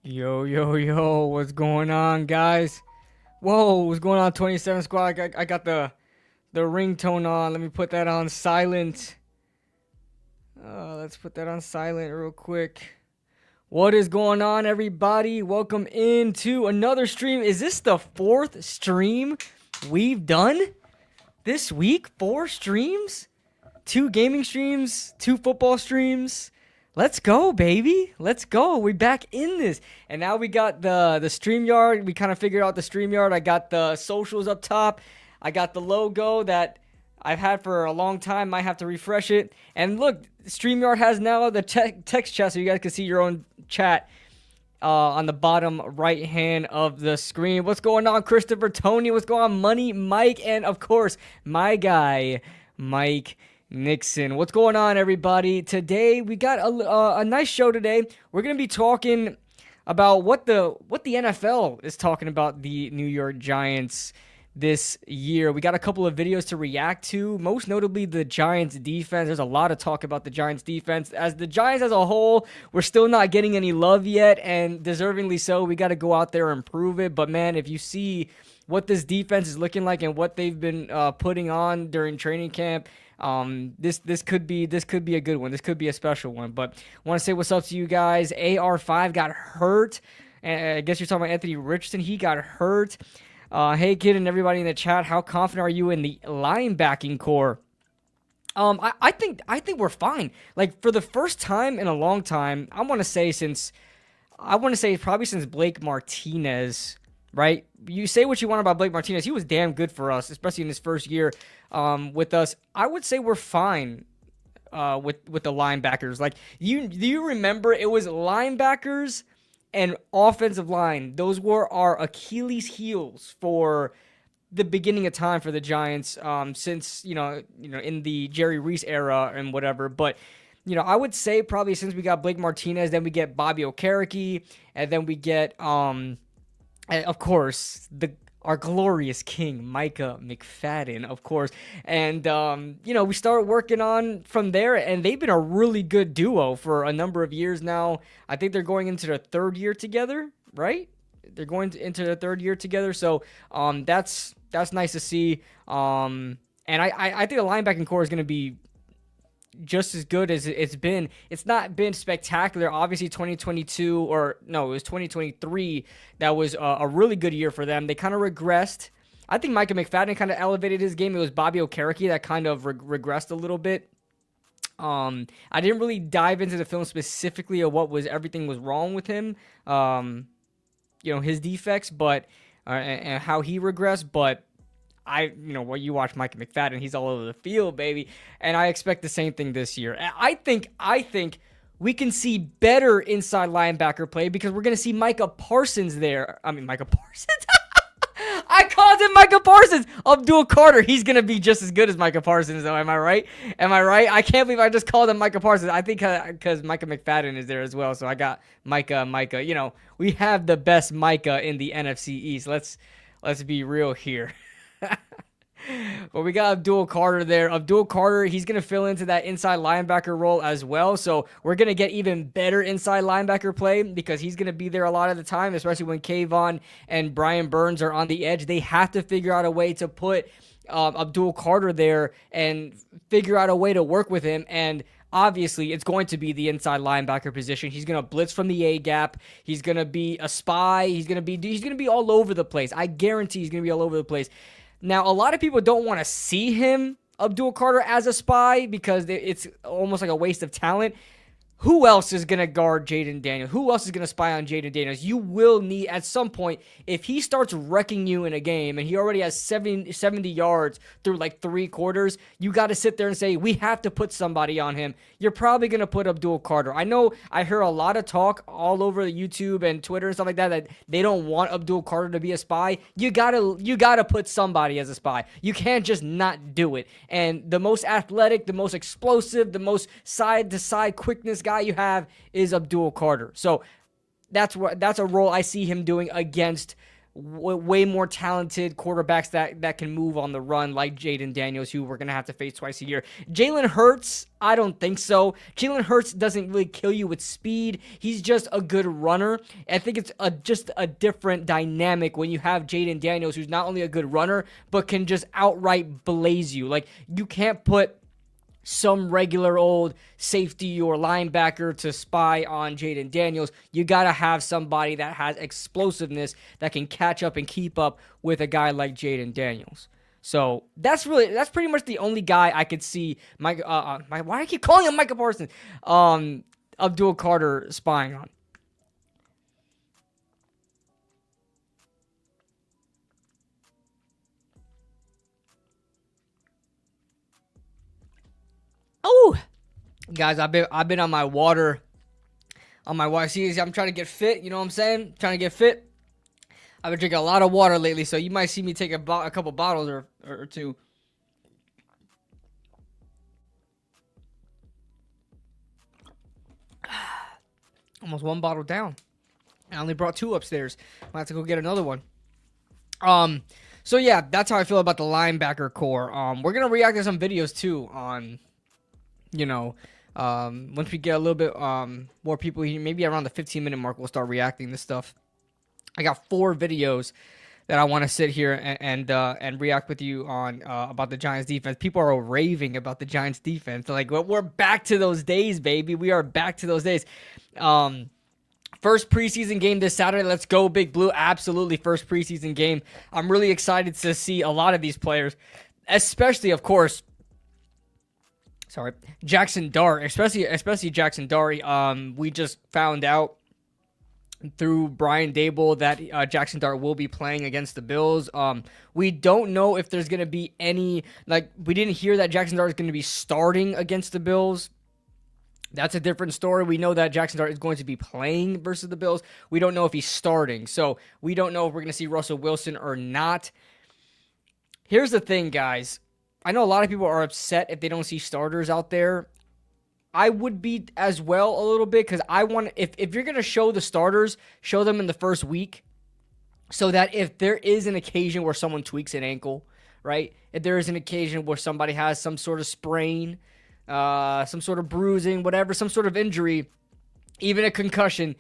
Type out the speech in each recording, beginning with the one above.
Yo, yo, yo, what's going on, guys? Whoa, what's going on, 27 Squad? I got the ringtone on. Let me put that on silent. Let's put that on silent real quick. What is going on, everybody? Welcome into another stream. Is this the fourth stream we've done this week? 4 streams? 2 gaming streams, 2 football streams. Let's go, baby. Let's go. We're back in this. And now we got the StreamYard. We kind of figured out the StreamYard. I got the socials up top. I got the logo that I've had for a long time. Might have to refresh it. And look, StreamYard has now the text chat, so you guys can see your own chat on the bottom right hand of the screen. What's going on, Christopher, Tony? What's going on, Money, Mike? And, of course, my guy, Mike Nixon. What's going on, everybody? Today we got a nice show today. We're gonna be talking about what the NFL is talking about the New York Giants this year. We got a couple of videos to react to, most notably the Giants defense. There's a lot of talk about the Giants defense. As the Giants as a whole, we're still not getting any love yet, and deservingly so. We got to go out there and prove it. But man, if you see what this defense is looking like and what they've been putting on during training camp, this could be a good one. This could be a special one. But I want to say what's up to you guys. AR5 got hurt, and I guess you're talking about Anthony Richardson. He got hurt. Hey kid and everybody in the chat, how confident are you in the linebacking core? I think we're fine. Like, for the first time in a long time, I want to say probably since Blake Martinez. Right? You say what you want about Blake Martinez. He was damn good for us, especially in his first year with us. I would say we're fine with the linebackers. Like, do you remember it was linebackers and offensive line? Those were our Achilles heels for the beginning of time for the Giants since, you know, in the Jerry Reese era and whatever. But I would say probably since we got Blake Martinez, then we get Bobby Okereke, and then we get and of course, our glorious king, Micah McFadden, of course. And, we started working on from there, and they've been a really good duo for a number of years now. I think they're going into their 3rd year together, right? They're going into their 3rd year together, so that's nice to see. And I think the linebacking core is going to be just as good as it's been. It's not been spectacular. Obviously, 2022, or no, it was 2023. That was a really good year for them. They kind of regressed. I think Micah McFadden kind of elevated his game. It was Bobby Okereke that kind of regressed a little bit. I didn't really dive into the film specifically of everything was wrong with him. His defects, but and how he regressed, but you watch Micah McFadden, he's all over the field, baby. And I expect the same thing this year. I think we can see better inside linebacker play because we're going to see Micah Parsons there. I mean, Micah Parsons. I called him Micah Parsons. Abdul Carter. He's going to be just as good as Micah Parsons, though. Am I right? I can't believe I just called him Micah Parsons. I think because Micah McFadden is there as well. So I got Micah. We have the best Micah in the NFC East. Let's be real here. But we got Abdul Carter there. Abdul Carter, he's going to fill into that inside linebacker role as well. So we're going to get even better inside linebacker play because he's going to be there a lot of the time, especially when Kayvon and Brian Burns are on the edge. They have to figure out a way to put Abdul Carter there and figure out a way to work with him. And obviously, it's going to be the inside linebacker position. He's going to blitz from the A gap. He's going to be a spy. He's going to be all over the place. I guarantee he's going to be all over the place. Now, a lot of people don't want to see him, Abdul Carter, as a spy because it's almost like a waste of talent. Who else is going to guard Jaden Daniels? Who else is going to spy on Jaden Daniels? You will need, at some point, if he starts wrecking you in a game and he already has 70 yards through like 3 quarters, you got to sit there and say, we have to put somebody on him. You're probably going to put Abdul Carter. I know I hear a lot of talk all over YouTube and Twitter and stuff like that they don't want Abdul Carter to be a spy. You gotta put somebody as a spy. You can't just not do it. And the most athletic, the most explosive, the most side-to-side quickness guy you have is Abdul Carter. So that's a role I see him doing against way more talented quarterbacks that can move on the run, like Jaden Daniels, who we're going to have to face twice a year. Jalen Hurts, I don't think so. Jalen Hurts doesn't really kill you with speed. He's just a good runner. I think it's just a different dynamic when you have Jaden Daniels, who's not only a good runner, but can just outright blaze you. Like, you can't put some regular old safety or linebacker to spy on Jaden Daniels. You got to have somebody that has explosiveness that can catch up and keep up with a guy like Jaden Daniels. So that's pretty much the only guy I could see why do I keep calling him Micah Parsons? Abdul Carter spying on. Oh, guys, I've been on my water. See, I'm trying to get fit. You know what I'm saying? Trying to get fit. I've been drinking a lot of water lately, so you might see me take a couple bottles or two. Almost one bottle down. I only brought 2 upstairs. I'll have to go get another one. So yeah, that's how I feel about the linebacker core. We're gonna react to some videos too on, once we get a little bit more people here, maybe around the 15-minute mark, we'll start reacting to stuff. I got 4 videos that I want to sit here and react with you on about the Giants defense. People are raving about the Giants defense. Like, well, we're back to those days, baby. We are back to those days. First preseason game this Saturday. Let's go, Big Blue. Absolutely, first preseason game. I'm really excited to see a lot of these players, especially, of course, Jackson Dart, especially Jackson Dart. We just found out through Brian Dable that Jackson Dart will be playing against the Bills. We don't know if there's going to be any, we didn't hear that Jackson Dart is going to be starting against the Bills. That's a different story. We know that Jackson Dart is going to be playing versus the Bills. We don't know if he's starting. So we don't know if we're going to see Russell Wilson or not. Here's the thing, guys. I know a lot of people are upset if they don't see starters out there. I would be as well a little bit, because I want, if you're going to show the starters, show them in the first week, so that if there is an occasion where someone tweaks an ankle, right? If there is an occasion where somebody has some sort of sprain, some sort of bruising, whatever, some sort of injury, even a concussion,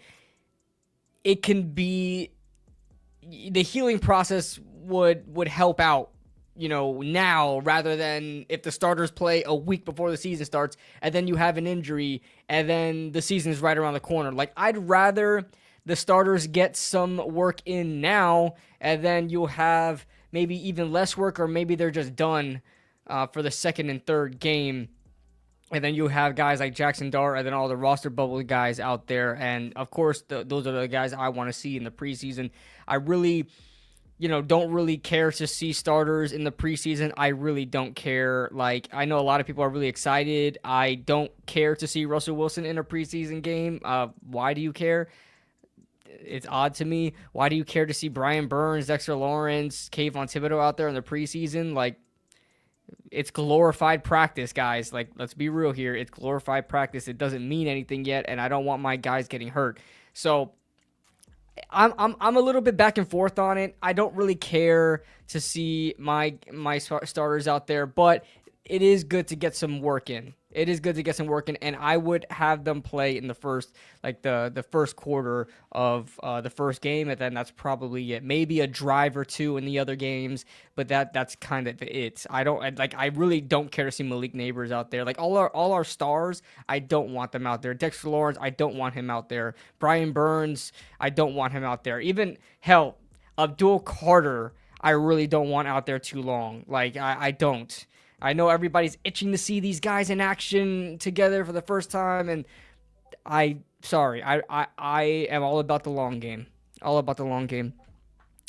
it can be, the healing process would help out, now, rather than if the starters play a week before the season starts and then you have an injury and then the season is right around the corner. Like, I'd rather the starters get some work in now, and then you'll have maybe even less work, or maybe they're just done for the second and third game. And then you have guys like Jackson Dart and then all the roster bubble guys out there. And, of course, those are the guys I want to see in the preseason. I really, don't really care to see starters in the preseason. I really don't care. Like, I know a lot of people are really excited. I don't care to see Russell Wilson in a preseason game. Why do you care? It's odd to me. Why do you care to see Brian Burns, Dexter Lawrence, Kayvon Thibodeau out there in the preseason? Like, it's glorified practice, guys. Like, let's be real here. It's glorified practice. It doesn't mean anything yet, and I don't want my guys getting hurt. So I'm a little bit back and forth on it. I don't really care to see my starters out there, but it is good to get some work in. It is good to get some work in, and I would have them play in the first, the first quarter of the first game, and then that's probably it. Maybe a drive or two in the other games, but that's kind of it. I really don't care to see Malik Neighbors out there. Like, all our stars, I don't want them out there. Dexter Lawrence, I don't want him out there. Brian Burns, I don't want him out there. Even, hell, Abdul Carter, I really don't want out there too long. Like, I don't. I know everybody's itching to see these guys in action together for the first time, and I am all about the long game. All about the long game.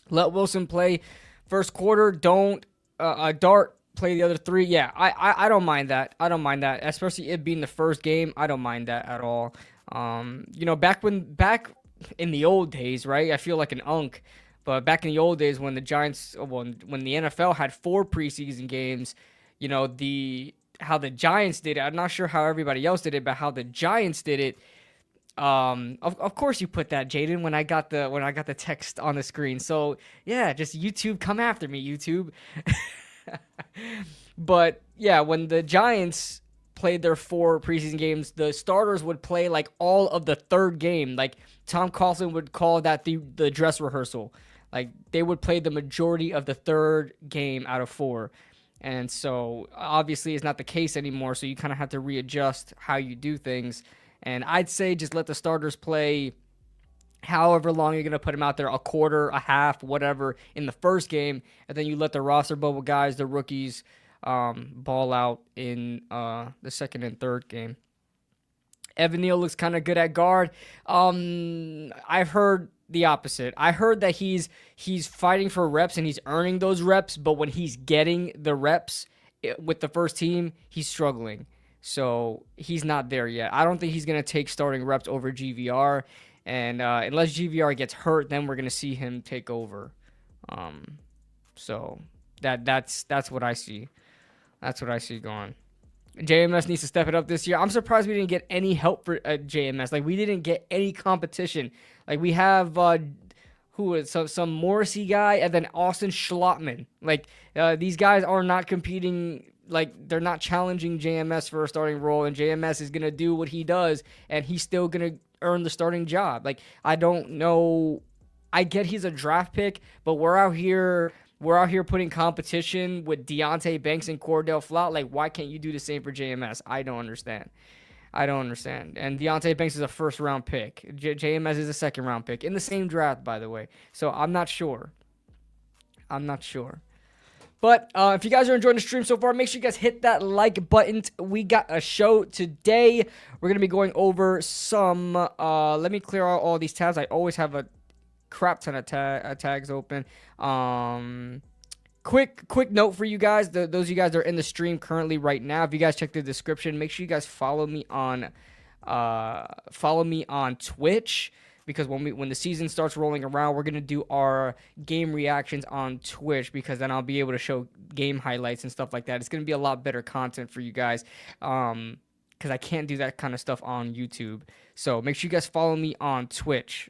Let Wilson play first quarter. Don't Dart play the other 3. Yeah, I don't mind that. I don't mind that, especially it being the first game. I don't mind that at all. Back in the old days, right? I feel like an unk, but back in the old days when the Giants, when the NFL had 4 preseason games. How the Giants did it, I'm not sure how everybody else did it, but how the Giants did it, Of course you put that, Jaden, when I got the text on the screen. So yeah, just YouTube, come after me, YouTube. But yeah, when the Giants played their 4 preseason games, the starters would play like all of the third game. Like Tom Coughlin would call that the dress rehearsal. Like they would play the majority of the third game out of 4. And so obviously it's not the case anymore. So you kind of have to readjust how you do things. And I'd say just let the starters play however long you're going to put them out there, a quarter, a half, whatever, in the first game. And then you let the roster bubble guys, the rookies, ball out in the second and third game. Evan Neal looks kind of good at guard. I've heard the opposite. I heard that he's fighting for reps and he's earning those reps, but when he's getting the reps with the first team, he's struggling. So he's not there yet. I don't think he's going to take starting reps over GVR. And unless GVR gets hurt, then we're going to see him take over. So that's what I see. That's what I see going. JMS needs to step it up this year. I'm surprised we didn't get any help for JMS. Like, we didn't get any competition. Like, we have some Morrissey guy and then Austin Schlottman. Like, these guys are not competing. Like, they're not challenging JMS for a starting role, and JMS is going to do what he does, and he's still going to earn the starting job. Like, I don't know. I get he's a draft pick, but we're out here putting competition with Deonte Banks and Cordell Flott. Like, why can't you do the same for JMS? I don't understand. And Deonte Banks is a first-round pick. JMS is a second-round pick in the same draft, by the way. So I'm not sure. But if you guys are enjoying the stream so far, make sure you guys hit that like button. We got a show today. We're going to be going over some... let me clear out all these tabs. I always have a crap ton of tags open. Quick note for you guys. Those of you guys that are in the stream currently right now, if you guys check the description, make sure you guys follow me on Twitch. Because when the season starts rolling around, we're going to do our game reactions on Twitch, because then I'll be able to show game highlights and stuff like that. It's going to be a lot better content for you guys, because I can't do that kind of stuff on YouTube. So make sure you guys follow me on Twitch.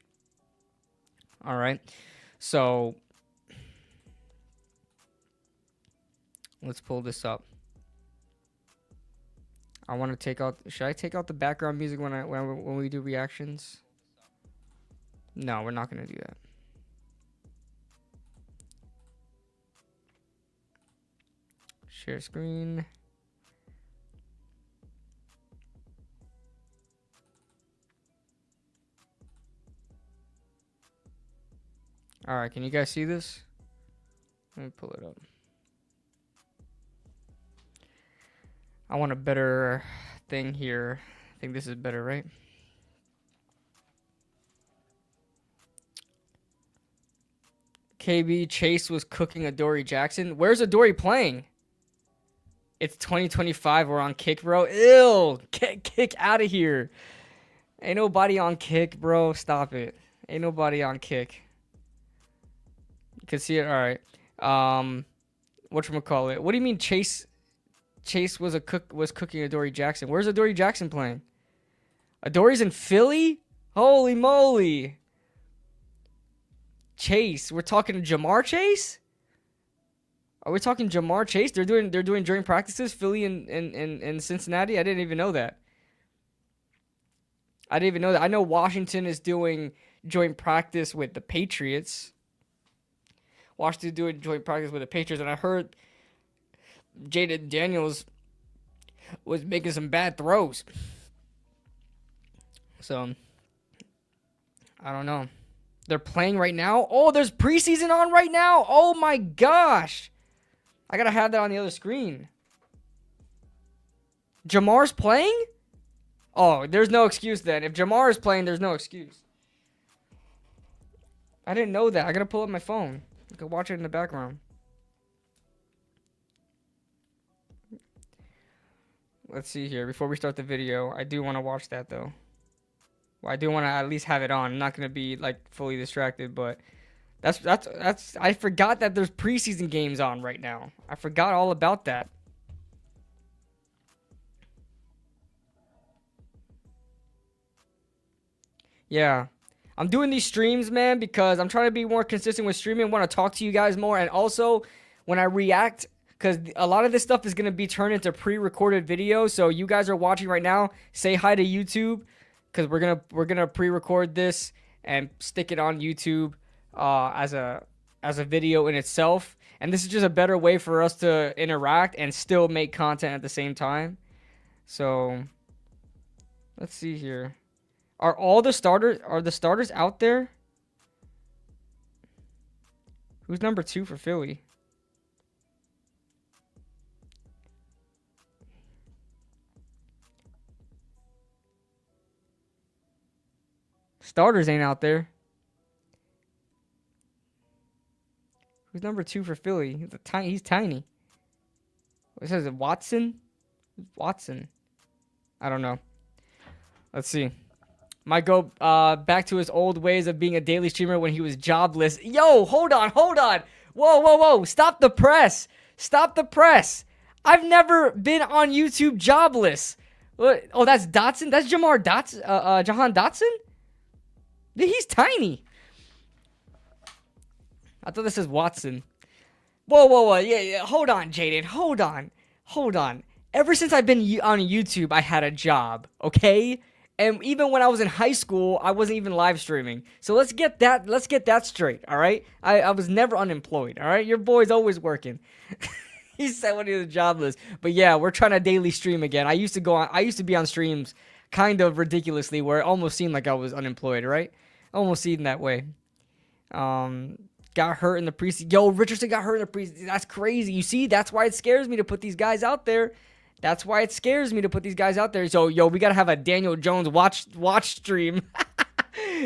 All right. So let's pull this up. I want to take out... Should I take out the background music when we do reactions? No, we're not going to do that. Share screen. All right, can you guys see this? Let me pull it up. I want a better thing here. I think this is better, right? KB Chase was cooking Adoree Jackson. Where's Adoree playing? It's 2025. We're on Kick, bro. Ew. Kick out of here. Ain't nobody on Kick, bro. Stop it. Ain't nobody on Kick. You can see it. All right. Whatchamacallit? What do you mean Chase was cooking Adoree Jackson? Where's Adoree Jackson playing? Adoree's in Philly? Holy moly. Chase. We're talking Jamar Chase? Are we talking Jamar Chase? They're doing joint practices, Philly and Cincinnati? I didn't even know that. I know Washington is doing joint practice with the Patriots. Washington doing joint practice with the Patriots, and I heard Jaden Daniels was making some bad throws. So, I don't know. They're playing right now. Oh, there's preseason on right now. Oh my gosh. I gotta have that on the other screen. Jamar's playing? Oh, there's no excuse then. If Jamar is playing, there's no excuse. I didn't know that. I gotta pull up my phone. I can watch it in the background. Let's see here. Before we start the video, I do want to watch that though. Well, I do want to at least have it on. I'm not gonna be like fully distracted, but that's. I forgot that there's preseason games on right now. I forgot all about that. Yeah. I'm doing these streams, man, because I'm trying to be more consistent with streaming. I want to talk to you guys more. And also, when I react, because a lot of this stuff is going to be turned into pre-recorded videos. So you guys are watching right now, say hi to YouTube, because we're gonna pre-record this and stick it on YouTube as a video in itself. And this is just a better way for us to interact and still make content at the same time. So let's see here. Are the starters out there? Who's number 2 for Philly? Starters ain't out there. Who's number 2 for Philly? He's tiny. What says it? Watson? Watson. I don't know. Let's see. Might go back to his old ways of being a daily streamer when he was jobless. Yo, hold on. Whoa. Stop the press. I've never been on YouTube jobless. What? Oh, that's Dotson? That's Jahan Dotson? He's tiny. I thought this says Watson. Whoa. Yeah. Hold on, Jaden. Hold on. Ever since I've been on YouTube, I had a job, okay? And even when I was in high school, I wasn't even live streaming. So let's get that straight, all right? I was never unemployed, all right? Your boy's always working. He said when he was jobless. But yeah, we're trying to daily stream again. I used to be on streams kind of ridiculously where it almost seemed like I was unemployed, right? Almost seemed that way. Got hurt in the preseason. Yo, Richardson got hurt in the preseason. That's crazy. You see, that's why it scares me to put these guys out there. So, yo, we got to have a Daniel Jones watch stream.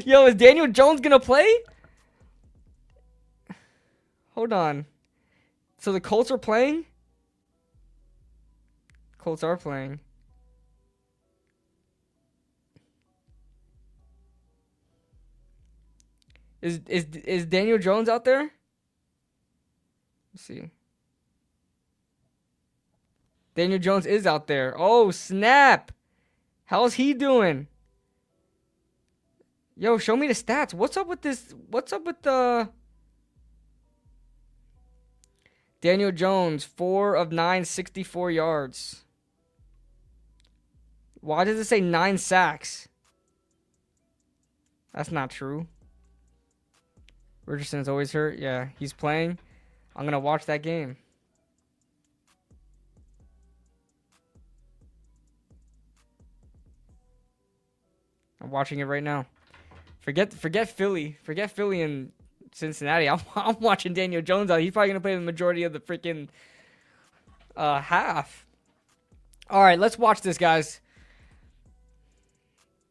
Yo, is Daniel Jones going to play? Hold on. So the Colts are playing? Colts are playing. Is Daniel Jones out there? Let's see. Daniel Jones is out there. Oh, snap. How's he doing? Yo, show me the stats. What's up with this? What's up with the Daniel Jones, 4 of 9, 64 yards. Why does it say 9 sacks? That's not true. Richardson's always hurt. Yeah, he's playing. I'm going to watch that game. I'm watching it right now. Forget Philly. Forget Philly and Cincinnati. I'm watching Daniel Jones out. He's probably going to play the majority of the freaking half. All right, let's watch this, guys.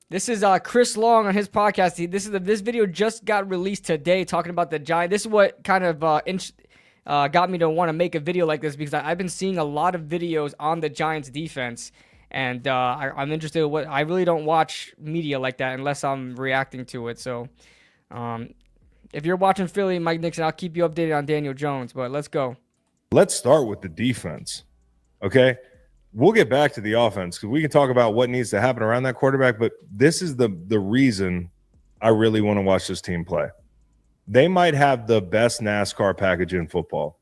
This is Chris Long on his podcast. This video just got released today talking about the Giants. This is what kind of got me to want to make a video like this, because I've been seeing a lot of videos on the Giants defense. And I'm interested in what I really don't watch media like that unless I'm reacting to it. So if you're watching Philly, Mike Nixon, I'll keep you updated on Daniel Jones. But let's go. Let's start with the defense. Okay. We'll get back to the offense because we can talk about what needs to happen around that quarterback. But this is the reason I really want to watch this team play. They might have the best NASCAR package in football.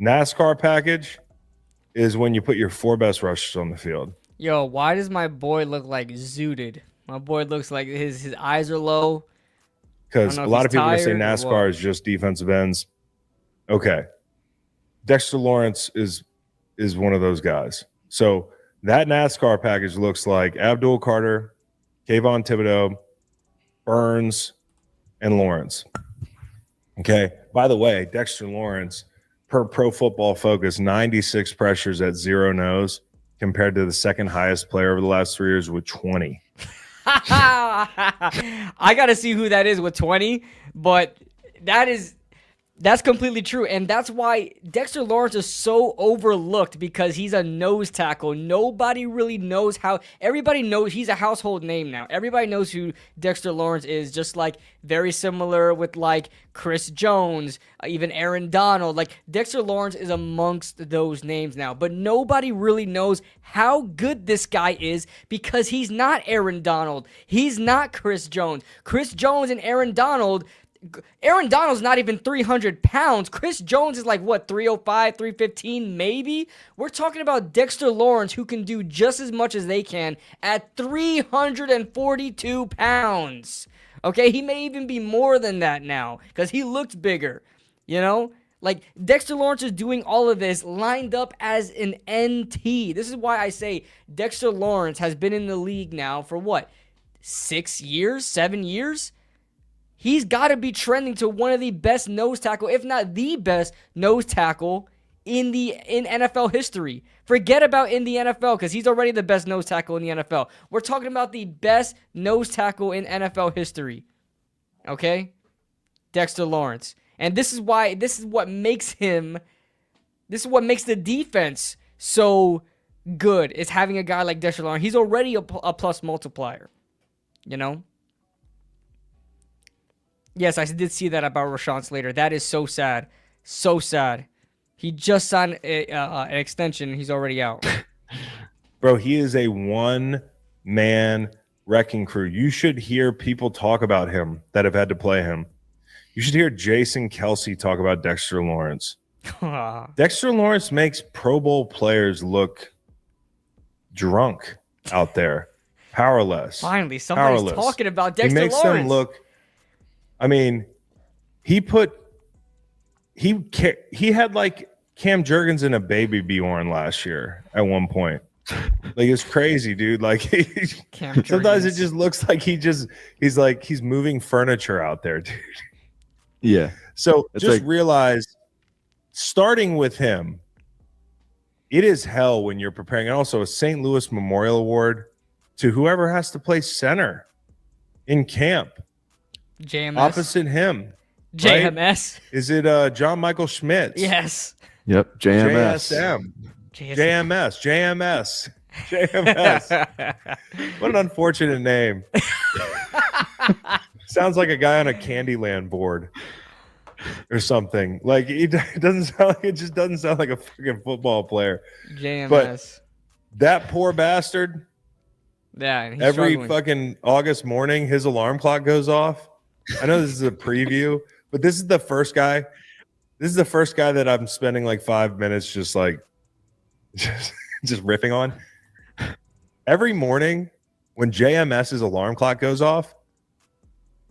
NASCAR package is when you put your 4 best rushers on the field. Yo, why does my boy look like zooted? My boy looks like his eyes are low. Because a lot of people are going to say NASCAR is just defensive ends. Okay. Dexter Lawrence is one of those guys. So that NASCAR package looks like Abdul Carter, Kayvon Thibodeau, Burns, and Lawrence. Okay. By the way, Dexter Lawrence, per Pro Football Focus, 96 pressures at 0 no's compared to the second highest player over the last 3 years with 20. I got to see who that is with 20, but that is That's completely true, and that's why Dexter Lawrence is so overlooked, because he's a nose tackle. Nobody really knows how. Everybody knows he's a household name now. Everybody knows who Dexter Lawrence is, just like very similar with like Chris Jones, even Aaron Donald. Like Dexter Lawrence is amongst those names now, but nobody really knows how good this guy is, because he's not Aaron Donald. He's not Chris Jones. Chris Jones and Aaron Donald's not even 300 pounds. Chris Jones is like, what, 305, 315 maybe? We're talking about Dexter Lawrence, who can do just as much as they can at 342 pounds. Okay, he may even be more than that now, because he looks bigger, you know? Like, Dexter Lawrence is doing all of this lined up as an NT. This is why I say Dexter Lawrence has been in the league now for what, 6 years, 7 years? He's got to be trending to one of the best nose tackle, if not the best nose tackle in NFL history. Forget about in the NFL, because he's already the best nose tackle in the NFL. We're talking about the best nose tackle in NFL history. Okay? Dexter Lawrence. And this is what makes the defense so good, is having a guy like Dexter Lawrence. He's already a plus multiplier. You know? Yes, I did see that about Rashawn Slater. That is so sad. So sad. He just signed an extension, and he's already out. Bro, he is a one-man wrecking crew. You should hear people talk about him that have had to play him. You should hear Jason Kelsey talk about Dexter Lawrence. Dexter Lawrence makes Pro Bowl players look drunk out there. Powerless. Finally, somebody's talking about Dexter Lawrence. He makes them look... I mean, he had like Cam Jurgens and a baby Bjorn last year at one point. Like, it's crazy, dude. Like, sometimes it just looks like he's moving furniture out there, dude. Yeah. So it's just realize, starting with him, it is hell when you're preparing. And also a St. Louis Memorial Award to whoever has to play center in camp. JMS. Opposite him. JMS. Right? Is it John Michael Schmitz? Yes. Yep. JMS. JMS. What an unfortunate name. Sounds like a guy on a Candyland board or something. Like, it just doesn't sound like a fucking football player. JMS. But that poor bastard. Yeah. He's every struggling. fucking August morning, his alarm clock goes off. I know this is a preview, but this is the first guy. This is the first guy that I'm spending like 5 minutes just riffing on. Every morning when JMS's alarm clock goes off,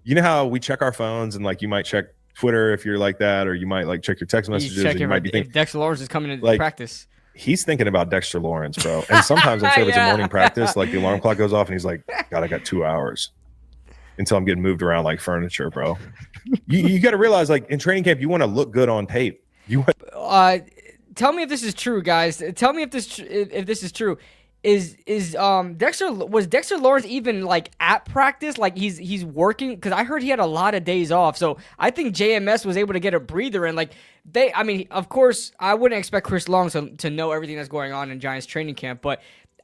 you know how we check our phones and like you might check Twitter if you're like that, or you might like check your text messages. And you might be thinking, if Dexter Lawrence is coming into like, practice. He's thinking about Dexter Lawrence, bro. And sometimes I'm sure if it's a morning practice, like the alarm clock goes off and he's like, God, I got 2 hours until I'm getting moved around like furniture, bro. You got to realize, like, in training camp, you want to look good on tape. Tell me if this is true, guys. Tell me if this is true. Was Dexter Lawrence even like at practice? Like he's working? Because I heard he had a lot of days off. So I think JMS was able to get a breather in. Of course, I wouldn't expect Chris Long to know everything that's going on in Giants training camp, but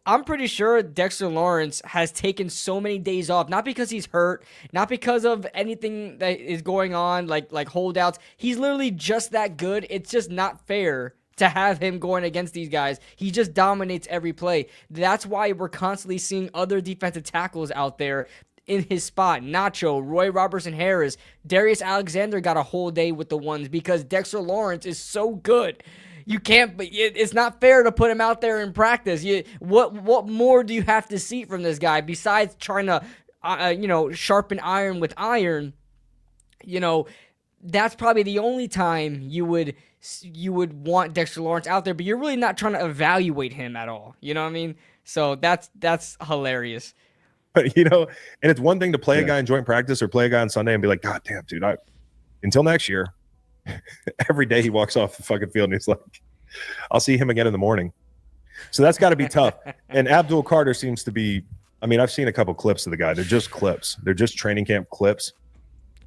I'm pretty sure Dexter Lawrence has taken so many days off, not because he's hurt, not because of anything that is going on, like holdouts. He's literally just that good. It's just not fair to have him going against these guys. He just dominates every play. That's why we're constantly seeing other defensive tackles out there in his spot. Nacho, Roy Robertson Harris, Darius Alexander got a whole day with the ones because Dexter Lawrence is so good. You can't. It's not fair to put him out there in practice. What more do you have to see from this guy besides trying to, sharpen iron with iron? That's probably the only time you would want Dexter Lawrence out there, but you're really not trying to evaluate him at all. You know what I mean? So that's hilarious. But and it's one thing to play a guy in joint practice or play a guy on Sunday and be like, God damn, dude, until next year. Every day he walks off the fucking field and he's like, I'll see him again in the morning. So that's got to be tough. And Abdul Carter seems to be, I've seen a couple clips of the guy. They're just clips. They're just training camp clips.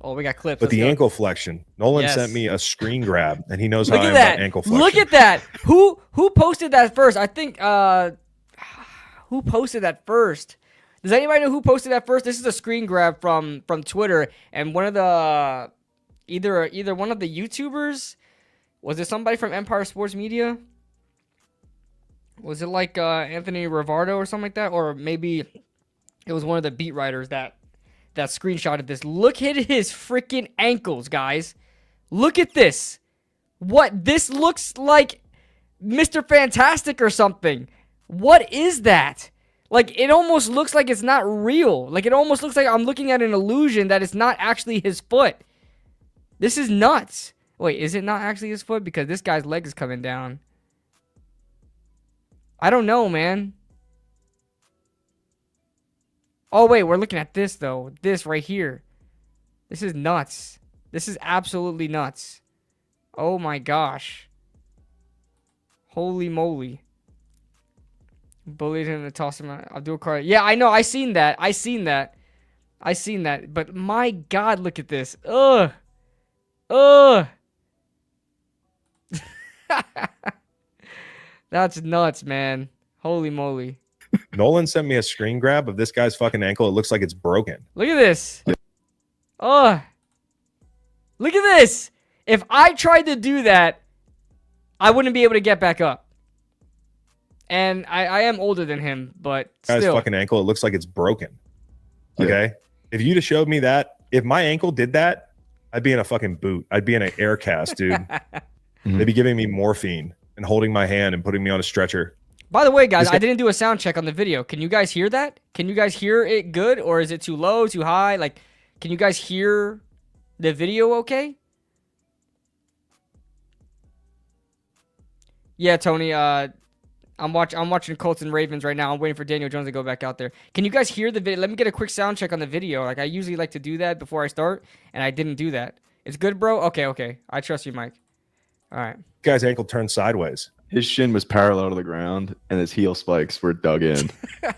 Oh, we got clips. But Let's the go. ankle flexion. Nolan sent me a screen grab, and he knows how I am about ankle flexion. Look at that. Who posted that first? I think who posted that first? Does anybody know who posted that first? This is a screen grab from Twitter, and one of the either one of the YouTubers. Was it somebody from Empire Sports Media? Was it like Anthony Rivardo or something like that? Or maybe it was one of the beat writers that screenshotted this. Look at his freaking ankles, guys. Look at this. What? This looks like Mr. Fantastic or something. What is that? Like, it almost looks like it's not real. Like, it almost looks like I'm looking at an illusion that it's not actually his foot. This is nuts. Wait, is it not actually his foot? Because this guy's leg is coming down. I don't know, man. Oh, wait, we're looking at this, though. This right here. This is nuts. This is absolutely nuts. Oh, my gosh. Holy moly. Bullied him to toss him out. Abdul Karim. Yeah, I know. I seen that. But my God, look at this. Ugh. That's nuts, man. Holy moly. Nolan sent me a screen grab of this guy's fucking ankle. It looks like it's broken. Look at this. Oh. Look at this. If I tried to do that, I wouldn't be able to get back up. And I am older than him, but still. Guy's fucking ankle, it looks like it's broken. Okay? Yeah. If you'd have showed me that, if my ankle did that, I'd be in a fucking boot. I'd be in an air cast, dude. They'd be giving me morphine and holding my hand and putting me on a stretcher. By the way, guys, I didn't do a sound check on the video. Can you guys hear that? Can you guys hear it good, or is it too low, too high? Like, can you guys hear the video okay? Yeah, Tony, I'm watching Colts and Ravens right now. I'm waiting for Daniel Jones to go back out there. Can you guys hear the video? Let me get a quick sound check on the video. Like, I usually like to do that before I start, and I didn't do that. It's good, bro? Okay. I trust you, Mike. All right. Guy's ankle turned sideways. His shin was parallel to the ground, and his heel spikes were dug in.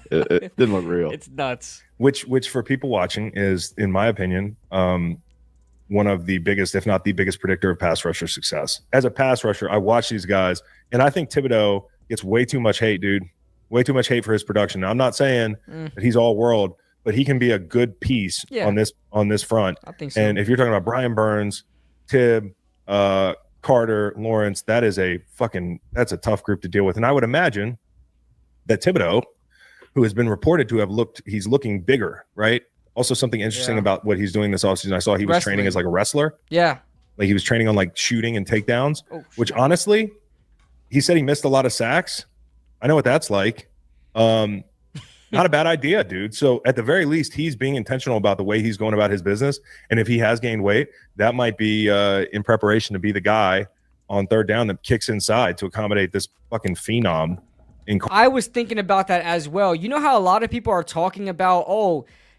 it didn't look real. It's nuts. Which for people watching is, in my opinion, one of the biggest, if not the biggest predictor of pass rusher success. As a pass rusher, I watch these guys, and I think Thibodeau gets way too much hate, dude. Way too much hate for his production. Now, I'm not saying that he's all world, but he can be a good piece on this front. I think so. And if you're talking about Brian Burns, Tibb, Carter, Lawrence, that's a tough group to deal with. And I would imagine that Thibodeau, who has been reported to have he's looking bigger, right? Also, something interesting about what he's doing this offseason, I saw he was training as like a wrestler. Yeah. Like he was training on like shooting and takedowns, which honestly, he said he missed a lot of sacks. I know what that's like. Not a bad idea, dude. So at the very least, he's being intentional about the way he's going about his business. And if he has gained weight, that might be in preparation to be the guy on third down that kicks inside to accommodate this fucking phenom. I was thinking about that as well. You know how a lot of people are talking about,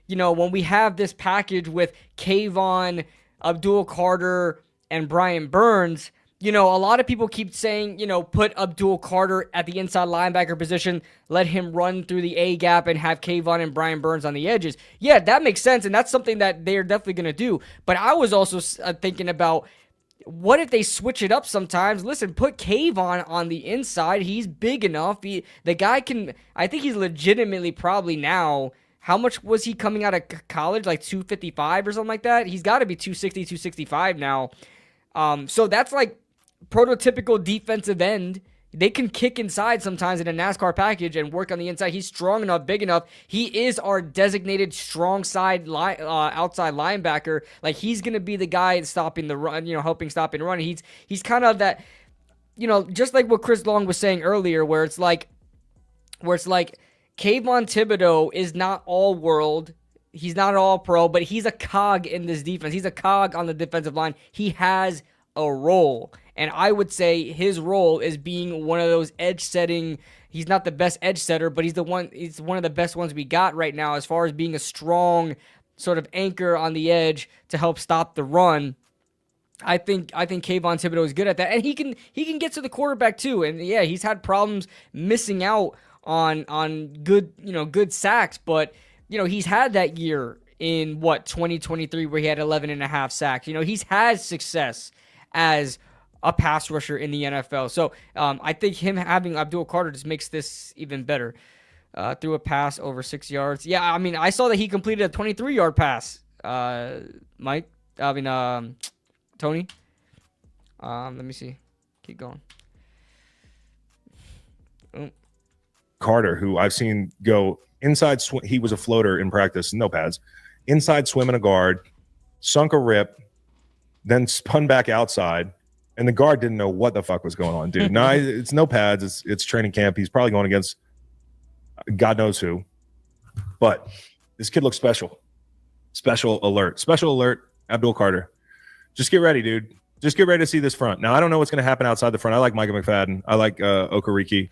when we have this package with Kayvon, Abdul Carter, and Brian Burns, a lot of people keep saying, put Abdul Carter at the inside linebacker position, let him run through the A gap and have Kayvon and Brian Burns on the edges. Yeah, that makes sense, and that's something that they're definitely going to do. But I was also thinking about, what if they switch it up sometimes? Listen, put Kayvon on the inside. He's big enough. The guy can, I think he's legitimately probably now, how much was he coming out of college? Like 255 or something like that? He's got to be 260, 265 now. So that's like prototypical defensive end. They can kick inside sometimes in a NASCAR package and work on the inside. He's strong enough, big enough. He is our designated strong side outside linebacker. Like, he's going to be the guy stopping the run, helping stop and run. He's kind of that, just like what Chris Long was saying earlier, where it's like Kayvon Thibodeau is not all world. He's not all pro, but he's a cog in this defense. He's a cog on the defensive line. He has a role. And I would say his role is being one of those edge setting. He's not the best edge setter, but he's one of the best ones we got right now as far as being a strong sort of anchor on the edge to help stop the run. I think Kayvon Thibodeau is good at that. And he can get to the quarterback too. And yeah, he's had problems missing out on good sacks, but he's had that year in 2023 where he had 11.5 sacks. You know, he's had success as a pass rusher in the NFL. So I think him having Abdul Carter just makes this even better. Threw a pass over 6 yards. Yeah, I mean, I saw that he completed a 23-yard pass. Tony. Let me see. Keep going. Carter, who I've seen go inside, he was a floater in practice, no pads, inside swim in a guard, sunk a rip, then spun back outside, and the guard didn't know what the fuck was going on, dude. No, it's no pads. It's training camp. He's probably going against God knows who, but this kid looks special. Special alert, Abdul Carter. Just get ready, dude. Just get ready to see this front. Now, I don't know what's going to happen outside the front. I like Micah McFadden. I like Okereke.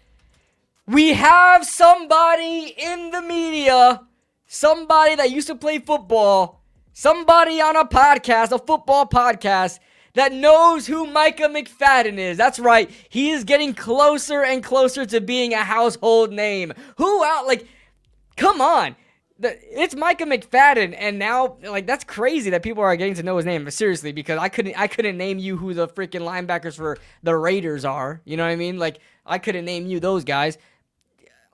We have somebody in the media, somebody that used to play football, somebody on a podcast, a football podcast, that knows who Micah McFadden is. That's right. He is getting closer and closer to being a household name. Come on. It's Micah McFadden, and now, that's crazy that people are getting to know his name. But seriously, because I couldn't name you who the freaking linebackers for the Raiders are. You know what I mean? I couldn't name you those guys.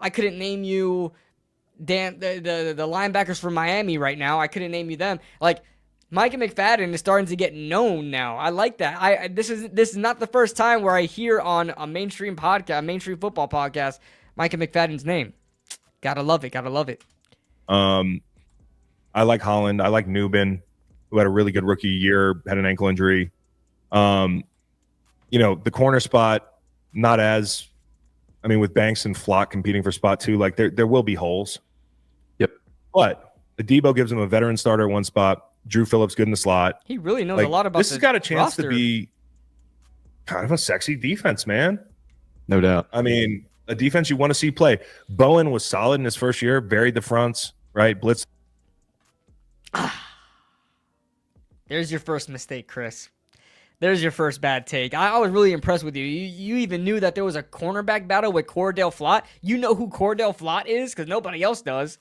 I couldn't name you the linebackers for Miami right now. I couldn't name you them. Micah McFadden is starting to get known now. I like that. This is not the first time where I hear on a mainstream football podcast, Micah McFadden's name. Gotta love it. I like Holland. I like Newbin, who had a really good rookie year, had an ankle injury. The corner spot, not as, with Banks and Flock competing for spot 2, there will be holes. Yep. But Adebo gives him a veteran starter at one spot. Drew Phillips good in the slot. He really knows a lot about this. Has got a chance to be kind of a sexy defense, man. No doubt. A defense you want to see play. Bowen was solid in his first year, varied the fronts, right? Blitz. There's your first mistake, Chris. There's your first bad take. I was really impressed with you. You even knew that there was a cornerback battle with Cordell Flott. You know who Cordell Flott is because nobody else does.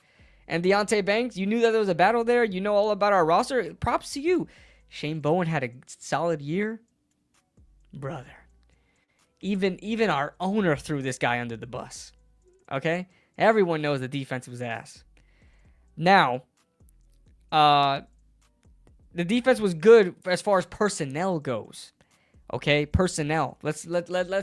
And Deontay Banks, you knew that there was a battle there. You know all about our roster. Props to you. Shane Bowen had a solid year. Brother. Even our owner threw this guy under the bus. Okay? Everyone knows the defense was ass. Now, the defense was good as far as personnel goes. Okay? Personnel. Let's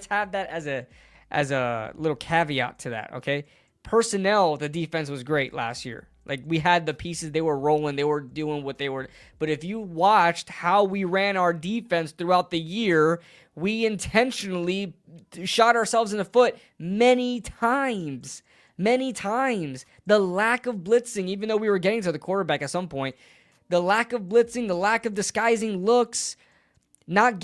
have that as a little caveat to that, okay? Personnel, the defense was great last year. We had the pieces, they were rolling, they were doing what they were. But if you watched how we ran our defense throughout the year, we intentionally shot ourselves in the foot many times. Many times. The lack of blitzing, even though we were getting to the quarterback at some point, the lack of blitzing, the lack of disguising looks, not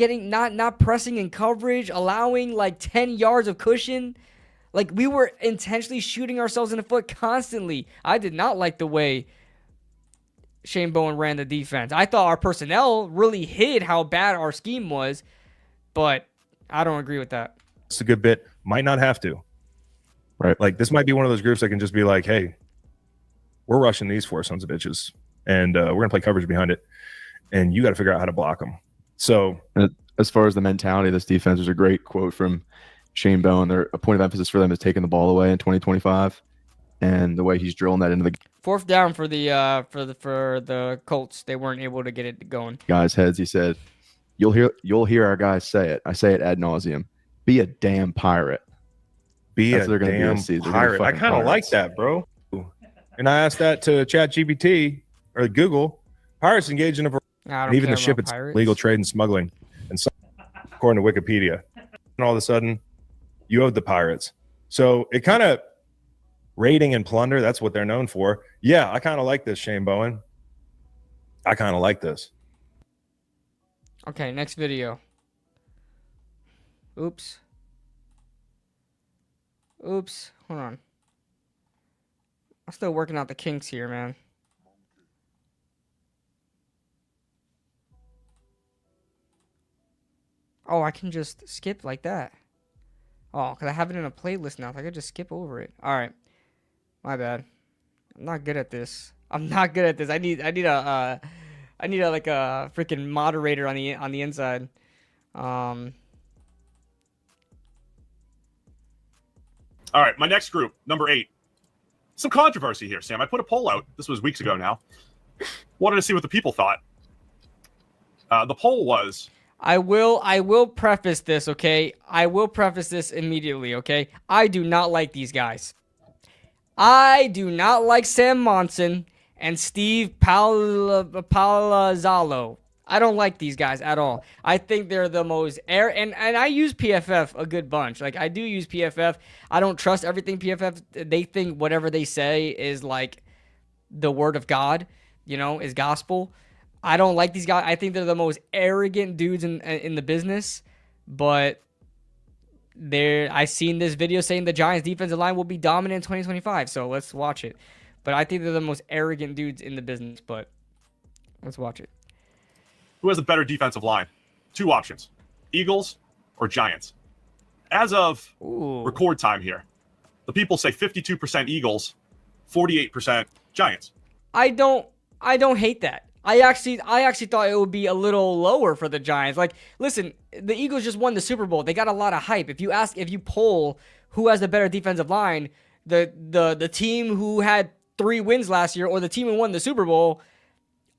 pressing in coverage, allowing 10 yards of cushion. We were intentionally shooting ourselves in the foot constantly. I did not like the way Shane Bowen ran the defense. I thought our personnel really hid how bad our scheme was, but I don't agree with that. It's a good bit. Might not have to. Right. This might be one of those groups that can just be like, hey, we're rushing these 4 sons of bitches, and we're going to play coverage behind it, and you got to figure out how to block them. So as far as the mentality of this defense, there's a great quote from Shane Bowen. A point of emphasis for them is taking the ball away in 2025, and the way he's drilling that into the 4th down for the Colts. They weren't able to get it going. Guys' heads. He said, "You'll hear our guys say it. I say it ad nauseum. Be a damn pirate. That's a damn pirate." I kind of like that, bro. And I asked that to ChatGPT or Google. Pirates engage in and even the ship it's legal trade and smuggling, and some, according to Wikipedia. And all of a sudden, you owed the pirates. So it kind of raiding and plunder. That's what they're known for. Yeah, I kind of like this, Shane Bowen. I kind of like this. Okay, next video. Oops. Hold on. I'm still working out the kinks here, man. Oh, I can just skip like that. Oh, because I have it in a playlist now. So I could just skip over it. All right. My bad. I'm not good at this. I'm not good at this. I need a like a freaking moderator on the inside. All right, my next group, number 8. Some controversy here, Sam. I put a poll out. This was weeks ago now. Wanted to see what the people thought. The poll was... I will preface this, okay? I will preface this immediately, okay? I do not like these guys. I do not like Sam Monson and Steve Palazzolo. I don't like these guys at all. I think they're the most and I use PFF a good bunch. Like, I do use PFF. I don't trust everything PFF. They think whatever they say is like the word of God, is gospel. I don't like these guys. I think they're the most arrogant dudes in the business. But I seen this video saying the Giants defensive line will be dominant in 2025. So let's watch it. But I think they're the most arrogant dudes in the business. But let's watch it. Who has a better defensive line? 2 options: Eagles or Giants. As of record time here, the people say 52% Eagles, 48% Giants. I don't hate that. I actually thought it would be a little lower for the Giants. Like, listen, the Eagles just won the Super Bowl. They got a lot of hype. If you poll who has the better defensive line, the team who had 3 wins last year or the team who won the Super Bowl,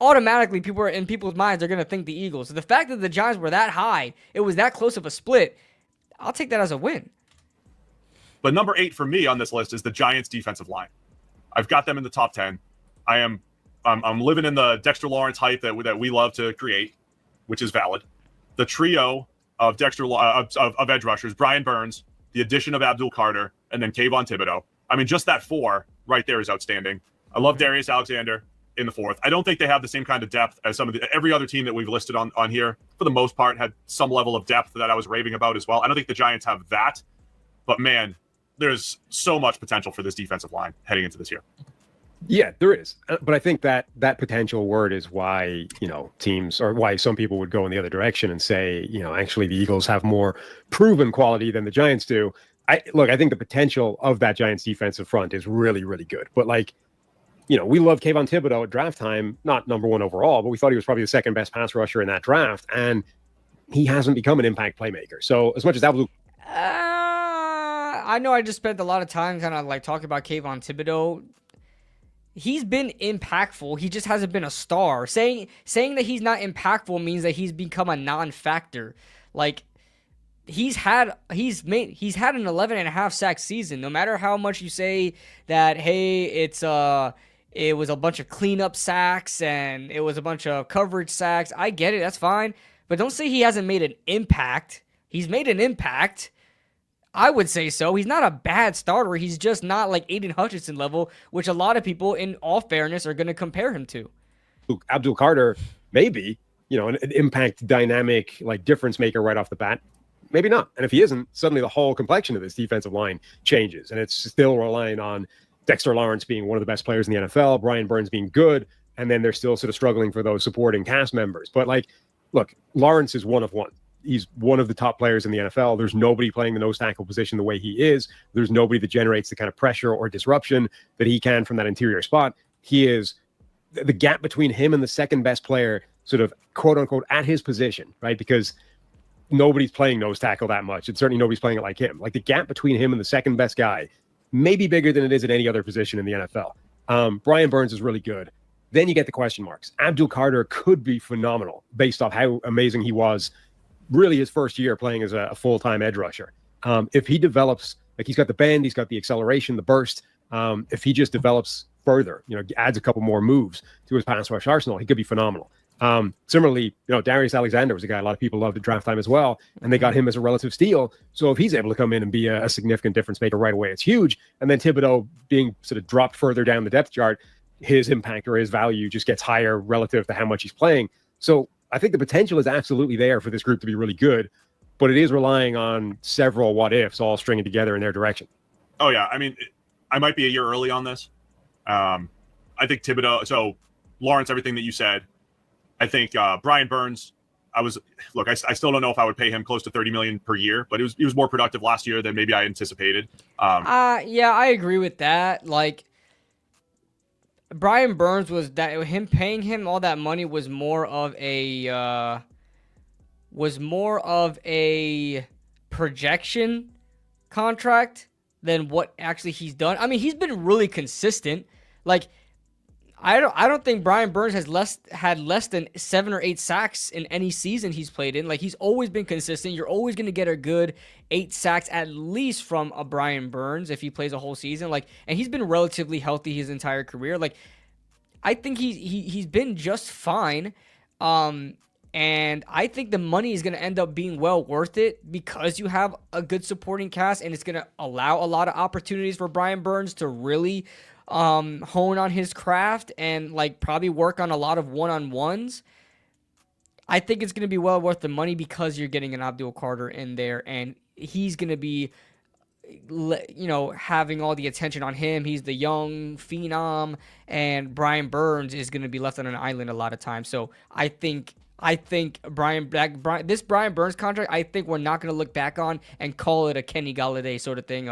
automatically people's minds are going to think the Eagles. So the fact that the Giants were that high, it was that close of a split, I'll take that as a win. But number 8 for me on this list is the Giants defensive line. I've got them in the top 10. I'm living in the Dexter Lawrence hype that we love to create, which is valid. The trio of of edge rushers: Brian Burns, the addition of Abdul Carter, and then Kayvon Thibodeau. I mean, just that 4 right there is outstanding. I love Darius Alexander in the 4th. I don't think they have the same kind of depth as every other team that we've listed on here. For the most part, had some level of depth that I was raving about as well. I don't think the Giants have that, but man, there's so much potential for this defensive line heading into this year. Yeah, there is. But I think that potential word is why, teams, or why some people would go in the other direction and say, actually the Eagles have more proven quality than the Giants do. I think the potential of that Giants defensive front is really, really good. But we love Kayvon Thibodeau at draft time, not number 1 overall, but we thought he was probably the second best pass rusher in that draft. And he hasn't become an impact playmaker. So as much as that was... I know I just spent a lot of time kind of like talking about Kayvon Thibodeau. He's been impactful. He just hasn't been a star. Saying that he's not impactful means that he's become a non-factor. Like, he's had an 11.5 sack season. No matter how much you say that, hey, it was a bunch of cleanup sacks and it was a bunch of coverage sacks. I get it. That's fine. But don't say he hasn't made an impact. He's made an impact. I would say so. He's not a bad starter. He's just not like Aiden Hutchinson level, which a lot of people, in all fairness, are going to compare him to. Abdul Carter, maybe, an impact dynamic, like difference maker right off the bat. Maybe not. And if he isn't, suddenly the whole complexion of this defensive line changes. And it's still relying on Dexter Lawrence being one of the best players in the NFL, Brian Burns being good, and then they're still sort of struggling for those supporting cast members. But look, Lawrence is one of one. He's one of the top players in the NFL. There's nobody playing the nose tackle position the way he is. There's nobody that generates the kind of pressure or disruption that he can from that interior spot. He is the gap between him and the second best player, sort of quote unquote at his position, right? Because nobody's playing nose tackle that much. And certainly nobody's playing it like him. Like, the gap between him and the second best guy may be bigger than it is at any other position in the NFL. Brian Burns is really good. Then you get the question marks. Abdul Carter could be phenomenal based off how amazing he was really his first year playing as a full-time edge rusher. If he develops, like, he's got the bend, he's got the acceleration, the burst. If he just develops further, adds a couple more moves to his pass rush arsenal, he could be phenomenal. Similarly, Darius Alexander was a guy a lot of people loved at draft time as well, and they got him as a relative steal. So if he's able to come in and be a significant difference maker right away, it's huge. And then Thibodeau being sort of dropped further down the depth chart, his impact or his value just gets higher relative to how much he's playing. So I think the potential is absolutely there for this group to be really good, but it is relying on several what ifs all stringing together in their direction. Oh yeah, I mean, I might be a year early on this. I think Thibodeau. So Lawrence, everything that you said. I think Brian Burns. I still don't know if I would pay him close to $30 million per year, but he was more productive last year than maybe I anticipated. Yeah, I agree with that. Like, Brian Burns was that him paying him all that money was more of a projection contract than what actually he's done. I mean, he's been really consistent. Like, I don't think Brian Burns has had less than 7 or 8 sacks in any season he's played in. Like, he's always been consistent. You're always going to get a good 8 sacks at least from a Brian Burns if he plays a whole season. Like, and he's been relatively healthy his entire career. Like, I think he's been just fine. And I think the money is going to end up being well worth it because you have a good supporting cast, and it's going to allow a lot of opportunities for Brian Burns to really hone on his craft and like probably work on a lot of one-on-ones. I think it's going to be well worth the money because you're getting an Abdul Carter in there, and he's going to be, you know, having all the attention on him. He's the young phenom, and Brian Burns is going to be left on an island a lot of times. So I think this Brian Burns contract, I think we're not going to look back on and call it a Kenny Galladay sort of thing.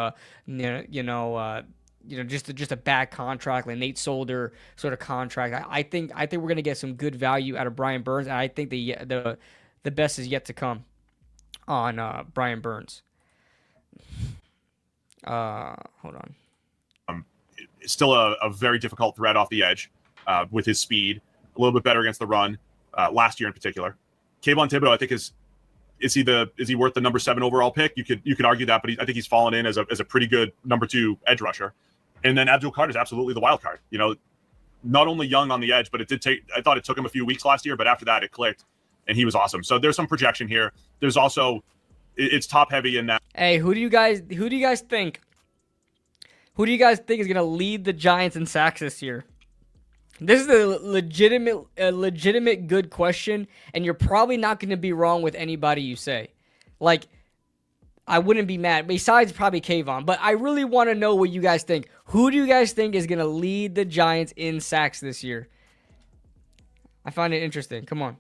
Just a bad contract, like Nate Solder sort of contract. I think we're going to get some good value out of Brian Burns, and I think the best is yet to come on Brian Burns. Hold on. It's still a very difficult threat off the edge with his speed. A little bit better against the run. Last year in particular, Kayvon Thibodeau, I think is he worth the number 7 overall pick? You could argue that, but I think he's fallen in as a pretty good number 2 edge rusher. And then Abdul Carter is absolutely the wild card. You know, not only young on the edge, but I thought it took him a few weeks last year, but after that it clicked, and he was awesome. So there's some projection here. There's also it's top heavy in that. Hey, who do you guys think? Who do you guys think is gonna lead the Giants in sacks this year? This is a legitimate good question, and you're probably not going to be wrong with anybody you say. Like, I wouldn't be mad, besides probably Kayvon, but I really want to know what you guys think. Who do you guys think is going to lead the Giants in sacks this year? I find it interesting. Come on.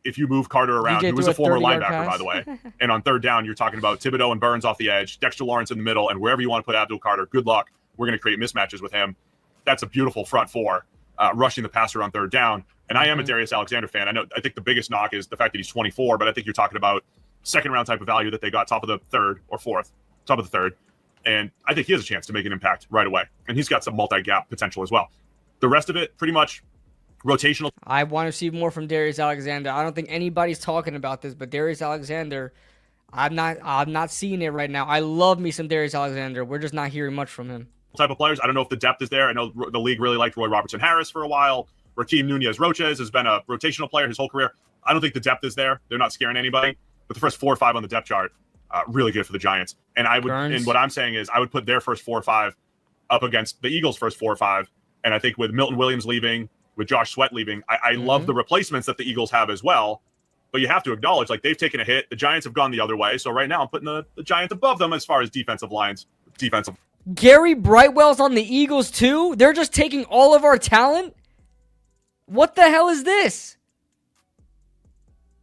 If you move Carter around, DJ who is a former linebacker, pass. by the way, and on third down, you're talking about Thibodeau and Burns off the edge, Dexter Lawrence in the middle, and wherever you want to put Abdul Carter, good luck. We're going to create mismatches with him. That's a beautiful front four. Rushing the passer on third down. And I am a Darius Alexander fan. I think the biggest knock is the fact that he's 24, but I think you're talking about second round type of value that they got top of the third or fourth, top of the third. And I think he has a chance to make an impact right away. And he's got some multi-gap potential as well. The rest of it, pretty much rotational. I want to see more from Darius Alexander. I don't think anybody's talking about this, but Darius Alexander, I'm not seeing it right now. I love me some Darius Alexander. We're just not hearing much from him. Type of players. I don't know if the depth is there. I know the league really liked Roy Robertson Harris for a while. Rakeem Nunez Roches has been a rotational player his whole career. I don't think the depth is there. They're not scaring anybody. But the first 4 or 5 on the depth chart, really good for the Giants. And what I'm saying is I would put their first 4 or 5 up against the Eagles' first 4 or 5. And I think with Milton Williams leaving, with Josh Sweat leaving, I love the replacements that the Eagles have as well. But you have to acknowledge, like, they've taken a hit. The Giants have gone the other way. So right now I'm putting the Giants above them as far as defensive lines. Gary Brightwell's on the Eagles too? They're just taking all of our talent? What the hell is this?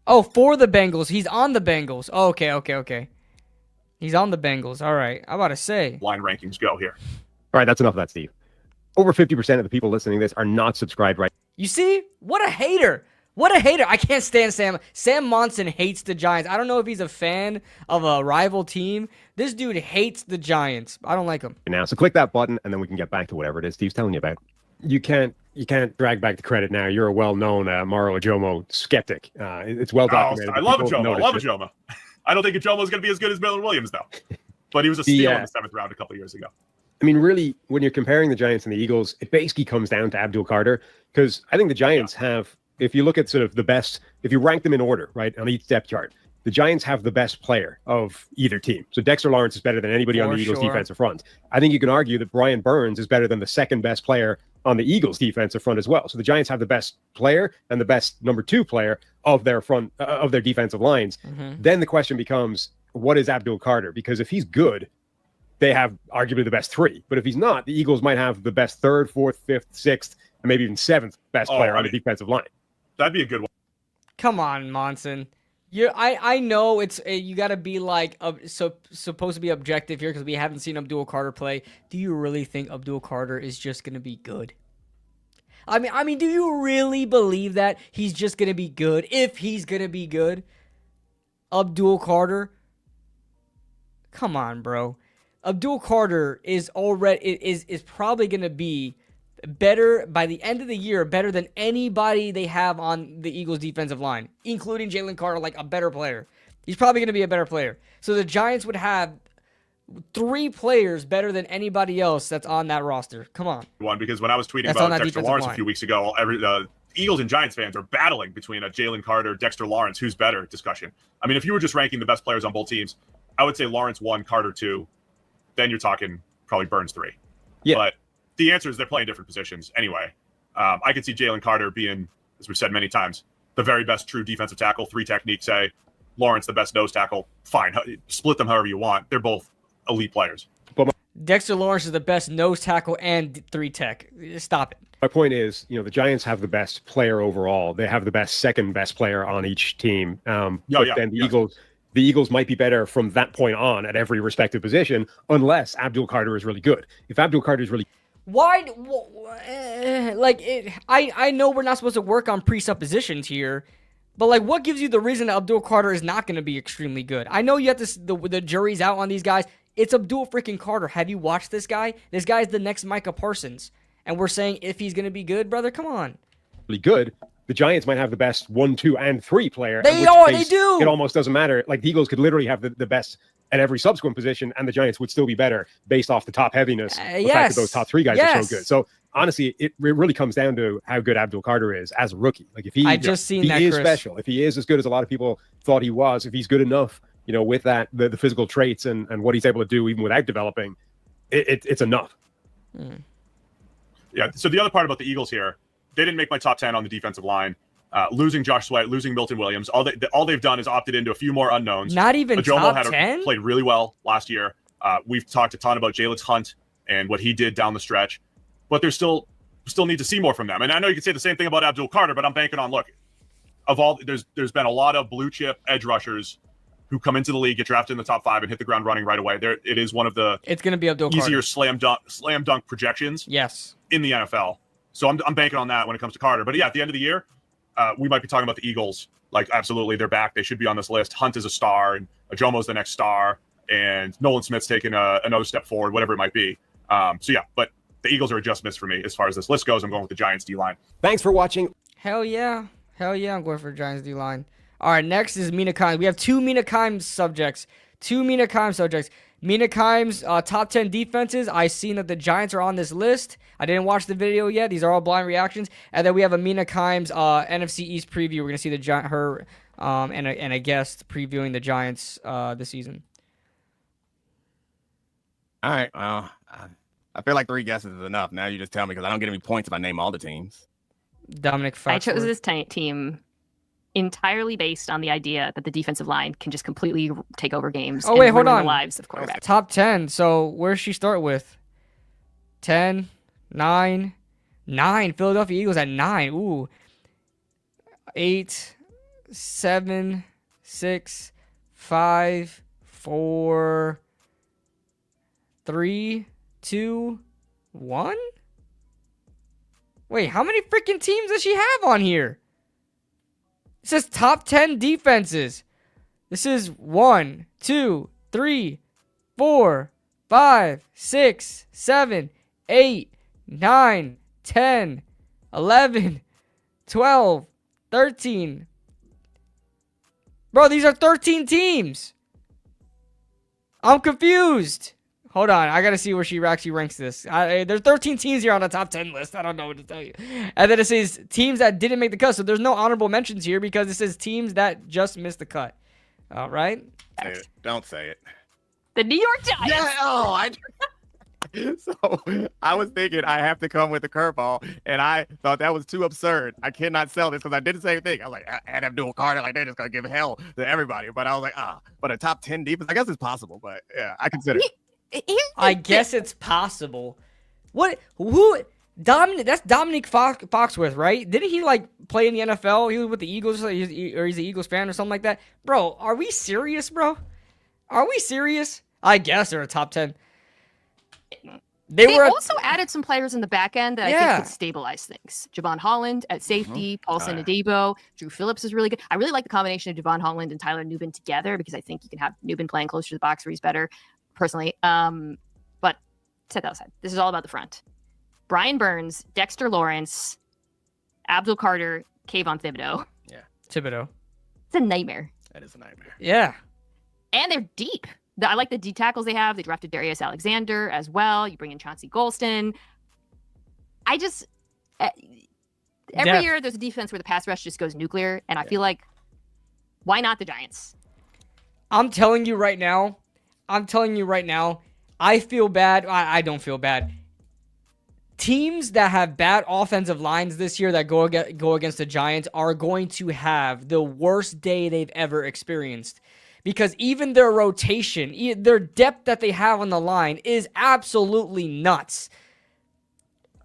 Oh, for the Bengals. He's on the Bengals. Oh, okay. He's on the Bengals. All right. I'm about to say. Line rankings go here. All right, that's enough of that, Steve. Over 50% of the people listening to this are not subscribed right. You see? What a hater. What a hater. I can't stand Sam. Sam Monson hates the Giants. I don't know if he's a fan of a rival team. This dude hates the Giants. I don't like him. Now, so click that button, and then we can get back to whatever it is Steve's telling you about. You can't drag back the credit now. You're a well-known Maro Ajomo skeptic. It's well documented. I love Ajomo. I don't think Ajomo is going to be as good as Milton Williams, though. But he was a steal in the 7th round a couple of years ago. I mean, really, when you're comparing the Giants and the Eagles, it basically comes down to Abdul Carter, because I think the Giants have, if you look at sort of the best, if you rank them in order, right, on each depth chart, the Giants have the best player of either team. So Dexter Lawrence is better than anybody on the Eagles defensive front. I think you can argue that Brian Burns is better than the second best player on the Eagles defensive front as well. So the Giants have the best player and the best number 2 player of their front, of their defensive lines. Then the question becomes, what is Abdul Carter? Because if he's good, they have arguably the best 3. But if he's not, the Eagles might have the best 3rd, 4th, 5th, 6th, and maybe even 7th best player on the defensive line. That'd be a good one. Come on, Monson. I know it's you got to be like supposed to be objective here because we haven't seen Abdul Carter play. Do you really think Abdul Carter is just going to be good? I mean, do you really believe that he's just going to be good? If he's going to be good? Abdul Carter? Come on, bro. Abdul Carter is probably going to be better by the end of the year, better than anybody they have on the Eagles defensive line, including Jalen Carter, like a better player. He's probably going to be a better player. So the Giants would have 3 players better than anybody else that's on that roster. Come on. Because when I was tweeting about Dexter Lawrence a few weeks ago, Eagles and Giants fans are battling between a Jalen Carter, Dexter Lawrence, who's better discussion. I mean, if you were just ranking the best players on both teams, I would say Lawrence 1, Carter 2. Then you're talking probably Burns 3. Yeah. But the answer is they're playing different positions anyway. I could see Jalen Carter being, as we've said many times, the very best true defensive tackle, 3 techniques, say. Lawrence, the best nose tackle. Fine. Split them however you want. They're both elite players. Dexter Lawrence is the best nose tackle and 3 tech. Stop it. My point is, the Giants have the best player overall. They have the second best player on each team. Then the Eagles might be better from that point on at every respective position, unless Abdul Carter is really good. If Abdul Carter is really why? I know we're not supposed to work on presuppositions here, but like, what gives you the reason that Abdul Carter is not going to be extremely good? I know you have this. The jury's out on these guys. It's Abdul freaking Carter. Have you watched this guy? This guy's the next Micah Parsons, and we're saying if he's going to be good, brother, come on. Really good. The Giants might have the best 1, 2, and 3 player. They do. It almost doesn't matter. Like the Eagles could literally have the best at every subsequent position, and the Giants would still be better based off the top heaviness. The fact that those top 3 guys are so good. So honestly, it really comes down to how good Abdul Carter is as a rookie. Like if he is special, if he is as good as a lot of people thought he was, if he's good enough, with that the physical traits and what he's able to do even without developing, it's enough. Yeah. So the other part about the Eagles here, they didn't make my top 10 on the defensive line. Losing Josh Sweat, losing Milton Williams, all they've done is opted into a few more unknowns. Not even Ajomo top 10? Played really well last year. We've talked a ton about Jalen Hunt and what he did down the stretch, but there's still need to see more from them. And I know you can say the same thing about Abdul Carter, but I'm banking on there's been a lot of blue chip edge rushers who come into the league, get drafted in the top 5, and hit the ground running right away. It is one of the it's going to be Abdul easier Carter. slam dunk projections. Yes, in the NFL. So I'm banking on that when it comes to Carter. But yeah, at the end of the year, we might be talking about the Eagles. Like, absolutely, they're back. They should be on this list. Hunt is a star, and Ajomo's the next star, and Nolan Smith's taking another step forward, whatever it might be. So yeah, but the Eagles are a just miss for me as far as this list goes. I'm going with the Giants D-line. Thanks for watching. Hell yeah. I'm going for Giants D-line. All right, next is Mina Kimes. We have 2 Mina Kimes subjects. Mina Kimes, top 10 defenses. I seen that the Giants are on this list. I didn't watch the video yet. These are all blind reactions. And then we have a Mina Kimes NFC East preview. We're going to see her and a guest previewing the Giants this season. All right. Well, I feel like 3 guesses is enough. Now you just tell me because I don't get any points if I name all the teams. Dominic Foxworth. I chose this team entirely based on the idea that the defensive line can just completely take over games. Oh, wait, hold on. The lives of quarterbacks. Top 10. So where does she start with? 10, 9. Philadelphia Eagles at 9. Ooh. 8, 7, 6, 5, 4, 3, 2, 1. Wait, how many freaking teams does she have on here? It says top 10 defenses. This is 1, 2, 3, 4, 5, 6, 7, 8, 9, 10, 11, 12, 13. Bro, these are 13 teams. I'm confused. Hold on, I gotta see where she actually ranks this. There's 13 teams here on the top 10 list. I don't know what to tell you. And then it says teams that didn't make the cut. So there's no honorable mentions here because it says teams that just missed the cut. All right. Don't say it. The New York Giants. Yeah. So I was thinking I have to come with a curveball, and I thought that was too absurd. I cannot sell this because I did the same thing. I was like, and Abdul Carter, like they're just gonna give hell to everybody. But I was like, but a top 10 defense, I guess it's possible. But yeah, I consider it. I guess it's possible. What? Who? Dominic? That's Dominic Foxworth, right? Didn't he play in the NFL? He was with the Eagles, or he's an Eagles fan or something like that. Bro, are we serious, bro? Are we serious? I guess they're a top 10. They were also added some players in the back end that I think could stabilize things. Javon Holland at safety, Paulson Adebo, Drew Phillips is really good. I really like the combination of Javon Holland and Tyler Nubin together because I think you can have Nubin playing closer to the box where he's better, personally. But set that aside. This is all about the front. Brian Burns, Dexter Lawrence, Abdul Carter, Kayvon Thibodeau. Yeah. Thibodeau. It's a nightmare. That is a nightmare. Yeah. And they're deep. I like the D tackles they have. They drafted Darius Alexander as well. You bring in Chauncey Golston. I just every year there's a defense where the pass rush just goes nuclear, and I feel like why not the Giants? I'm telling you right now. I feel bad. I don't feel bad. Teams that have bad offensive lines this year that go against the Giants are going to have the worst day they've ever experienced. Because even their rotation, their depth that they have on the line is absolutely nuts.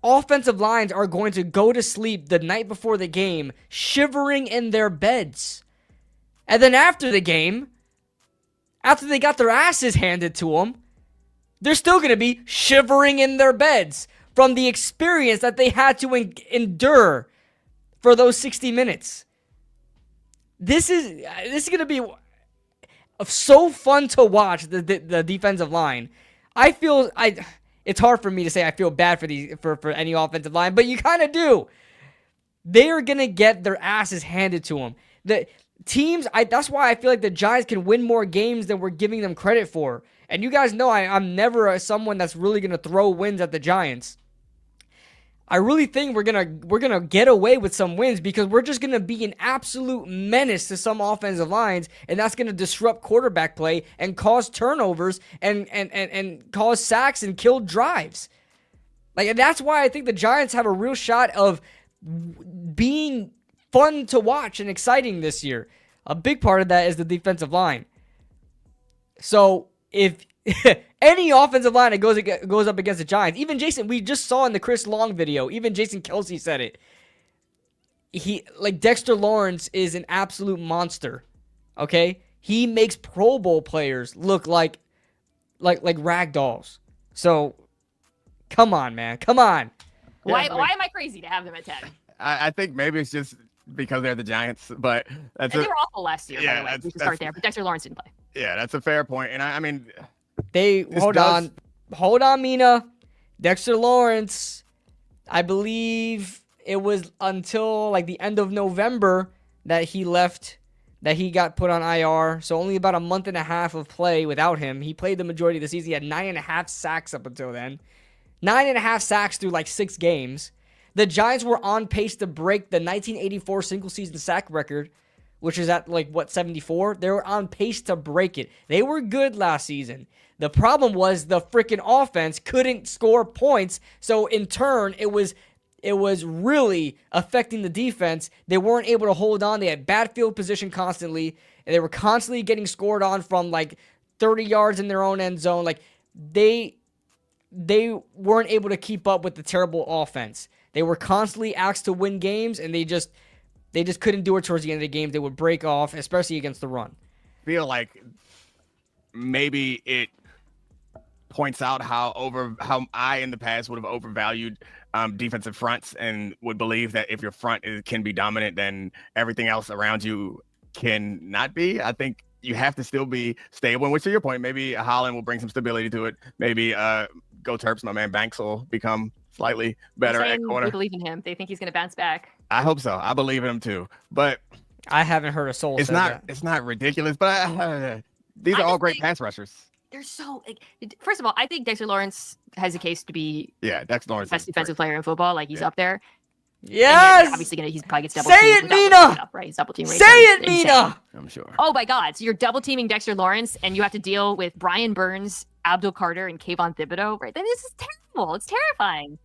Offensive lines are going to go to sleep the night before the game, shivering in their beds. And then after the game, after they got their asses handed to them, they're still going to be shivering in their beds from the experience that they had to endure for those 60 minutes. This is going to be so fun to watch, the defensive line. It's hard for me to say I feel bad for any offensive line, but you kind of do. They are gonna get their asses handed to them. The teams, that's why I feel like the Giants can win more games than we're giving them credit for. And you guys know I'm never someone that's really gonna throw wins at the Giants. I really think we're gonna get away with some wins because we're just gonna be an absolute menace to some offensive lines, and that's gonna disrupt quarterback play and cause turnovers and cause sacks and kill drives. And that's why I think the Giants have a real shot of being fun to watch and exciting this year. A big part of that is the defensive line. So if any offensive line that goes up against the Giants, even Jason, we just saw in the Chris Long video, even Jason Kelsey said it. Dexter Lawrence is an absolute monster. Okay? He makes Pro Bowl players look like rag dolls. So come on, man. Come on. Why am I crazy to have them at 10? I think maybe it's just because they're the Giants, but they were awful last year, by the way. We can start there, but Dexter Lawrence didn't play. Yeah, that's a fair point. And I mean, hold on, Mina. Dexter Lawrence, I believe it was until the end of November that he left, that he got put on IR. So only about a month and a half of play without him. He played the majority of the season. He had 9.5 sacks up until then. 9.5 sacks through 6 games. The Giants were on pace to break the 1984 single-season sack record, which is at 74? They were on pace to break it. They were good last season. The problem was the freaking offense couldn't score points, so in turn, it was really affecting the defense. They weren't able to hold on. They had bad field position constantly, and they were constantly getting scored on from 30 yards in their own end zone. They weren't able to keep up with the terrible offense. They were constantly asked to win games, and they just couldn't do it towards the end of the game. They would break off, especially against the run. Feel like maybe it points out how I in the past would have overvalued defensive fronts and would believe that if your front can be dominant, then everything else around you can not be. I think you have to still be stable. And which, to your point, maybe Holland will bring some stability to it. Maybe Go Terps, my man Banks will become slightly better at corner. They believe in him. They think he's going to bounce back. I hope so. I believe in him too. But I haven't heard a soul. It's not ridiculous. But these are all great pass rushers. They're so. First of all, I think Dexter Lawrence has a case to be Dexter Lawrence best defensive player in football. He's up there. Yes. Obviously, he's probably gets double teamed. Say it, Mina. Right? He's double team. Say it, Mina. I'm sure. Oh my God! So you're double teaming Dexter Lawrence, and you have to deal with Brian Burns, Abdul Carter, and Kayvon Thibodeau. Right? Then this is terrible. It's terrifying.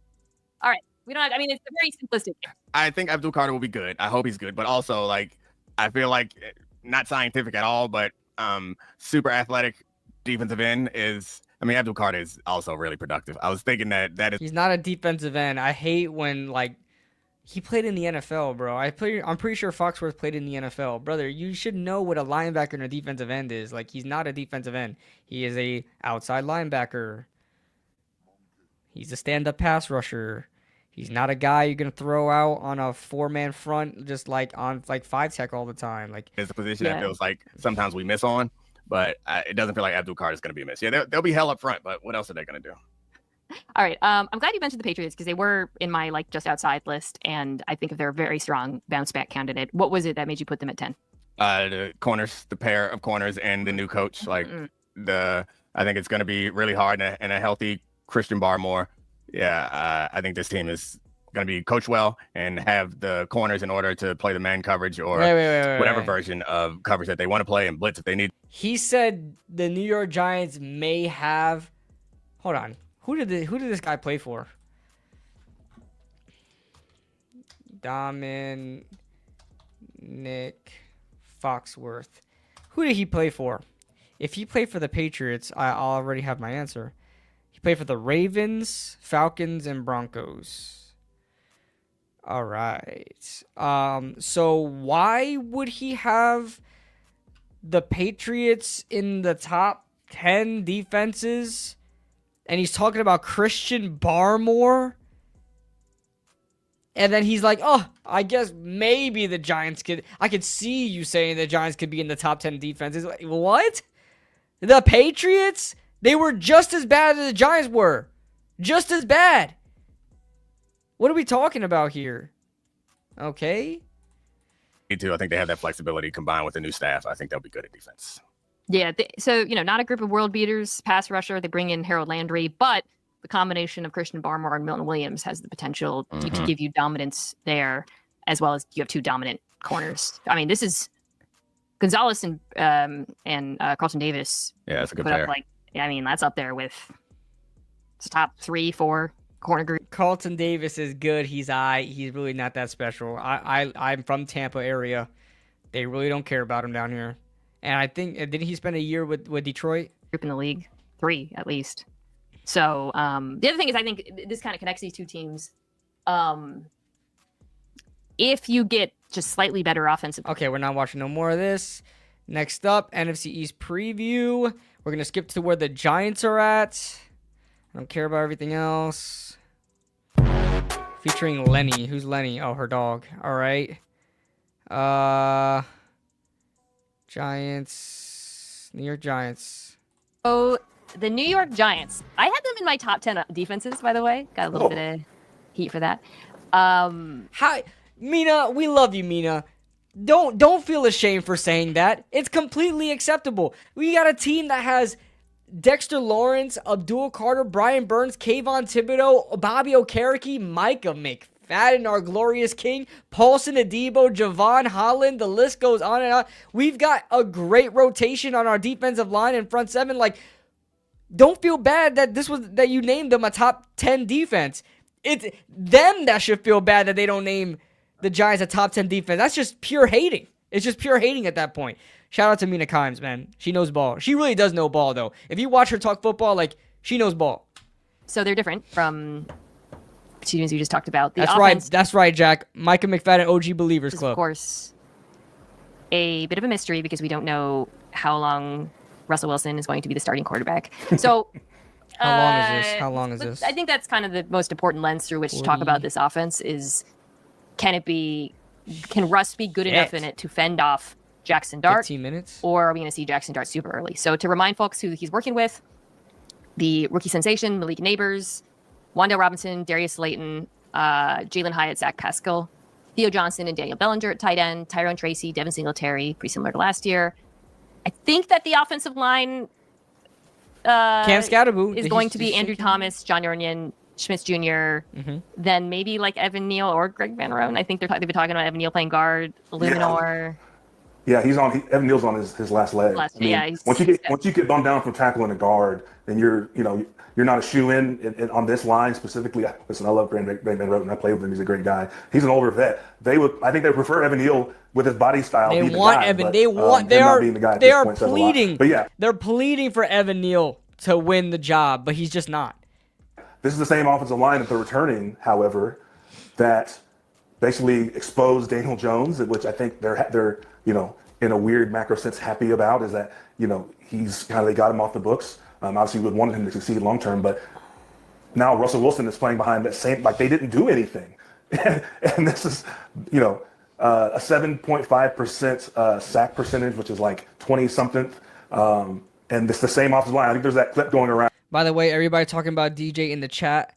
All right, we don't. It's very simplistic. I think Abdul Carter will be good. I hope he's good, but also I feel like not scientific at all, but super athletic defensive end is. Abdul Carter is also really productive. I was thinking that is. He's not a defensive end. I hate when he played in the NFL, bro. I'm pretty sure Foxworth played in the NFL. Brother, you should know what a linebacker and a defensive end is. He's not a defensive end. He is a outside linebacker. He's a stand-up pass rusher. He's not a guy you're gonna throw out on a 4-man front, just like on like 5-tech all the time. Like it's a position that feels like sometimes we miss on, but it doesn't feel like Abdul Carter is going to be a miss. Yeah, they'll be hell up front, but what else are they going to do? All right. I'm glad you mentioned the Patriots because they were in my like just outside list, and I think if they're a very strong bounce back candidate. What was it that made you put them at 10? The corners, the pair of corners, and the new coach. Like I think it's going to be really hard, and a healthy Christian Barmore. Yeah, I think this team is going to be coached well and have the corners in order to play the man coverage or whatever version of coverage that they want to play and blitz if they need. He said the New York Giants may have. Hold on. Who did this guy play for? Dominic Foxworth. Who did he play for? If he played for the Patriots, I already have my answer. He played for the Ravens, Falcons, and Broncos. All right. So why would he have the Patriots in the top 10 defenses? And he's talking about Christian Barmore. And then he's like, oh, I guess maybe the Giants could. I could see you saying the Giants could be in the top 10 defenses. What? The Patriots? They were just as bad as the Giants were. Just as bad. What are we talking about here? Okay. Me too. I think they have that flexibility combined with the new staff. I think they'll be good at defense. Yeah. So, not a group of world beaters, pass rusher. They bring in Harold Landry, but the combination of Christian Barmore and Milton Williams has the potential to give you dominance there, as well as you have two dominant corners. I mean, this is Gonzalez and Carlton Davis. Yeah, that's a good player. That's up there with the top 3-4 corner group. Carlton Davis is good. He's really not that special. I'm from Tampa area. They really don't care about him down here. And I think, didn't he spend a year with Detroit? Group in the league, 3 at least. So the other thing is, I think this kind of connects these two teams. If you get just slightly better offensive. Okay, we're not watching no more of this. Next up, NFC East preview. We're going to skip to where the Giants are at. I don't care about everything else. Featuring Lenny. Who's Lenny? Oh, her dog. All right. Giants. New York Giants. Oh, the New York Giants. I had them in my top 10 defenses, by the way. Got a little bit of heat for that. Hi, Mina. We love you, Mina. Don't feel ashamed for saying that. It's completely acceptable. We got a team that has Dexter Lawrence, Abdul Carter, Brian Burns, Kayvon Thibodeau, Bobby Okereke, Micah McFadden, our glorious king, Paulson Adebo, Javon Holland. The list goes on and on. We've got a great rotation on our defensive line and front seven. Like, don't feel bad that you named them a top 10 defense. It's them that should feel bad that they don't name the Giants a top 10 defense. That's just pure hating. It's just pure hating at that point. Shout out to Mina Kimes, man. She knows ball. She really does know ball, though. If you watch her talk football, like, she knows ball. So they're different from teams you just talked about. That's right, Jack. Micah McFadden, OG Believers Club. Of course, a bit of a mystery because we don't know how long Russell Wilson is going to be the starting quarterback. So How long is this? I think that's kind of the most important lens through which to talk about this offense is can Russ be good enough in it to fend off Jackson Dart? 15 minutes? Or are we going to see Jackson Dart super early? So to remind folks who he's working with, the rookie sensation, Malik Neighbors, Wan'Dale Robinson, Darius Slayton, Jalen Hyatt, Zach Pascal, Theo Johnson, and Daniel Bellinger at tight end, Tyrone Tracy, Devin Singletary, pretty similar to last year. I think that the offensive line Cam Scatterbo is going to be Andrew Thomas, John Yornian, Schmitz Jr., then maybe like Evan Neal or Greg Van Roten. I think they've been talking about Evan Neal playing guard, Luminor. Yeah, Evan Neal's on his last leg. Once you get bumped down from tackling a guard, then you're not a shoe-in on this line specifically. Listen, I love Greg Van Roten. I played with him. He's a great guy. He's an older vet. I think they prefer Evan Neal with his body style. They are pleading. But yeah, they're pleading for Evan Neal to win the job, but he's just not. This is the same offensive line that they're returning, however, that basically exposed Daniel Jones, which I think they're in a weird macro sense happy about, is that they got him off the books. Obviously, we would want him to succeed long term, but now Russell Wilson is playing behind that same, like they didn't do anything. And this is, you know, a 7.5% sack percentage, which is like 20 something. And it's the same offensive line. I think there's that clip going around. By the way, everybody talking about DJ in the chat.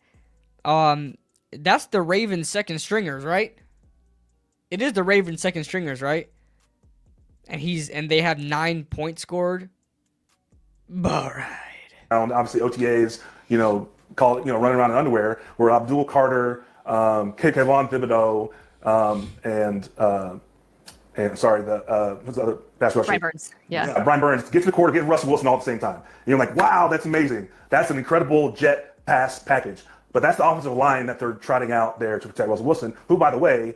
That's the Ravens second stringers, right? It is the Ravens second stringers, right? And they have 9 points scored. All right. Obviously OTAs, you know, running around in underwear, where Abdul Carter, Kayvon Thibodeau, and sorry, what's the other pass rusher? Brian Burns. Yeah, Brian Burns, get to the quarter, get Russell Wilson all at the same time. And you're like, wow, that's amazing. That's an incredible jet pass package. But that's the offensive line that they're trotting out there to protect Russell Wilson, who, by the way,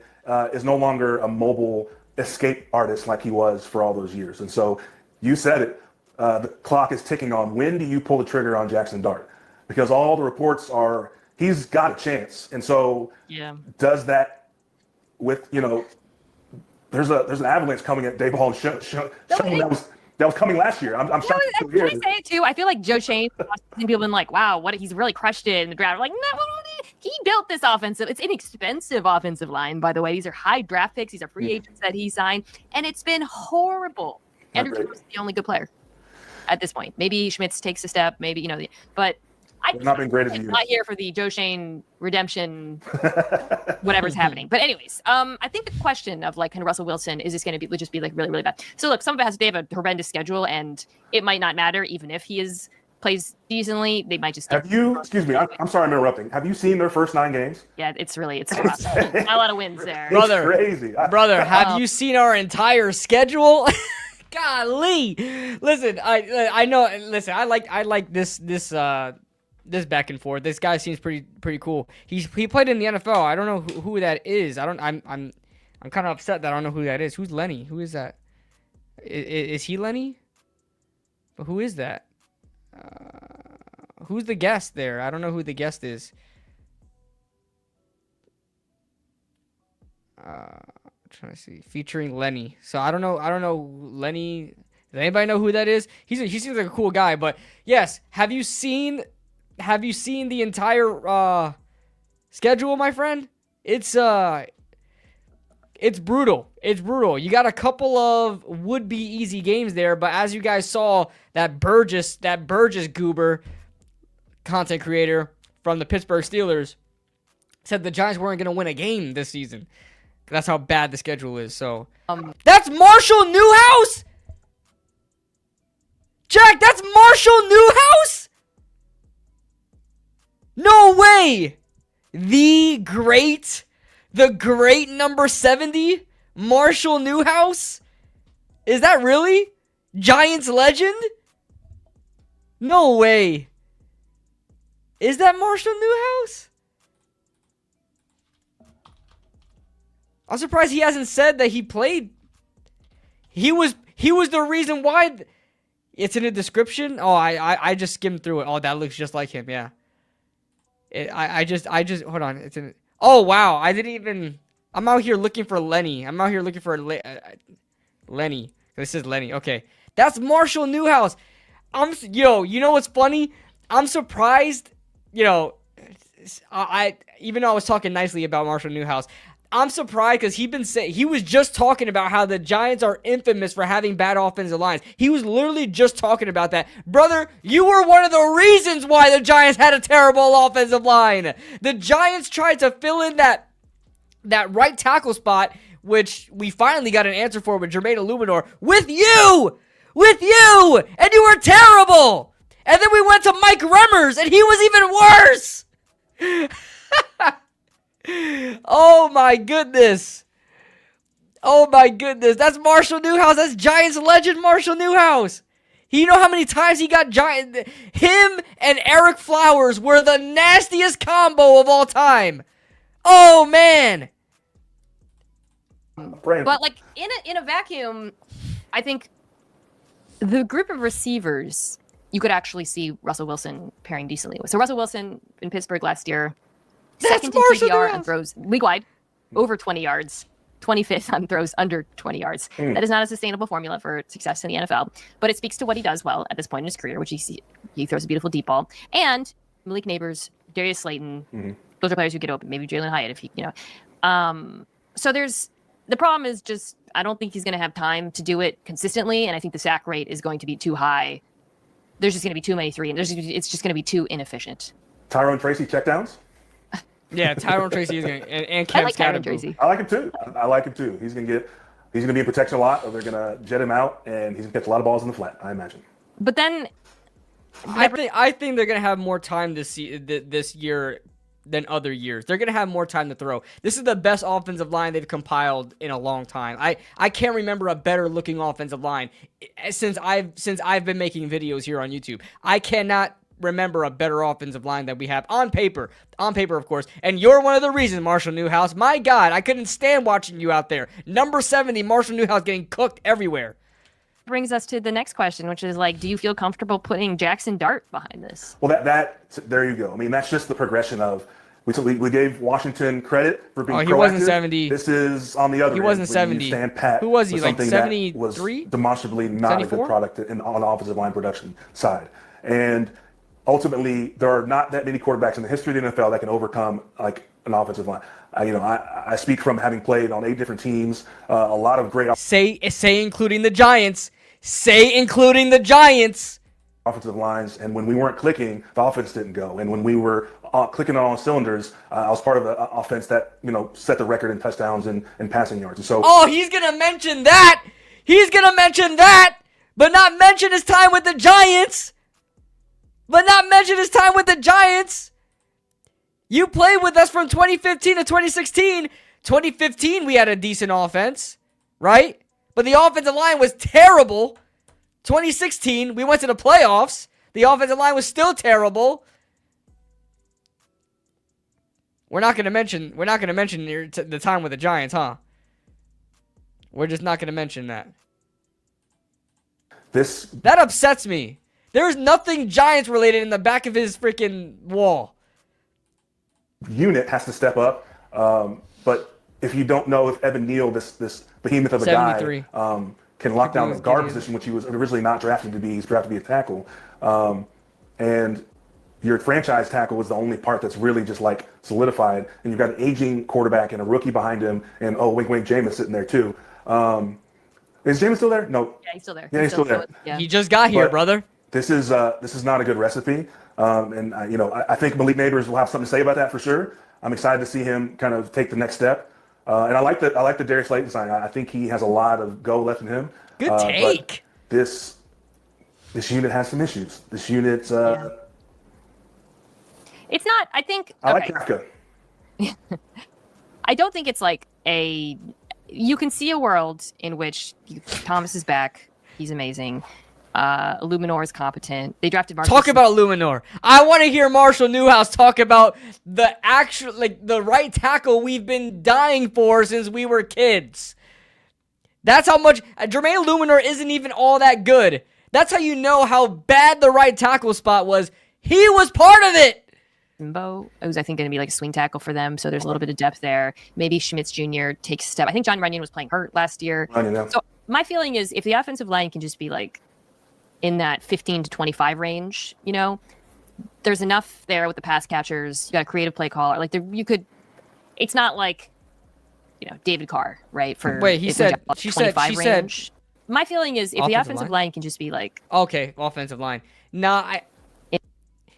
is no longer a mobile escape artist like he was for all those years. And so you said it, the clock is ticking on when do you pull the trigger on Jackson Dart? Because all the reports are he's got a chance. And so does that with, you know, there's an avalanche coming at Dave Hall and showing that was coming last year. I'm shocked to hear. Can I say it too? I feel like Joe Shane, people have been like, wow, what he's really crushed it in the draft. Like, no, he built this offensive. It's inexpensive offensive line, by the way. These are high draft picks. These are free agents that he signed, and it's been horrible. Andrew Thomas is the only good player at this point. Maybe Schmitz takes a step, maybe, you know, but I've not been great as you. Not here for the Joe Shane redemption, whatever's happening. But anyways, I think the question of like, can Russell Wilson, is this going to just be like really, really bad? So look, some of it they have a horrendous schedule, and it might not matter even if he plays decently. They might just. Excuse me, I'm sorry I'm interrupting. Have you seen their first 9 games? Yeah, it's rough. Not a lot of wins there. Brother, crazy. Brother, have you seen our entire schedule? Golly, listen, I know. Listen, I like this back and forth. This guy seems pretty cool. He played in the NFL. I don't know who that is. I'm kind of upset that I don't know who that is. Who's Lenny? Who is that? Is he Lenny? But who is that? Who's the guest there? I don't know who the guest is. Trying to see, featuring Lenny. So I don't know Lenny. Does anybody know who that is? He seems like a cool guy. But yes, have you seen the entire schedule, my friend? It's brutal. It's brutal. You got a couple of would-be easy games there, but as you guys saw, that Burgess goober, content creator from the Pittsburgh Steelers, said the Giants weren't going to win a game this season. That's how bad the schedule is. So that's Marshall Newhouse? Jack, that's Marshall Newhouse? No way. The great number 70, Marshall Newhouse? Is that really? Giants legend? No way. Is that Marshall Newhouse? I'm surprised he hasn't said that he played. He was the reason why. It's in the description. Oh, I just skimmed through it. Oh, that looks just like him. Yeah. I just hold on. It's in. Oh wow, I didn't even. I'm out here looking for Lenny. I'm out here looking for Lenny. This is Lenny. Okay, that's Marshall Newhouse. You know what's funny? I'm surprised. You know, even though I was talking nicely about Marshall Newhouse, I'm surprised because he was just talking about how the Giants are infamous for having bad offensive lines. He was literally just talking about that. Brother, you were one of the reasons why the Giants had a terrible offensive line. The Giants tried to fill in that right tackle spot, which we finally got an answer for with Jermaine Illuminor, with you, and you were terrible. And then we went to Mike Remmers, and he was even worse. Oh my goodness. That's Marshall Newhouse. That's Giants legend Marshall Newhouse. You know how many times he got him and Eric Flowers were the nastiest combo of all time. Oh man. But like in a vacuum, I think the group of receivers you could actually see Russell Wilson pairing decently with. So Russell Wilson in Pittsburgh last year, second in QBR on throws league-wide, over 20 yards, 25th on throws under 20 yards. That is not a sustainable formula for success in the NFL, but it speaks to what he does well at this point in his career, which he throws a beautiful deep ball. And Malik Neighbors Darius Slayton. Mm-hmm. Those are players who get open. Maybe Jalen Hyatt, if he, So the problem is just I don't think he's going to have time to do it consistently, and I think the sack rate is going to be too high. There's just going to be too many three, and it's just going to be too inefficient. Tyrone Tracy checkdowns. Yeah, Tyrone Tracy is going to, and Cam I like Tyrone Tracy. I like him too. I like him too. He's gonna be in protection a lot, or they're gonna jet him out, and he's gonna catch a lot of balls in the flat, I imagine. But then, I think they're gonna have more time this year than other years. They're gonna have more time to throw. This is the best offensive line they've compiled in a long time. I can't remember a better looking offensive line since I've been making videos here on YouTube. I cannot remember a better offensive line that we have on paper, of course. And you're one of the reasons, Marshall Newhouse. My God, I couldn't stand watching you out there. Number 70, Marshall Newhouse getting cooked everywhere. Brings us to the next question, which is like, do you feel comfortable putting Jackson Dart behind this? Well, there you go. I mean, that's just the progression of. We gave Washington credit for being proactive. He wasn't 70. This is on the other. He wasn't end, 70. Stand pat. Who was he? Like something 73? That was demonstrably not 74? A good product on the offensive line production side, and ultimately, there are not that many quarterbacks in the history of the NFL that can overcome like an offensive line. I speak from having played on 8 different teams. A lot of great. Say including the Giants. Say including the Giants. Offensive lines, and when we weren't clicking, the offense didn't go. And when we were clicking on all cylinders, I was part of the offense that set the record in touchdowns and passing yards. And so, he's gonna mention that. But not mention his time with the Giants. You played with us from 2015 to 2016. 2015, we had a decent offense, right? But the offensive line was terrible. 2016, we went to the playoffs. The offensive line was still terrible. We're not gonna mention the time with the Giants, huh? We're just not gonna mention that. That upsets me. There's nothing Giants related in the back of his freaking wall. Unit has to step up, but if you don't know if Evan Neal, this behemoth of a 73. guy, can lock down the guard position, which he was originally not drafted to be. He's drafted to be a tackle, and your franchise tackle was the only part that's really just like solidified. And you've got an aging quarterback and a rookie behind him, and wink, Jameis sitting there too. Is Jameis still there? No. Yeah, he's still there. Yeah, he's still there. Yeah. He just got here, brother. This is not a good recipe, and I think Malik Neighbors will have something to say about that for sure. I'm excited to see him kind of take the next step, and I like the Darius Slayton sign. I think he has a lot of go left in him. Good take. This unit has some issues. This unit. It's not. I think. I like Kafka. I don't think it's like a. You can see a world in which Thomas is back. He's amazing. Illuminor is competent. They drafted Marcus. Talk about Illuminor. I want to hear Marshall Newhouse talk about the actual, the right tackle we've been dying for since we were kids. That's how much Jermaine Illuminor isn't even all that good. That's how you know how bad the right tackle spot was. He was part of it. Simbo, who's I think going to be like a swing tackle for them, so there's a little bit of depth there. Maybe Schmitz Jr. takes a step. I think John Runyon was playing hurt last year. So my feeling is if the offensive line can just be like in that 15 to 25 range, there's enough there with the pass catchers. You got a creative play caller. It's not like, David Carr, right? She said. My feeling is if the offensive line can just be like. Okay, offensive line.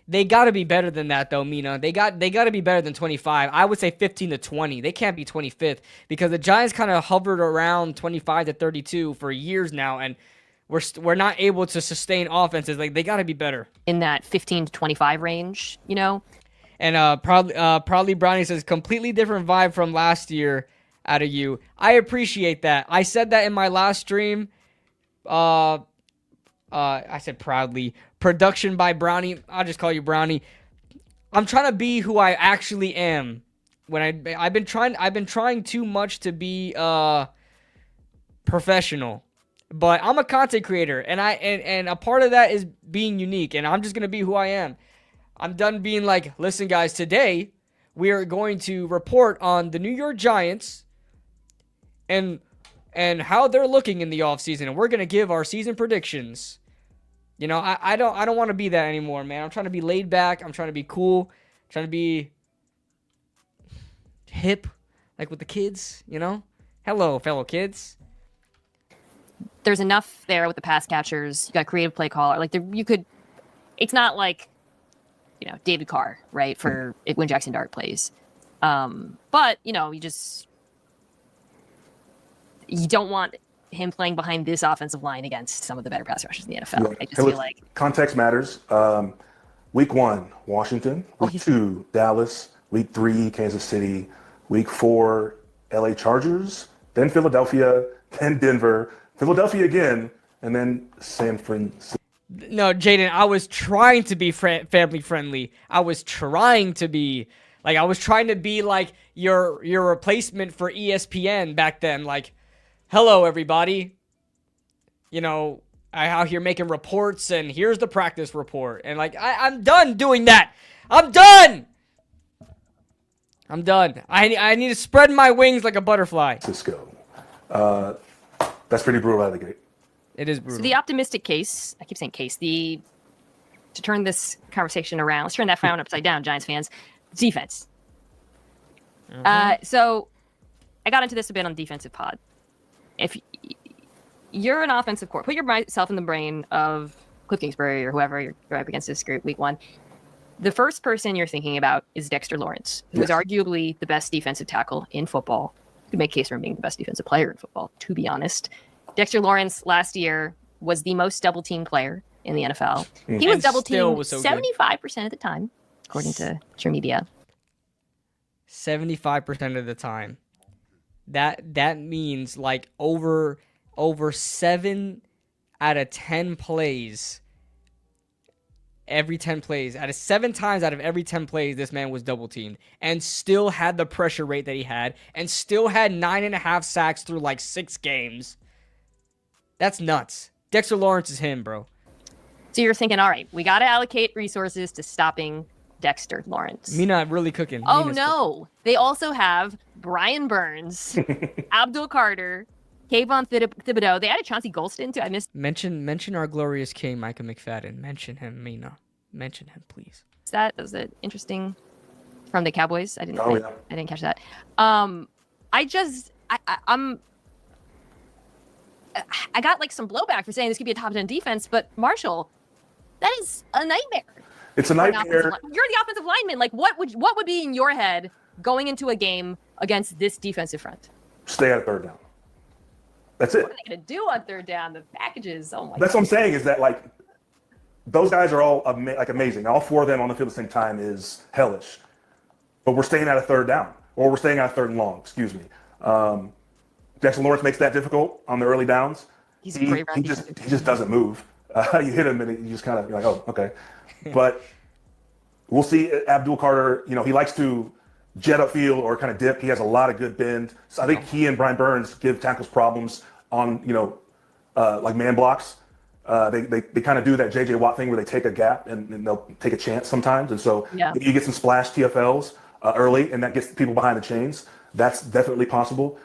They got to be better than that, though, Mina. They got to be better than 25. I would say 15 to 20. They can't be 25th because the Giants kind of hovered around 25 to 32 for years now, and we're not able to sustain offenses. They got to be better in that 15 to 25 range, And Proudly Brownie says completely different vibe from last year out of you. I appreciate that. I said that in my last stream. I said proudly. Production by Brownie. I'll just call you Brownie. I'm trying to be who I actually am. I've been trying too much to be professional. But I'm a content creator, and a part of that is being unique, and I'm just gonna be who I am. I'm done being like, listen guys, today we are going to report on the New York Giants and how they're looking in the offseason, and we're gonna give our season predictions. I don't want to be that anymore, man. I'm trying to be laid back. I'm trying to be cool. trying to be hip, like with the kids, you know? Hello, fellow kids. There's enough there with the pass catchers. You got creative play caller. Like you could. It's not like, you know, David Carr, right? For when Jackson Dart plays, but you know, you don't want him playing behind this offensive line against some of the better pass rushers in the NFL. Yeah. I just feel like context matters. Week 1, Washington. Week 2, Dallas. Week 3, Kansas City. Week 4, LA Chargers. Then Philadelphia. Then Denver. Philadelphia again. And then San Francisco. No, Jaden, I was trying to be family friendly. I was trying to be like your replacement for ESPN back then. Like, hello, everybody. You know, I out here making reports, and here's the practice report. And like, I'm done doing that. I'm done. I need to spread my wings like a butterfly. Cisco. That's pretty brutal out of the gate. It is brutal. So the optimistic case, I keep saying case, to turn this conversation around, let's turn that frown upside down, Giants fans. Defense. So I got into this a bit on defensive pod. If you're an offensive core, put yourself in the brain of Cliff Kingsbury or whoever you're up against this group week 1. The first person you're thinking about is Dexter Lawrence, who is arguably the best defensive tackle in football. You could make a case for him being the best defensive player in football, to be honest. Dexter Lawrence last year was the most double-teamed player in the NFL. He was double-teamed 75% of the time, according to True Media. 75% of the time. That means like over 7 out of 10 plays. Every 10 plays, out of 7 times out of every 10 plays, this man was double teamed and still had the pressure rate that he had and still had 9.5 sacks through like 6 games. That's nuts. Dexter Lawrence is him, bro. So you're thinking, all right, we got to allocate resources to stopping Dexter Lawrence. Mina really cooking. Oh, no. They also have Brian Burns, Abdul Carter, Kayvon Thibodeau. They added Chauncey Golston, too. I missed. Mention our glorious king, Micah McFadden. Mention him, Mina. Mention him, please. That was it interesting from the Cowboys. I didn't catch that. I got like some blowback for saying this could be a top 10 defense, but Marshall, that is a nightmare. It's a nightmare. You're the offensive lineman. Like, what would be in your head going into a game against this defensive front? Stay at 3rd down. That's it. What are they going to do on 3rd down? The packages. Oh my. That's what I'm saying is that like those guys are all amazing. All 4 of them on the field at the same time is hellish. But we're staying at a 3rd down, or we're staying at a 3rd and long. Excuse me. Dexter Lawrence makes that difficult on the early downs. He just doesn't move. You hit him and you just kind of like, oh, okay. But we'll see. Abdul Carter, you know, he likes to jet upfield or kind of dip. He has a lot of good bend. So I think he and Brian Burns give tackles problems on, you know, like man blocks. They kind of do that J.J. Watt thing where they take a gap and they'll take a chance sometimes. And so if you get some splash TFLs early and that gets people behind the chains, that's definitely possible.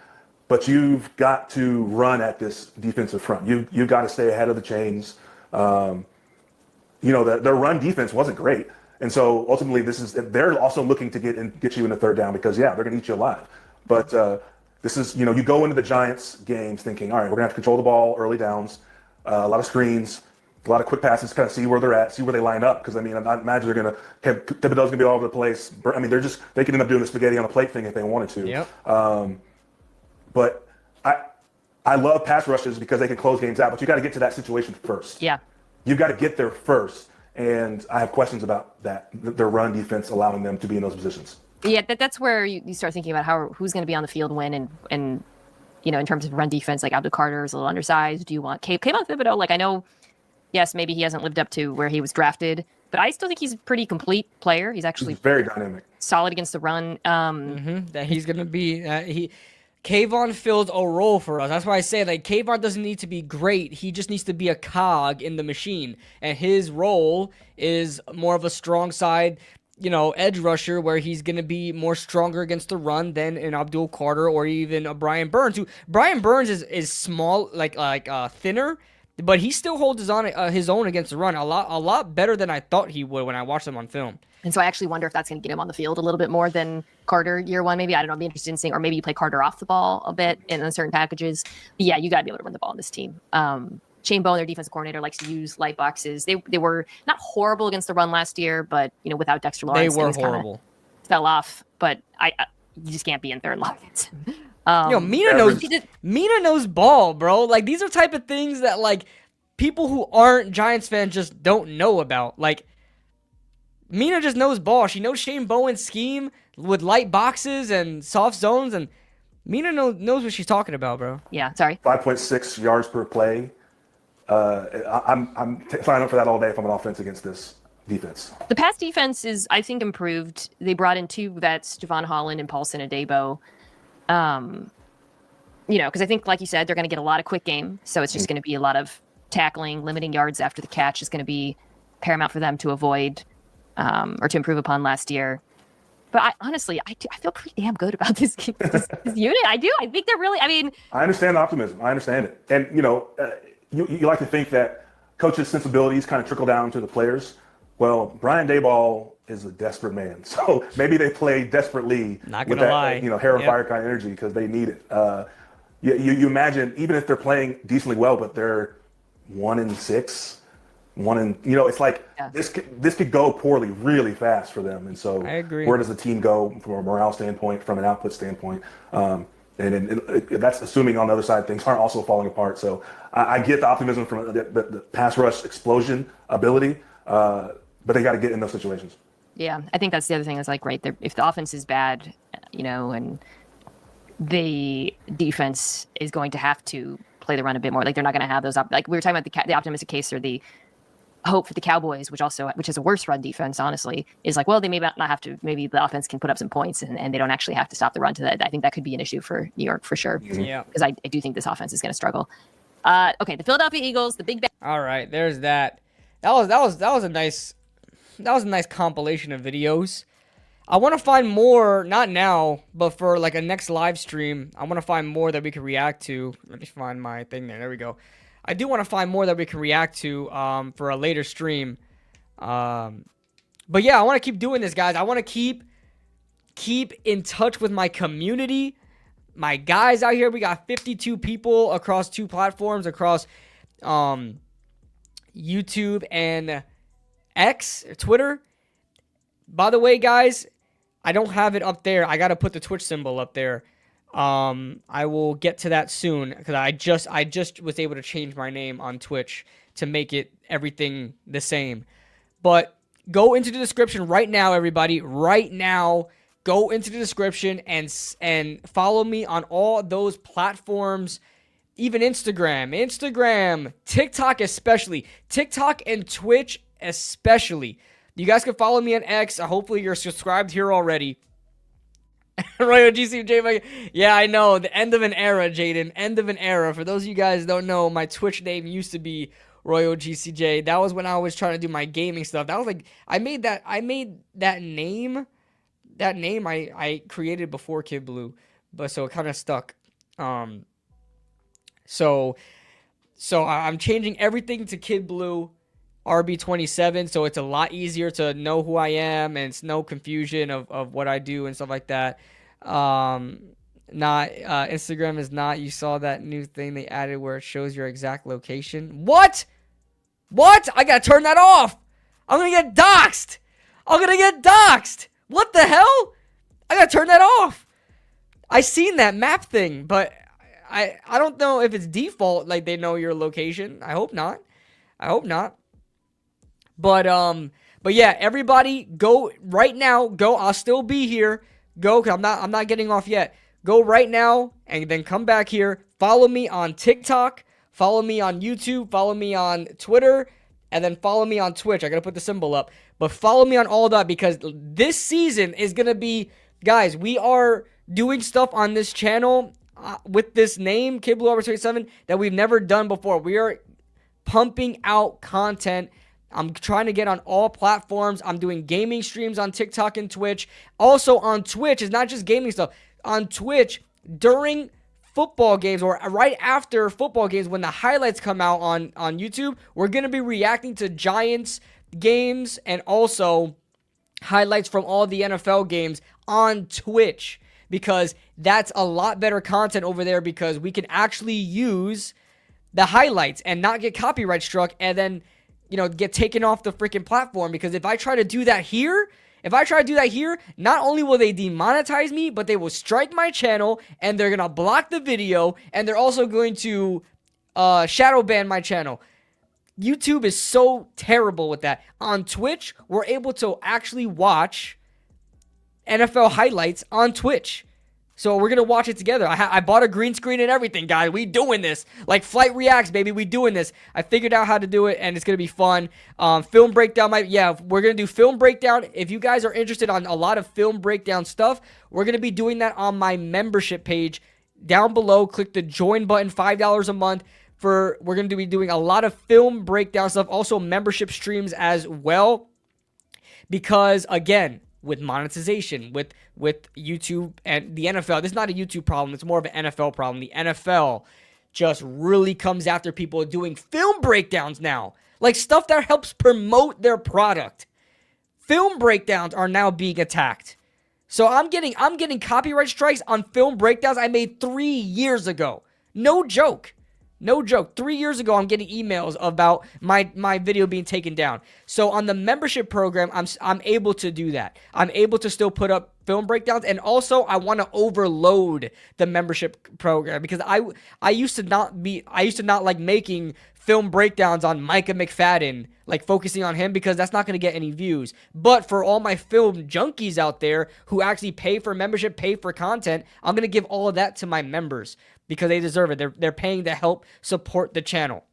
But you've got to run at this defensive front. You've got to stay ahead of the chains. You know, their run defense wasn't great. And so ultimately they're also looking to get you in the 3rd down because they're going to eat you alive. But this is, you know, you go into the Giants games thinking, all right, we're going to have to control the ball early downs, a lot of screens, a lot of quick passes, kind of see where they're at, see where they line up. Because I mean, I imagine they're going to Thibodeau's going to be all over the place. I mean, they can end up doing the spaghetti on a plate thing if they wanted to. Yep. But I love pass rushes because they can close games out. But you got to get to that situation first. Yeah. You've got to get there first. And I have questions about that, their run defense allowing them to be in those positions. Yeah, that's where you start thinking about who's going to be on the field when and you know, in terms of run defense, like Abdul Carter is a little undersized. Do you want Kayvon Thibodeau? Like, I know, yes, maybe he hasn't lived up to where he was drafted, but I still think he's a pretty complete player. He's actually very dynamic, solid against the run. That he's going to be Kayvon fills a role for us. That's why I say, like, Kayvon doesn't need to be great. He just needs to be a cog in the machine. And his role is more of a strong side, you know, edge rusher, where he's going to be more stronger against the run than an Abdul Carter or even a Brian Burns. Brian Burns is small, like thinner But he still holds his own against the run a lot better than I thought he would when I watched him on film. And so I actually wonder if that's going to get him on the field a little bit more than Carter year one. Maybe, I don't know, I'd be interested in seeing, or maybe you play Carter off the ball a bit in certain packages. But yeah, you got to be able to run the ball on this team. Shane Bowen, their defensive coordinator, likes to use light boxes. They were not horrible against the run last year, but without Dexter Lawrence, they were horrible. Fell off. But you just can't be in third line. Mina knows ball, bro. Like, these are type of things that like people who aren't Giants fans just don't know about. Like, Mina just knows ball. She knows Shane Bowen's scheme with light boxes and soft zones, and Mina knows what she's talking about, bro. Yeah, sorry. 5.6 yards per play. I'm signing up for that all day if I'm an offense against this defense. The pass defense is, I think, improved. They brought in 2 vets, Javon Holland and Paulson Adebo. Because I think, like you said, they're going to get a lot of quick game, so it's just going to be a lot of tackling, limiting yards after the catch is going to be paramount for them to avoid or to improve upon last year. But I feel pretty damn good about this unit. I do. I think they're really, I understand the optimism. I understand it. And, you like to think that coaches' sensibilities kind of trickle down to the players. Well, Brian Daboll is a desperate man. So maybe they play desperately with that, hair and fire kind of energy because they need it. You imagine, even if they're playing decently well, but they're 1-6, it's like this could go poorly really fast for them. And so I agree. Where does the team go from a morale standpoint, from an output standpoint? And that's assuming on the other side things aren't also falling apart. So I get the optimism from the pass rush explosion ability, but they got to get in those situations. Yeah, I think that's the other thing. Is like, right there, if the offense is bad, and the defense is going to have to play the run a bit more. Like, they're not going to have those like we were talking about the optimistic case or the hope for the Cowboys, which is a worse run defense, honestly, is like, well, they may not have to. Maybe the offense can put up some points, and they don't actually have to stop the run to that. I think that could be an issue for New York for sure. Yeah, because I do think this offense is going to struggle. Okay, the Philadelphia Eagles, the big. All right, there's that. That was a nice compilation of videos. I want to find more, not now, but for like a next live stream. I want to find more that we can react to. Let me find my thing there. There we go. I do want to find more that we can react to for a later stream. But yeah, I want to keep doing this, guys. I want to keep in touch with my community, my guys out here. We got 52 people across 2 platforms, across YouTube and X, Twitter. By the way, guys, I don't have it up there. I got to put the Twitch symbol up there. I will get to that soon because I just was able to change my name on Twitch to make it everything the same. But go into the description right now, everybody. Right now, go into the description and follow me on all those platforms. Even Instagram, TikTok especially. TikTok and Twitch especially. You guys can follow me on X. Hopefully you're subscribed here already. Royal GCJ. Yeah, I know. The end of an era, Jaden. End of an era. For those of you guys who don't know, my Twitch name used to be Royal GCJ. That was when I was trying to do my gaming stuff. That was like, I made that name. That name I created before Kid Blue. But so it kind of stuck. So I'm changing everything to Kid Blue RB27, so it's a lot easier to know who I am, and it's no confusion of what I do and stuff like that. Instagram is not. You saw that new thing they added where it shows your exact location. What? I gotta turn that off. I'm gonna get doxxed. What the hell? I gotta turn that off. I seen that map thing, but I don't know if it's default, like they know your location. I hope not. But yeah, everybody go right now. Go. I'll still be here. Go, cause I'm not getting off yet. Go right now and then come back here. Follow me on TikTok. Follow me on YouTube. Follow me on Twitter, and then follow me on Twitch. I gotta put the symbol up, but follow me on all that because this season is gonna be, guys. We are doing stuff on this channel with this name, Kid Blue RB27, that we've never done before. We are pumping out content. I'm trying to get on all platforms. I'm doing gaming streams on TikTok and Twitch. Also on Twitch, it's not just gaming stuff. On Twitch, during football games or right after football games when the highlights come out on YouTube, we're going to be reacting to Giants games and also highlights from all the NFL games on Twitch, because that's a lot better content over there, because we can actually use the highlights and not get copyright struck and then, get taken off the freaking platform. Because if I try to do that here, not only will they demonetize me, but they will strike my channel and they're going to block the video and they're also going to shadow ban my channel. YouTube is so terrible with that. On Twitch, we're able to actually watch NFL highlights on Twitch. So we're going to watch it together. I bought a green screen and everything, guys. We doing this. Like Flight Reacts, baby. We doing this. I figured out how to do it, and it's going to be fun. Film breakdown. We're going to do film breakdown. If you guys are interested on a lot of film breakdown stuff, we're going to be doing that on my membership page down below. Click the join button, $5 a month. We're going to be doing a lot of film breakdown stuff. Also membership streams as well. Because, again, with monetization, with YouTube and the NFL. This is not a YouTube problem. It's more of an NFL problem. The NFL just really comes after people doing film breakdowns now. Like stuff that helps promote their product. Film breakdowns are now being attacked. So I'm getting copyright strikes on film breakdowns I made 3 years ago. No joke. 3 years ago, I'm getting emails about my video being taken down. So on the membership program, I'm able to do that. I'm able to still put up film breakdowns, and also I want to overload the membership program because I used to not like making film breakdowns on Micah McFadden, like focusing on him, because that's not going to get any views. But for all my film junkies out there who actually pay for membership, pay for content, I'm going to give all of that to my members, because they deserve it. They're paying to help support the channel.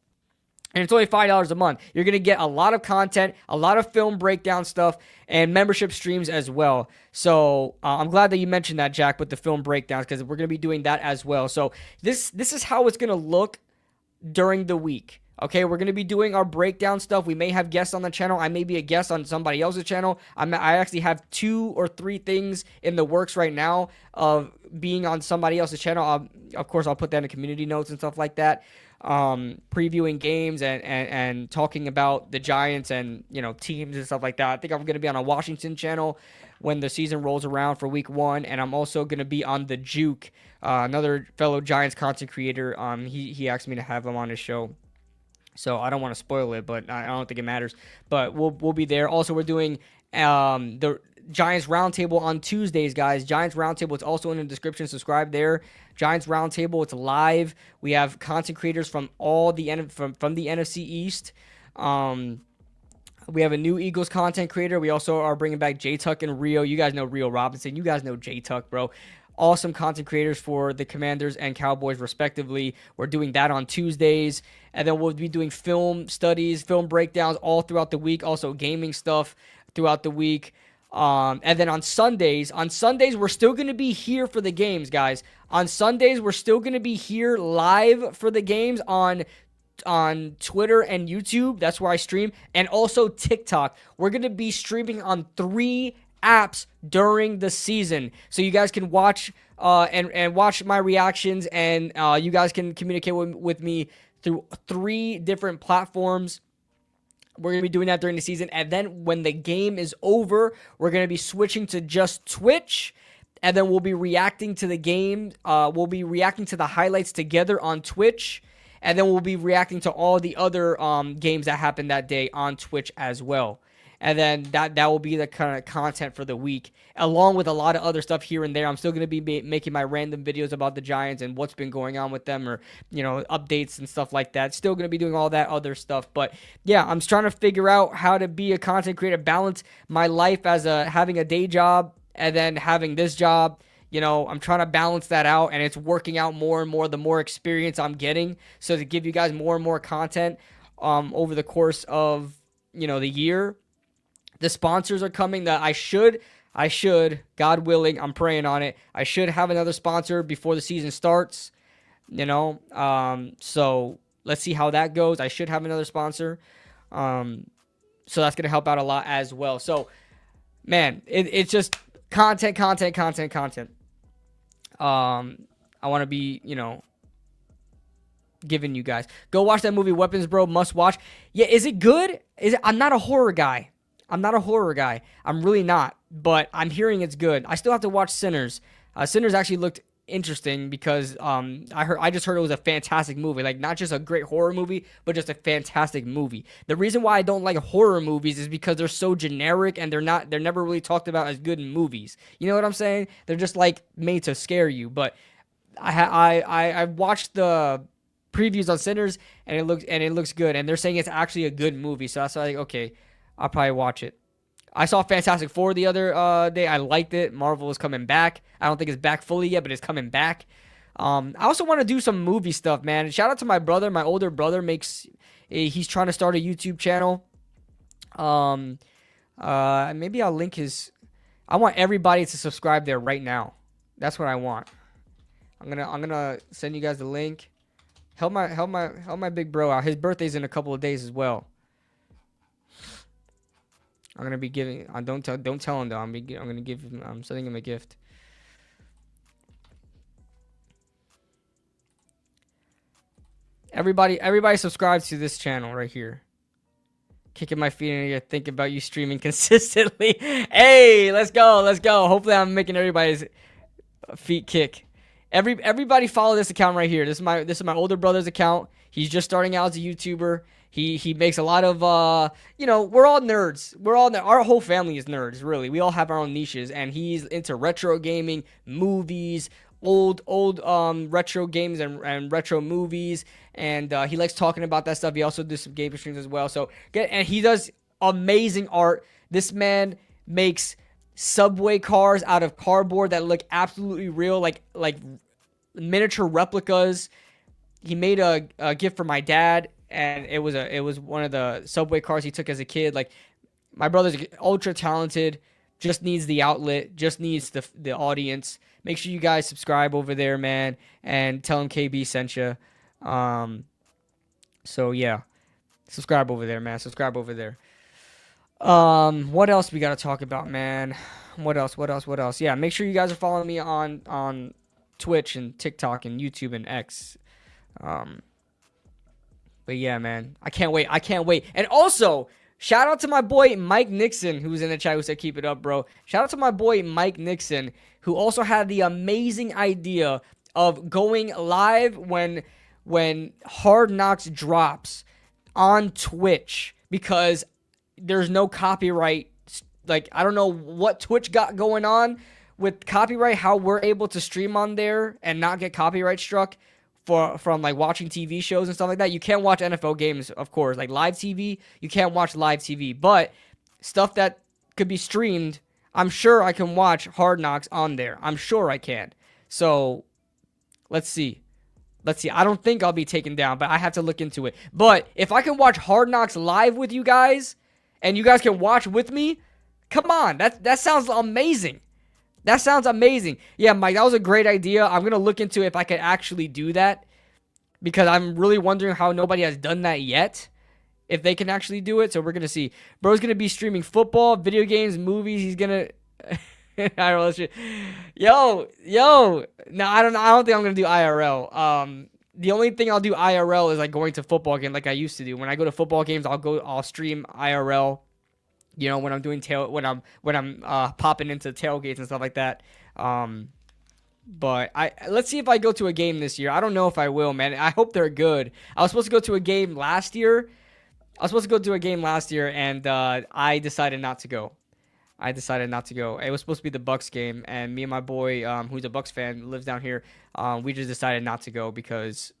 And it's only $5 a month. You're going to get a lot of content, a lot of film breakdown stuff, and membership streams as well. So I'm glad that you mentioned that, Jack, with the film breakdowns, because we're going to be doing that as well. So this is how it's going to look during the week. Okay, we're going to be doing our breakdown stuff. We may have guests on the channel. I may be a guest on somebody else's channel. I actually have 2 or 3 things in the works right now of being on somebody else's channel. Of course, I'll put that in community notes and stuff like that. Previewing games and talking about the Giants and, teams and stuff like that. I think I'm going to be on a Washington channel when the season rolls around for week 1. And I'm also going to be on the Juke, another fellow Giants content creator. He asked me to have him on his show. So I don't want to spoil it, but I don't think it matters. But we'll be there. Also, we're doing the Giants Roundtable on Tuesdays, guys. Giants Roundtable, it's also in the description. Subscribe there. Giants Roundtable, it's live. We have content creators from all from the NFC East. We have a new Eagles content creator. We also are bringing back J-Tuck and Rio. You guys know Rio Robinson. You guys know J-Tuck, bro. Awesome content creators for the Commanders and Cowboys, respectively. We're doing that on Tuesdays. And then we'll be doing film studies, film breakdowns all throughout the week. Also gaming stuff throughout the week. And then on Sundays, we're still going to be here for the games, guys. On Sundays, we're still going to be here live for the games on Twitter and YouTube. That's where I stream. And also TikTok. We're going to be streaming on 3 apps during the season, so you guys can watch and watch my reactions, and you guys can communicate with me through 3 different platforms. We're going to be doing that during the season, and then when the game is over, we're going to be switching to just Twitch, and then we'll be reacting to the game. We'll be reacting to the highlights together on Twitch, and then we'll be reacting to all the other games that happened that day on Twitch as well. And then that will be the kind of content for the week, along with a lot of other stuff here and there. I'm still going to be making my random videos about the Giants and what's been going on with them, or, updates and stuff like that. Still going to be doing all that other stuff. But yeah, I'm trying to figure out how to be a content creator, balance my life as having a day job and then having this job. I'm trying to balance that out, and it's working out more and more the more experience I'm getting. So to give you guys more and more content over the course of, the year. The sponsors are coming that I should, God willing, I'm praying on it. I should have another sponsor before the season starts, so let's see how that goes. I should have another sponsor. So that's going to help out a lot as well. So, man, it's just content. I want to be, you know, giving you guys. Go watch that movie, Weapons Bro. Must watch. Yeah, is it good? I'm not a horror guy. I'm really not. But I'm hearing it's good. I still have to watch Sinners. Sinners actually looked interesting because I just heard it was a fantastic movie. Like, not just a great horror movie, but just a fantastic movie. The reason why I don't like horror movies is because they're so generic and they're never really talked about as good in movies. You know what I'm saying? They're just like made to scare you. But I watched the previews on Sinners and it looks good, and they're saying it's actually a good movie. So that's like, okay, I'll probably watch it. I saw Fantastic Four the other day. I liked it. Marvel is coming back. I don't think it's back fully yet, but it's coming back. I also want to do some movie stuff, man. Shout out to my brother. My older brother he's trying to start a YouTube channel. Maybe I'll link his. I want everybody to subscribe there right now. That's what I want. I'm gonna send you guys the link. Help my big bro out. His birthday's in a couple of days as well. I'm gonna be giving. Don't tell him though. I'm gonna give him. I'm sending him a gift. Everybody subscribes to this channel right here. Kicking my feet in here, thinking about you streaming consistently. Hey, let's go. Hopefully, I'm making everybody's feet kick. Everybody follow this account right here. This is my older brother's account. He's just starting out as a YouTuber. He makes a lot of we're all nerds. Our whole family is nerds, really. We all have our own niches, and he's into retro gaming, movies, old retro games and retro movies, and he likes talking about that stuff. He also does some gaming streams as well. And he does amazing art. This man makes subway cars out of cardboard that look absolutely real, like miniature replicas. He made a gift for my dad, and it was one of the subway cars he took as a kid. Like, my brother's ultra talented, just needs the outlet, just needs the audience. Make sure you guys subscribe over there, man, and tell him KB sent you. So yeah, subscribe over there, man. Subscribe over there. What else we gotta talk about, man? What else? Yeah, make sure you guys are following me on Twitch and TikTok and YouTube and X. But yeah, man, I can't wait. And also, shout out to my boy Mike Nixon, who's in the chat, who said keep it up, bro. Shout out to my boy Mike Nixon, who also had the amazing idea of going live when Hard Knocks drops on Twitch, because there's no copyright. Like, I don't know what Twitch got going on with copyright, how we're able to stream on there and not get copyright struck from like watching TV shows and stuff like that. You can't watch NFL games, of course. Like live TV, you can't watch live TV. But stuff that could be streamed, I'm sure I can watch Hard Knocks on there. I'm sure I can. So let's see. I don't think I'll be taken down, but I have to look into it. But if I can watch Hard Knocks live with you guys, and you guys can watch with me, come on. That sounds amazing. That sounds amazing. Yeah, Mike, that was a great idea. I'm going to look into if I can actually do that, because I'm really wondering how nobody has done that yet, if they can actually do it. So we're going to see. Bro's going to be streaming football, video games, movies. He's going to... I don't know. Yo. No, I don't think I'm going to do IRL. The only thing I'll do IRL is like going to football games like I used to do. When I go to football games, I'll stream IRL. You know, when I'm doing when I'm popping into tailgates and stuff like that. But let's see if I go to a game this year. I don't know if I will, man. I hope they're good. I was supposed to go to a game last year. And I decided not to go. It was supposed to be the Bucks game, and me and my boy, who's a Bucks fan, lives down here. We just decided not to go because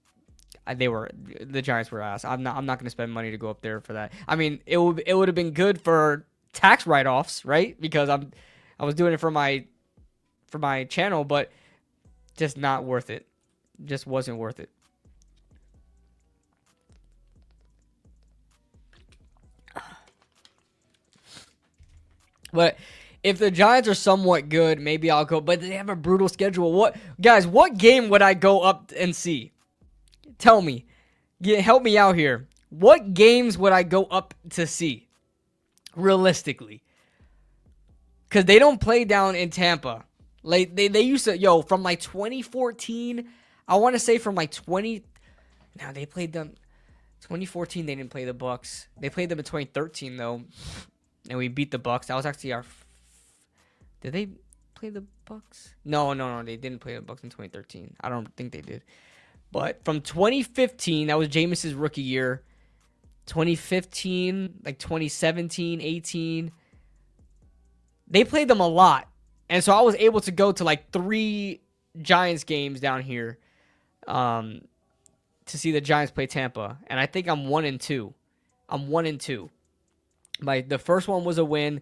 the Giants were ass. I'm not going to spend money to go up there for that. I mean, it would have been good for tax write-offs, right? Because I was doing it for my channel, but just not worth it. Just wasn't worth it. But if the Giants are somewhat good, maybe I'll go. But they have a brutal schedule. What game would I go up and see? Tell me. Help me out here. What games would I go up to see? Realistically. Because they don't play down in Tampa Like they used to from like 2014. I want to say from like 20. Now they played them 2014. They didn't play the Bucks. They played them in 2013 though, and we beat the Bucks. That was actually our. Did they play the Bucks? No. They didn't play the Bucks in 2013. I don't think they did. But from 2015, that was Jameis's rookie year. 2015, like 2017, 18. They played them a lot. And so I was able to go to like 3 Giants games down here to see the Giants play Tampa. And I think I'm 1-2. I'm 1-2. Like the first one was a win.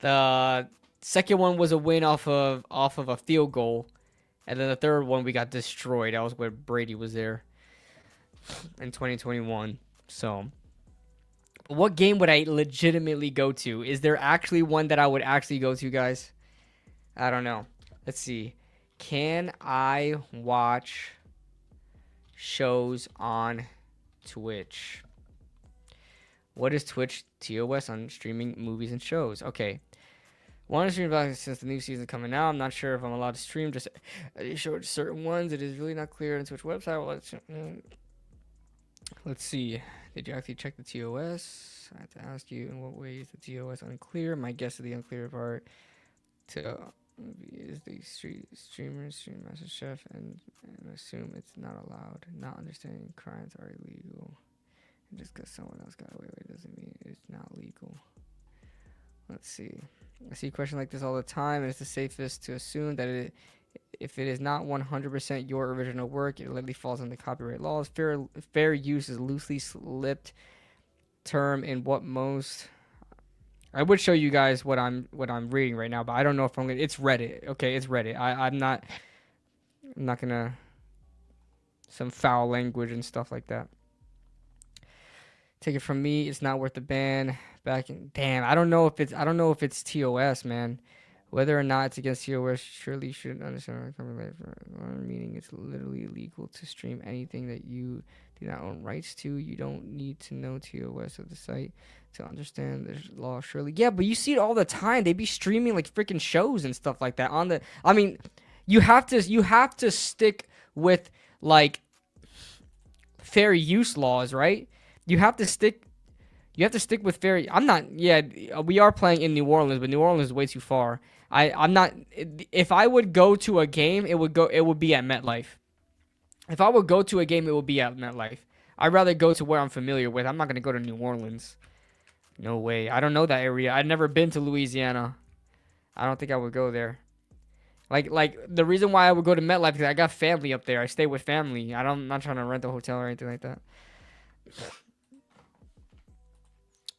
The second one was a win off of a field goal. And then the third one we got destroyed. That was where Brady was there in 2021. So what game would I legitimately go to? Is there actually one that I would actually go to, guys? I don't know. Let's see. Can I watch shows on Twitch? What is Twitch TOS on streaming movies and shows? Okay. Want to stream about since the new season coming out. I'm not sure if I'm allowed to stream. Just show certain ones. It is really not clear on the Twitch website. Well, let's see. Did you actually check the TOS? I have to ask you, in what way is the TOS unclear? My guess of the unclear part is the streamer, stream master chef, and assume it's not allowed. Not understanding crimes are illegal. And just because someone else got away with it doesn't mean it's not legal. Let's see. I see a question like this all the time, and it's the safest to assume that if it is not 100% your original work, it literally falls under copyright laws. Fair use is a loosely slipped term in what most. I would show you guys what I'm reading right now, but I don't know if I'm gonna. It's Reddit, okay? It's Reddit. I'm not gonna some foul language and stuff like that. Take it from me, it's not worth the ban. Damn, I don't know if it's TOS, man. Whether or not it's against TOS, surely you should understand meaning it's literally illegal to stream anything that you do not own rights to. You don't need to know TOS of the site to understand the law, surely. Yeah, but you see it all the time. They be streaming like freaking shows and stuff like that on the. I mean, you have to stick with like fair use laws, right? You have to stick with fair. I'm not. Yeah, we are playing in New Orleans, but New Orleans is way too far. I'm not. If I would go to a game, it would be at MetLife. If I would go to a game, it would be at MetLife. I'd rather go to where I'm familiar with. I'm not gonna go to New Orleans. No way. I don't know that area. I've never been to Louisiana. I don't think I would go there. Like the reason why I would go to MetLife is I got family up there. I stay with family. I'm not trying to rent a hotel or anything like that.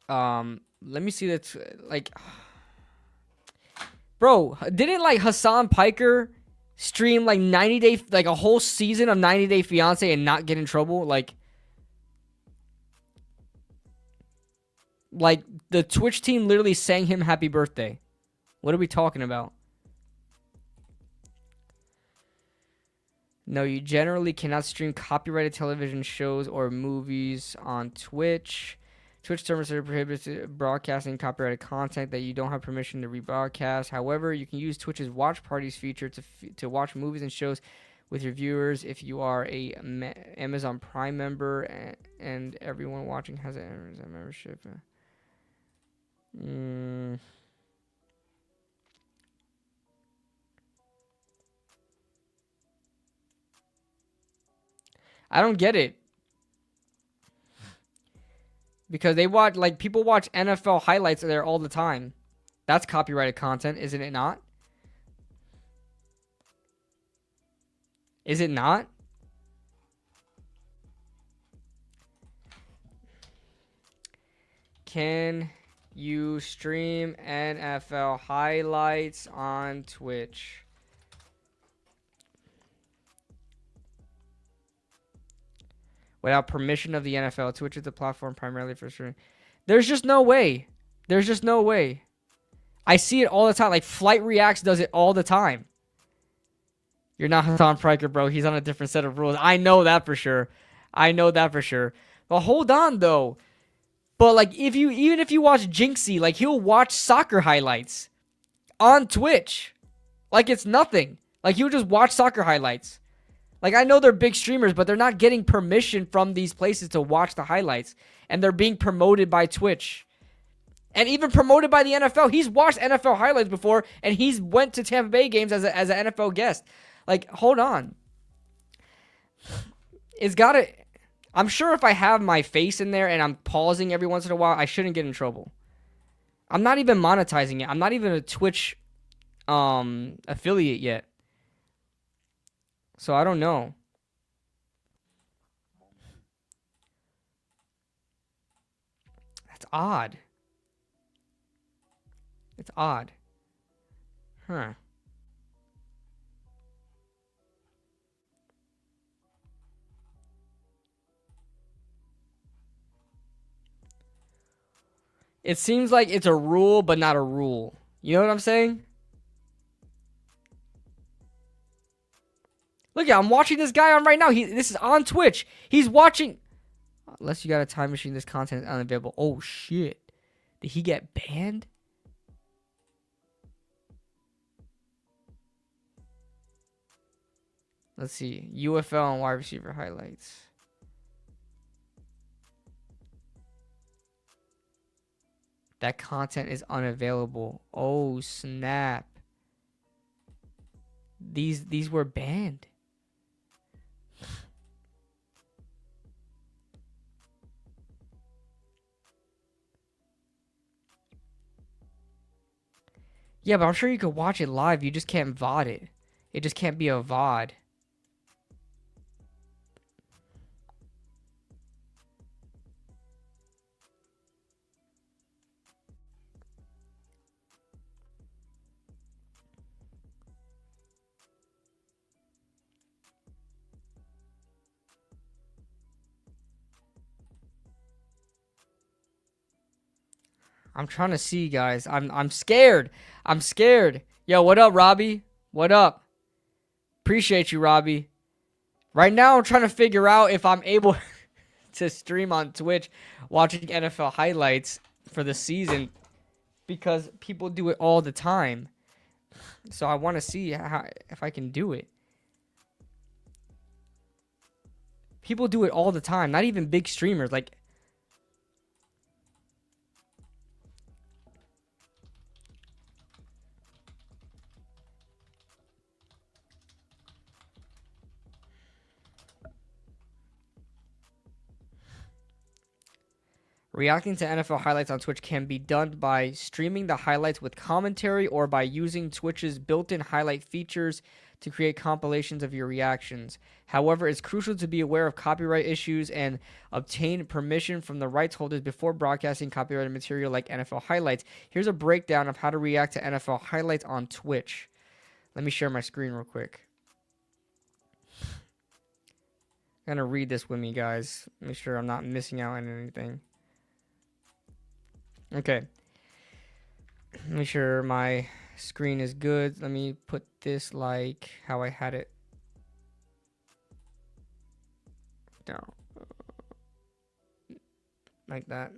Let me see that. Like, bro, didn't like Hassan Piker stream like 90 Day, like a whole season of 90 Day Fiance and not get in trouble? Like the Twitch team literally sang him happy birthday. What are we talking about? No, you generally cannot stream copyrighted television shows or movies on Twitch. Twitch terms prohibits broadcasting copyrighted content that you don't have permission to rebroadcast. However, you can use Twitch's watch parties feature to watch movies and shows with your viewers if you are a Amazon Prime member and everyone watching has an Amazon membership. I don't get it. Because they watch, like, people watch NFL highlights there all the time. That's copyrighted content, isn't it not? Is it not? Can you stream NFL highlights on Twitch? Without permission of the NFL. Twitch is the platform primarily for streaming. There's just no way. There's just no way. I see it all the time. Like, Flight Reacts does it all the time. You're not Hassan Piker, bro. He's on a different set of rules. I know that for sure. I know that for sure. But hold on, though. But, like, even if you watch Jinxie, like, he'll watch soccer highlights on Twitch. Like it's nothing. Like you would just watch soccer highlights. Like I know they're big streamers, but they're not getting permission from these places to watch the highlights. And they're being promoted by Twitch. And even promoted by the NFL. He's watched NFL highlights before, and he's went to Tampa Bay games as an NFL guest. Like, hold on. It's gotta... I'm sure if I have my face in there and I'm pausing every once in a while, I shouldn't get in trouble. I'm not even monetizing it. I'm not even a Twitch affiliate yet. So I don't know. That's odd. It's odd. Huh. It seems like it's a rule, but not a rule. You know what I'm saying? Look, I'm watching this guy on right now. This is on Twitch. He's watching. Unless you got a time machine, this content is unavailable. Oh, shit. Did he get banned? Let's see. UFL and wide receiver highlights. That content is unavailable. Oh, snap. These were banned. Yeah, but I'm sure you could watch it live. You just can't VOD it. It just can't be a VOD. I'm trying to see, guys. I'm scared. I'm scared. Yo, what up, Robbie? What up? Appreciate you, Robbie. Right now, I'm trying to figure out if I'm able to stream on Twitch watching NFL highlights for the season because people do it all the time. So I want to see if I can do it. People do it all the time. Not even big streamers. Like, reacting to NFL highlights on Twitch can be done by streaming the highlights with commentary or by using Twitch's built-in highlight features to create compilations of your reactions. However, it's crucial to be aware of copyright issues and obtain permission from the rights holders before broadcasting copyrighted material like NFL highlights. Here's a breakdown of how to react to NFL highlights on Twitch. Let me share my screen real quick. I'm going to read this with me, guys. Make sure I'm not missing out on anything. Okay. Make sure my screen is good. Let me put this like how I had it. No. Like that.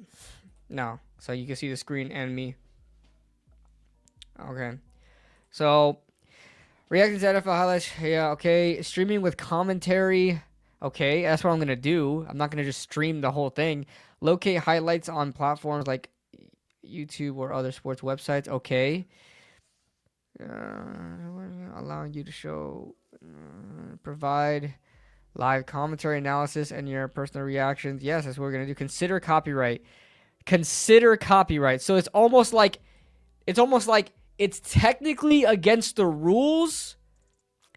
No. So you can see the screen and me. Okay. So, reacting to NFL highlights. Yeah, okay. Streaming with commentary. Okay, that's what I'm going to do. I'm not going to just stream the whole thing. Locate highlights on platforms like YouTube or other sports websites. Okay. Allowing you to show, provide live commentary, analysis, and your personal reactions. Yes, that's what we're going to do. Consider copyright. Consider copyright. So it's almost like it's technically against the rules.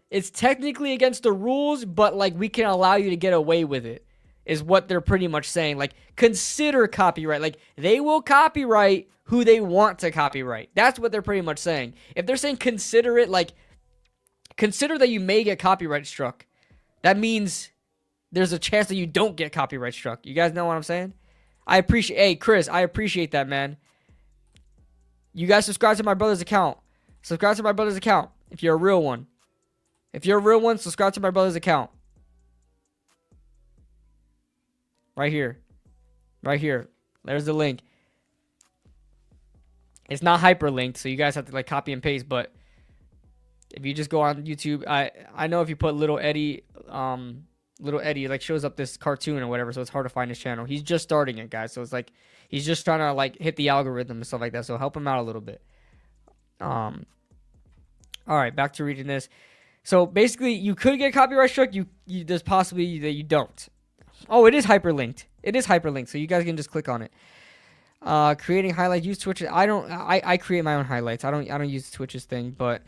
It's technically against the rules, but like we can allow you to get away with it. Is what they're pretty much saying. Like, consider copyright. Like, they will copyright who they want to copyright. That's what they're pretty much saying. If they're saying consider it, like, consider that you may get copyright struck. That means there's a chance that you don't get copyright struck. You guys know what I'm saying? Hey, Chris, I appreciate that, man. You guys subscribe to my brother's account. Subscribe to my brother's account if you're a real one. If you're a real one, subscribe to my brother's account. Right here. Right here. There's the link. It's not hyperlinked, so you guys have to like copy and paste, but If you just go on YouTube, I know if you put Little Eddie, like shows up this cartoon or whatever, so it's hard to find his channel. He's just starting it, guys. So it's like he's just trying to like hit the algorithm and stuff like that. So help him out a little bit. All right, back to reading this. So basically, you could get copyright struck. There's possibly that you don't. Oh, it is hyperlinked. It is hyperlinked, so you guys can just click on it. Creating highlights. Use Twitch. I create my own highlights. I don't use Twitch's thing, but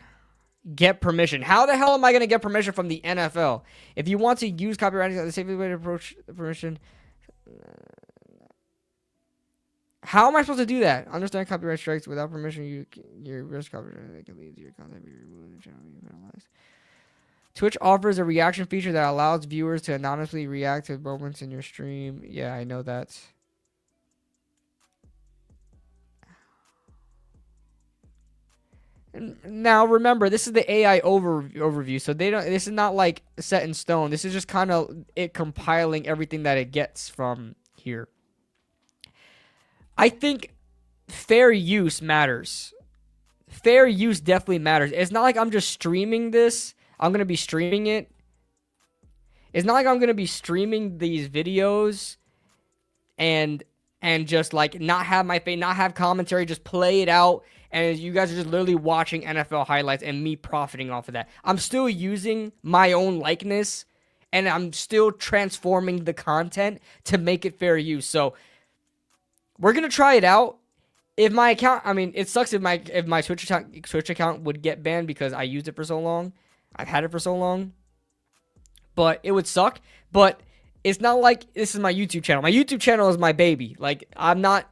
get permission. How the hell am I gonna get permission from the NFL? If you want to use copyright, the safest way to approach the permission. How am I supposed to do that? Understand copyright strikes without permission. Your risk copyright can lead to your content being removed and channel being penalized. Twitch offers a reaction feature that allows viewers to anonymously react to moments in your stream. Yeah, I know that. Now remember, this is the AI overview, so this is not like set in stone. This is just kind of it compiling everything that it gets from here. I think fair use matters. Fair use definitely matters. It's not like I'm just streaming this. I'm going to be streaming it. It's not like I'm going to be streaming these videos and just like not have my face, not have commentary, just play it out. And you guys are just literally watching NFL highlights and me profiting off of that. I'm still using my own likeness and I'm still transforming the content to make it fair use. So we're going to try it out. If my account, I mean, it sucks if my Twitch account would get banned because I used it for so long. I've had it for so long. But it would suck. But it's not like this is my YouTube channel. My YouTube channel is my baby. Like I'm not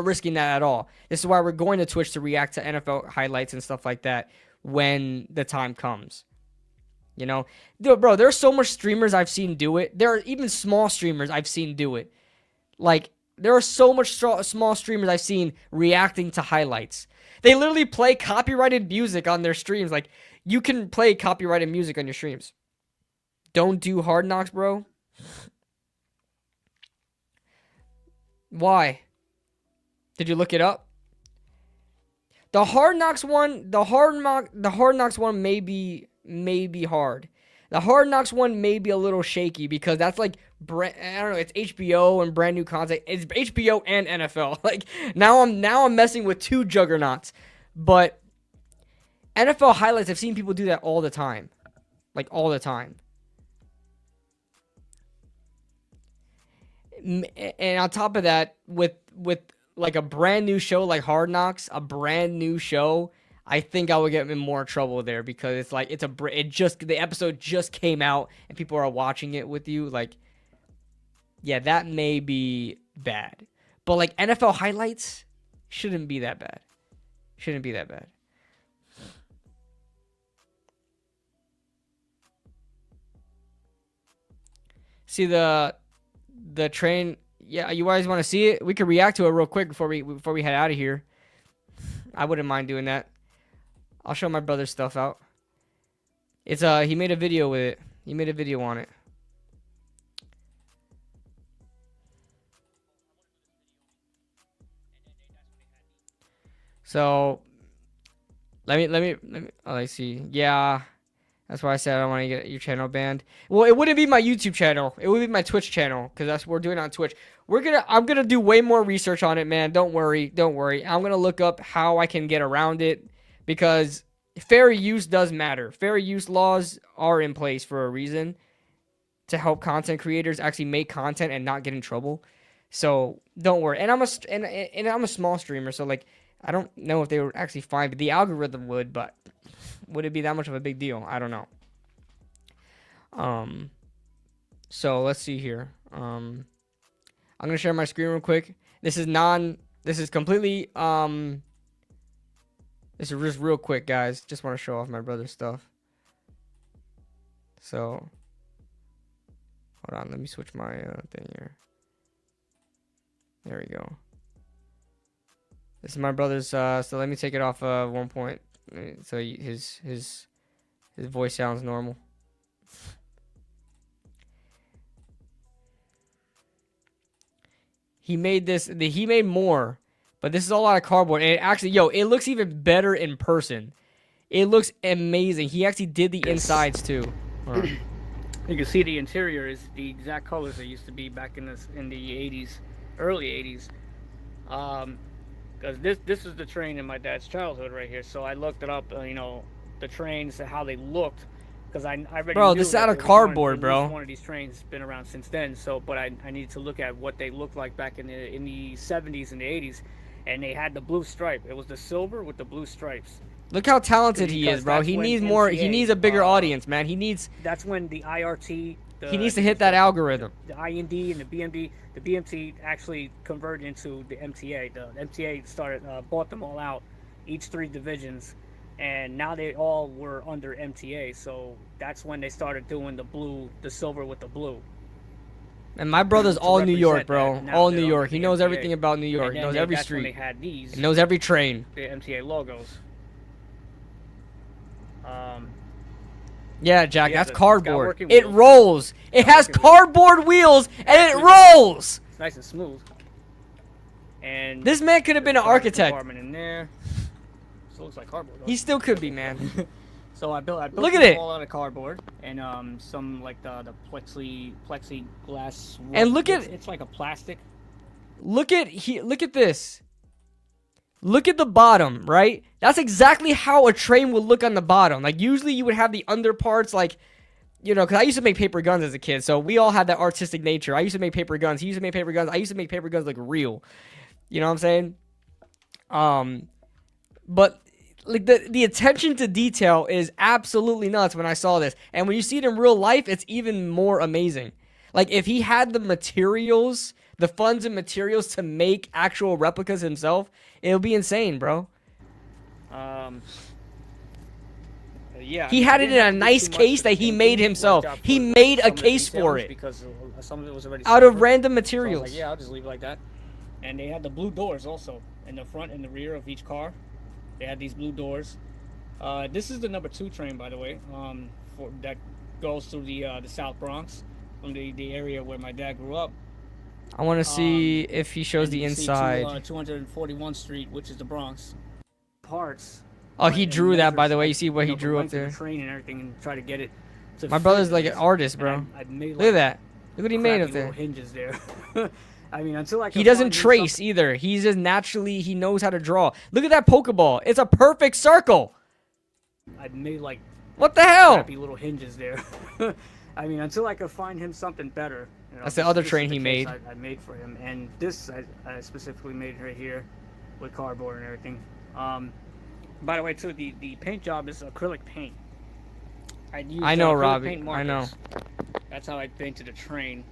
risking that at all. This is why we're going to Twitch to react to NFL highlights and stuff like that when the time comes. You know, bro, there's so much streamers I've seen do it. There are even small streamers I've seen do it. Like there are so much small streamers I've seen reacting to highlights. They literally play copyrighted music on their streams. Like you can play copyrighted music on your streams. Don't do Hard Knocks, bro. Why? Did you look it up? The Hard Knocks one may be hard. The Hard Knocks one may be a little shaky because that's like I don't know, it's HBO and brand new content. It's HBO and NFL. Like now I'm messing with two juggernauts. But NFL highlights, I've seen people do that all the time. Like all the time. And on top of that, with like a brand new show like Hard Knocks, a brand new show, I think I would get in more trouble there because it's like the episode just came out and people are watching it with you. Like, yeah, that may be bad, but like NFL highlights shouldn't be that bad. Shouldn't be that bad. See the train. Yeah, you guys want to see it? We could react to it real quick before we head out of here. I wouldn't mind doing that. I'll show my brother's stuff out. It's he made a video with it. He made a video on it. So let me oh, I see. Yeah. That's why I said I don't want to get your channel banned. Well, it wouldn't be my YouTube channel. It would be my Twitch channel because that's what we're doing on Twitch. I'm gonna do way more research on it, man. Don't worry. I'm gonna look up how I can get around it because fair use does matter. Fair use laws are in place for a reason to help content creators actually make content and not get in trouble. So don't worry. And I'm a small streamer, so like I don't know if they would actually find, but the algorithm would. But would it be that much of a big deal? I don't know. So let's see here. I'm gonna share my screen real quick. This is completely this is just real quick, guys. Just want to show off my brother's stuff. So hold on, let me switch my thing here. There we go. This is my brother's so let me take it off 1 point. So his voice sounds normal. He made more, but this is all out of cardboard. And it actually, it looks even better in person. It looks amazing. He actually did the insides too. You can see the interior is the exact colors it used to be back in the 80s, early 80s. Because this is the train in my dad's childhood right here. So I looked it up, you know, the trains and how they looked. Because I already bro, knew this is out of cardboard, bro. One of these trains has been around since then. So, but I needed to look at what they looked like back in the 70s and the 80s, and they had the blue stripe. It was the silver with the blue stripes. Look how talented he is, bro. He needs more. He needs a bigger audience, man. He needs. That's when the IRT. He needs to hit that algorithm. The IND and the BMD, the BMT actually converted into the MTA. The MTA started bought them all out, each 3 divisions, and now they all were under MTA. So that's when they started doing the silver with the blue. And my brother's all New York, bro. All New York. He knows everything about New York. He knows every street. They had these. He knows every train. The MTA logos. Yeah, Jack, that's cardboard. It rolls. It has cardboard wheels, and it rolls. It's nice and smooth. And this man could have been an architect. In there. Still looks like cardboard. He still could be, man. So I built Look at it. all out of cardboard and some like the plexiglass. And look at it's like a plastic. Look at this. Look at the bottom, right? That's exactly how a train would look on the bottom. Like, usually you would have the underparts, like, you know, because I used to make paper guns as a kid, so we all had that artistic nature. I used to make paper guns. He used to make paper guns. I used to make paper guns look real. You know what I'm saying? But, like, the attention to detail is absolutely nuts when I saw this. And when you see it in real life, it's even more amazing. Like, if he had the materials, the funds and materials to make actual replicas himself, it would be insane, bro. Yeah. He had it in a nice case that he made himself. He made a case for it. Because some of it was already out of random materials. So I was like, yeah, I'll just leave it like that. And they had the blue doors also in the front and the rear of each car. They had these blue doors. This is the number 2 train, by the way, that goes through the South Bronx, from the area where my dad grew up. I want to see if he shows the inside. 241st Street, which is the Bronx. Parts. Oh, he drew that, by the way. You see what he drew up there? The train and everything, and try to get it. My brother's like an artist, bro. Look at that. Look what he made up there. Hinges there. I mean, until I can he doesn't trace either. He's just naturally, he knows how to draw. Look at that Pokeball. It's a perfect circle. I made like. What the hell? Crappy little hinges there. I mean, until I could find him something better. You know, that's the other train he made. I made for him, and this I specifically made right here with cardboard and everything. By the way, too, the paint job is acrylic paint. I know, Robbie. I know. That's how I painted the train.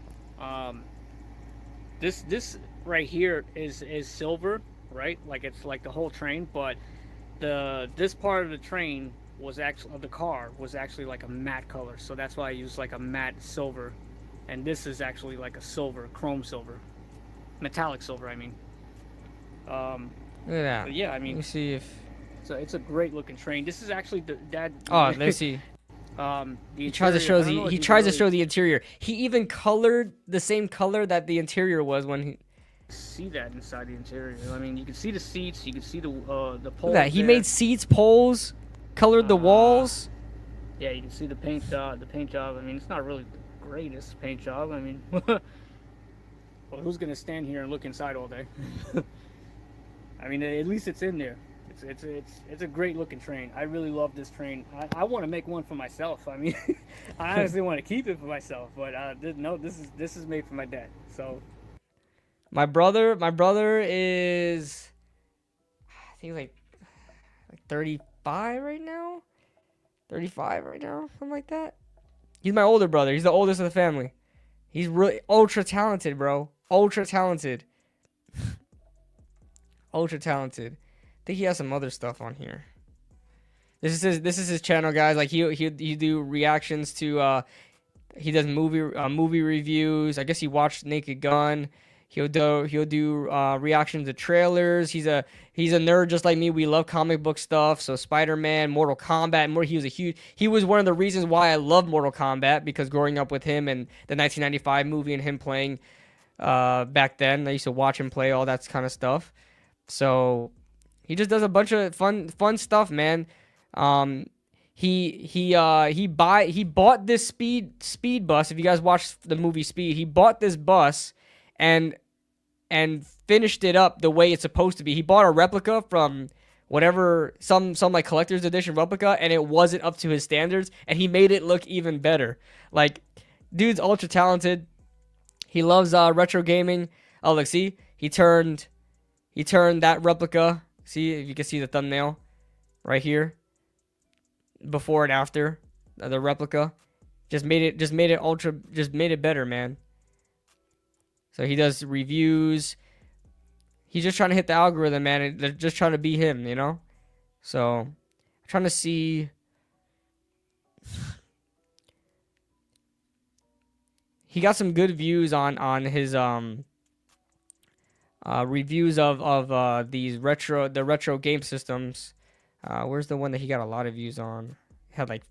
This right here is silver, right? Like it's like the whole train, but this part of the train was actually of the car was actually like a matte color, so that's why I used like a matte silver, and this is actually like a silver, chrome silver, metallic silver. I mean, look at that. Yeah, I mean, let me see if it's a great looking train. This is actually the dad. Oh, let me see. He tries to show the interior. He even colored the same color that the interior was when he. See that inside the interior. I mean, you can see the seats. You can see the poles. Look at that. He made seats, poles. Colored the walls. Yeah, you can see the paint job. I mean, it's not really the greatest paint job. I mean, well, who's gonna stand here and look inside all day? I mean, at least it's in there. It's a great looking train. I really love this train. I want to make one for myself. I mean, I honestly want to keep it for myself, but no, this is made for my dad. So, my brother is, I think like 35 right now, something like that. He's my older brother. He's the oldest of the family. He's really ultra talented, bro. Ultra talented. Ultra talented. I think he has some other stuff on here. This is his channel, guys. Like he do reactions to he does movie reviews. I guess he watched Naked Gun. He'll do reactions to trailers. He's a nerd just like me. We love comic book stuff. So Spider-Man, Mortal Kombat, he was one of the reasons why I love Mortal Kombat, because growing up with him and the 1995 movie and him playing back then, I used to watch him play all that kind of stuff. So he just does a bunch of fun stuff, man. He bought this speed bus. If you guys watched the movie Speed, he bought this bus and finished it up the way it's supposed to be. He bought a replica from whatever, some like collector's edition replica, and it wasn't up to his standards, and he made it look even better. Like, dude's ultra talented. He loves retro gaming. Oh, look, see, he turned that replica. See, if you can see the thumbnail right here, before and after the replica, just made it better, man. So he does reviews. He's just trying to hit the algorithm, man. And they're just trying to be him, you know? So, I'm trying to see. He got some good views on his reviews of these retro game systems. Where's the one that he got a lot of views on? He had like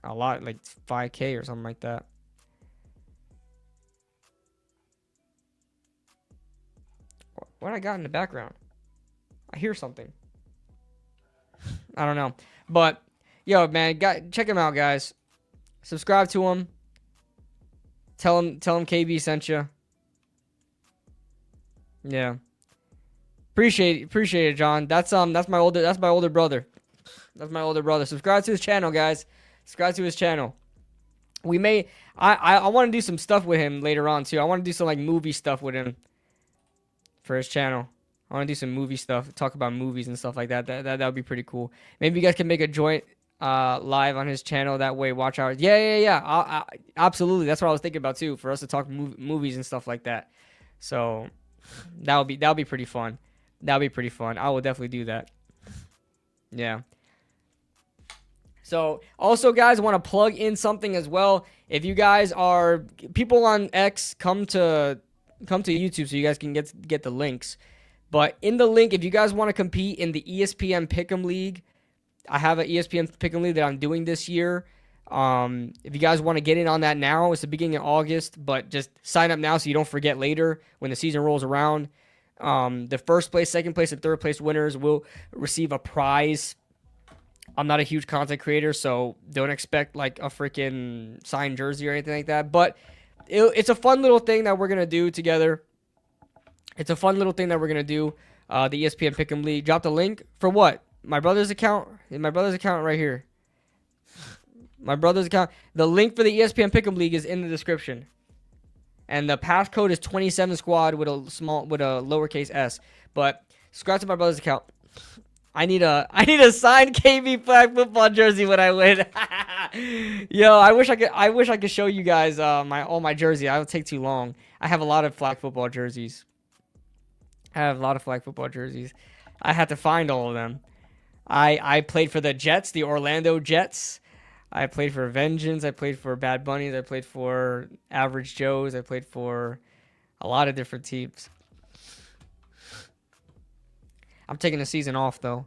a lot, like 5K or something like that. What I got in the background? I hear something. I don't know. But, yo, man, check him out, guys. Subscribe to him. Tell him KB sent you. Yeah. Appreciate it, John. That's my older brother. That's my older brother. Subscribe to his channel, guys. Subscribe to his channel. We may I want to do some stuff with him later on too. I want to do some like movie stuff with him for his channel. I want to do some movie stuff, talk about movies and stuff like that. That would be pretty cool. Maybe you guys can make a joint live on his channel that way. Watch hours. Yeah. Absolutely. That's what I was thinking about too, for us to talk movies and stuff like that. So that'll be pretty fun. That'll be pretty fun. I will definitely do that. Yeah. So also, guys, want to plug in something as well. If you guys are people on X, come to YouTube so you guys can get the links. But in the link, if you guys want to compete in the ESPN Pick'em League, I have an ESPN Pick'em League that I'm doing this year. If you guys want to get in on that now, it's the beginning of August, but just sign up now so you don't forget later when the season rolls around. The first place, second place, and third place winners will receive a prize. I'm not a huge content creator, so don't expect like a freaking signed jersey or anything like that. But it's a fun little thing that we're going to do together. The ESPN Pick'em League. Drop the link for what? My brother's account? My brother's account right here. My brother's account. The link for the ESPN Pick'em League is in the description. And the passcode is 27 Squad with a lowercase s. But subscribe to my brother's account. I need a signed KB flag football jersey when I win. Yo, I wish I could show you guys all my jerseys. It would take too long. I have a lot of flag football jerseys. I had to find all of them. I played for the Jets, the Orlando Jets. I played for Vengeance. I played for Bad Bunnies. I played for Average Joes. I played for a lot of different teams. I'm taking the season off, though.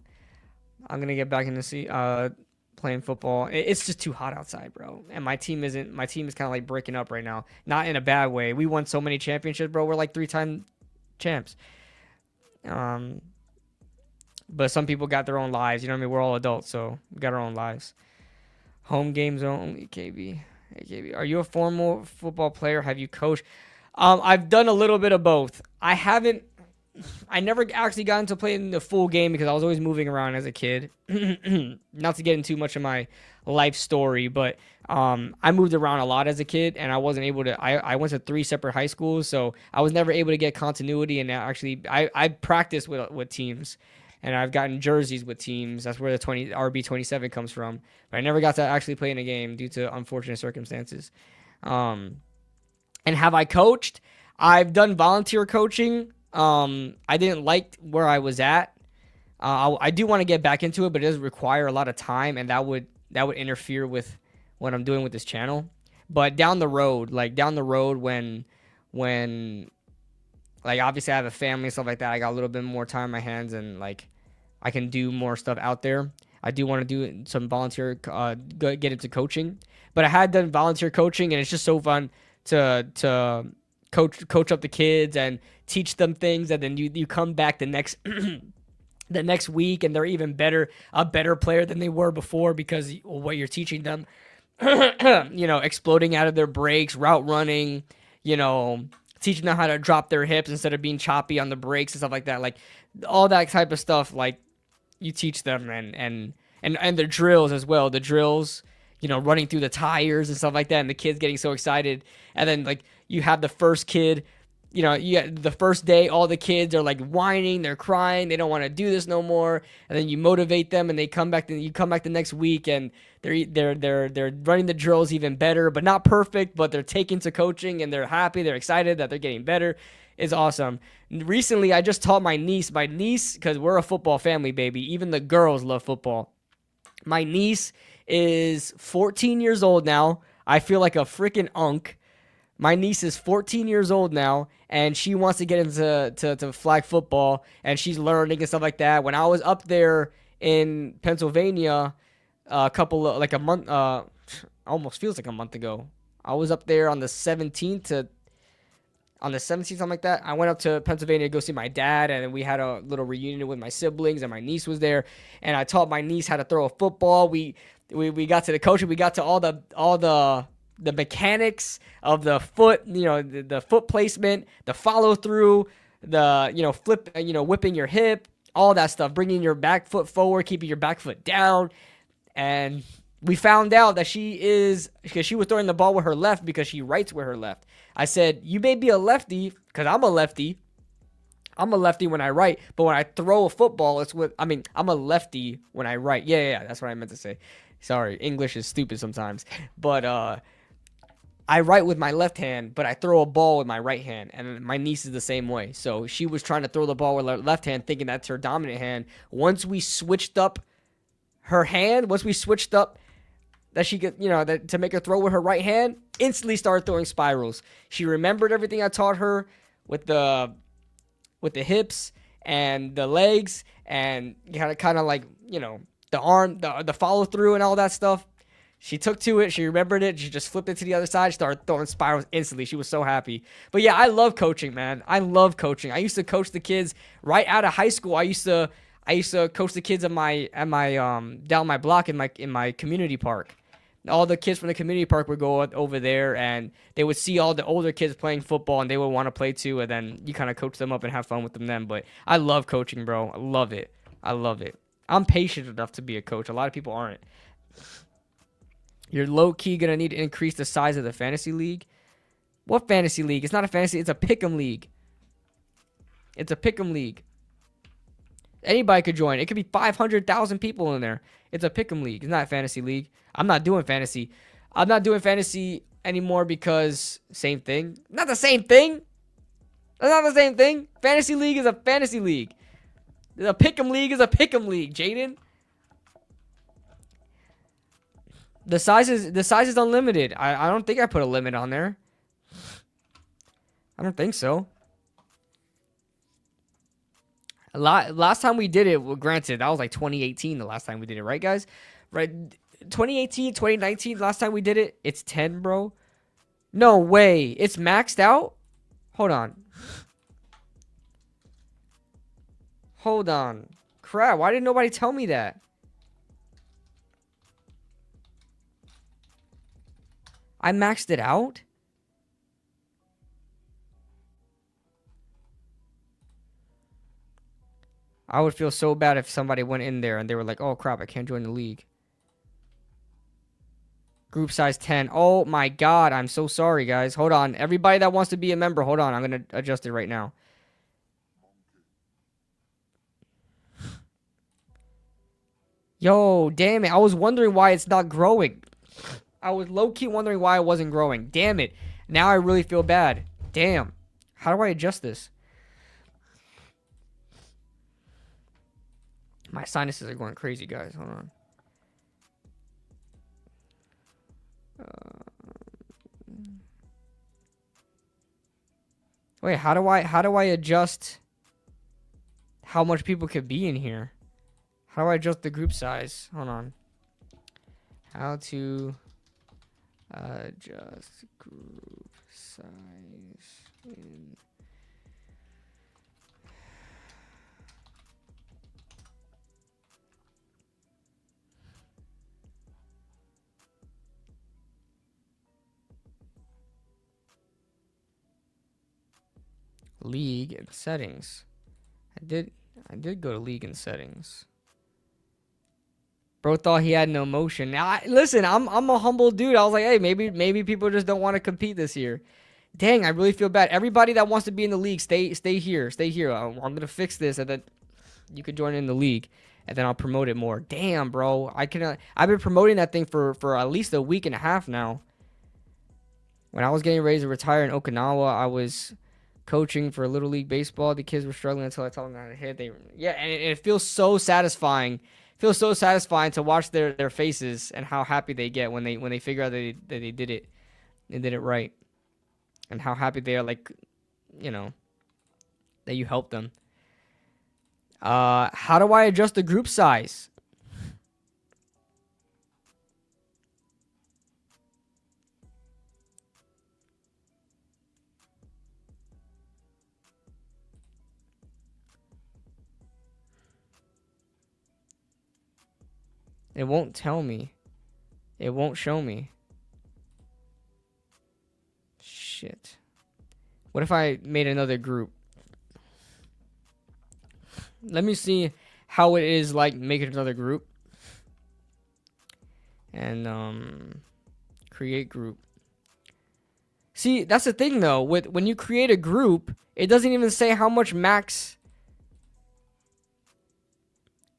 I'm going to get back into playing football. It's just too hot outside, bro. And my team is kind of like breaking up right now. Not in a bad way. We won so many championships, bro. We're like 3-time champs. But some people got their own lives. You know what I mean? We're all adults, so we got our own lives. Home games only, KB. Hey, KB. Are you a formal football player? Have you coached? I've done a little bit of both. I never actually got into playing the full game because I was always moving around as a kid. Not to get into too much of my life story, but I moved around a lot as a kid, and I wasn't able to. I went to 3 separate high schools, so I was never able to get continuity. And actually, I practiced with teams, and I've gotten jerseys with teams. That's where the RB27 comes from. But I never got to actually play in a game due to unfortunate circumstances. And have I coached? I've done volunteer coaching. I didn't like where I was at. I do want to get back into it, but it does require a lot of time, and that would interfere with what I'm doing with this channel. But down the road when like obviously I have a family and stuff like that, I got a little bit more time on my hands, and like I can do more stuff out there. I do want to do some volunteer, get into coaching. But I had done volunteer coaching, and it's just so fun to coach up the kids and teach them things, and then you come back the next the next week, and they're even better, a better player than they were before because what you're teaching them, exploding out of their breaks, route running, teaching them how to drop their hips instead of being choppy on the breaks and stuff like that. Like all that type of stuff, like you teach them and the drills as well. The drills, running through the tires and stuff like that, and the kids getting so excited. And then like you have the first kid, the first day, all the kids are like whining, they're crying, they don't want to do this no more. And then you motivate them, and they come back. You come back the next week, and they're running the drills even better, but not perfect. But they're taking to coaching, and they're happy, they're excited that they're getting better. It's awesome. Recently, I just taught my niece, because we're a football family, baby. Even the girls love football. My niece is 14 years old now. I feel like a freaking unk. My niece is 14 years old now, and she wants to get into to flag football, and she's learning and stuff like that. When I was up there in Pennsylvania, a month, almost feels like a month ago, I was up there on the 17th, something like that. I went up to Pennsylvania to go see my dad, and we had a little reunion with my siblings, and my niece was there, and I taught my niece how to throw a football. We got to the coaching, we got to all the mechanics of the foot, the foot placement, the follow through, the flip, whipping your hip, all that stuff, bringing your back foot forward, keeping your back foot down. And we found out that because she was throwing the ball with her left because she writes with her left. I said, you may be a lefty, because I'm a lefty. I'm a lefty when I write, but when I throw a football, I'm a lefty when I write. Yeah, that's what I meant to say. Sorry, English is stupid sometimes. But I write with my left hand, but I throw a ball with my right hand, and my niece is the same way. So she was trying to throw the ball with her left hand, thinking that's her dominant hand. Once we switched up her hand, that she could, to make her throw with her right hand, instantly started throwing spirals. She remembered everything I taught her with the hips and the legs, and kind of like, the arm, the follow through and all that stuff. She took to it. She remembered it. She just flipped it to the other side. Started throwing spirals instantly. She was so happy. But yeah, I love coaching, man. I love coaching. I used to coach the kids right out of high school. I used to coach the kids at my down my block in my community park. All the kids from the community park would go over there, and they would see all the older kids playing football, and they would want to play too. And then you kind of coach them up and have fun with them then. But I love coaching, bro. I love it. I'm patient enough to be a coach. A lot of people aren't. You're low-key going to need to increase the size of the fantasy league. What fantasy league? It's not a fantasy. It's a pick'em league. Anybody could join. It could be 500,000 people in there. It's a pick'em league. It's not a fantasy league. I'm not doing fantasy. I'm not doing fantasy anymore because same thing. Not the same thing. That's not the same thing. Fantasy league is a fantasy league. The pick'em league is a pick'em league, Jaden. The size is unlimited. I don't think I put a limit on there. I don't think so. Last time we did it, well, granted, that was like 2018 the last time we did it, right, guys? Right? 2018, 2019, last time we did it, it's 10, bro. No way. It's maxed out? Hold on. Crap, why didn't nobody tell me that? I maxed it out? I would feel so bad if somebody went in there and they were like, oh crap, I can't join the league. Group size 10. Oh my god, I'm so sorry, guys. Hold on. Everybody that wants to be a member, hold on. I'm going to adjust it right now. Yo, damn it. I was wondering why it's not growing. I was low-key wondering why it wasn't growing. Damn it. Now I really feel bad. Damn. How do I adjust this? My sinuses are going crazy, guys. Hold on. Wait, how do I adjust how much people could be in here? How do I adjust the group size? Hold on. How to adjust group size in League and settings. I did go to league and settings. Bro thought he had no motion. Now, listen, I'm a humble dude. I was like, hey, maybe people just don't want to compete this year. Dang, I really feel bad. Everybody that wants to be in the league, stay here. Stay here. I'm gonna fix this, and then you could join in the league, and then I'll promote it more. Damn, bro. I've been promoting that thing for at least a week and a half now. When I was getting ready to retire in Okinawa, I was coaching for Little League Baseball. The kids were struggling until I told them how to hit. And it feels so satisfying. It feels so satisfying to watch their faces and how happy they get when they figure out that they did it and did it right. And how happy they are, like, you know, that you helped them. How do I adjust the group size? It won't tell me. It won't show me. Shit. What if I made another group? Let me see how it is like making another group. And create group. See, that's the thing though. When you create a group, it doesn't even say how much max.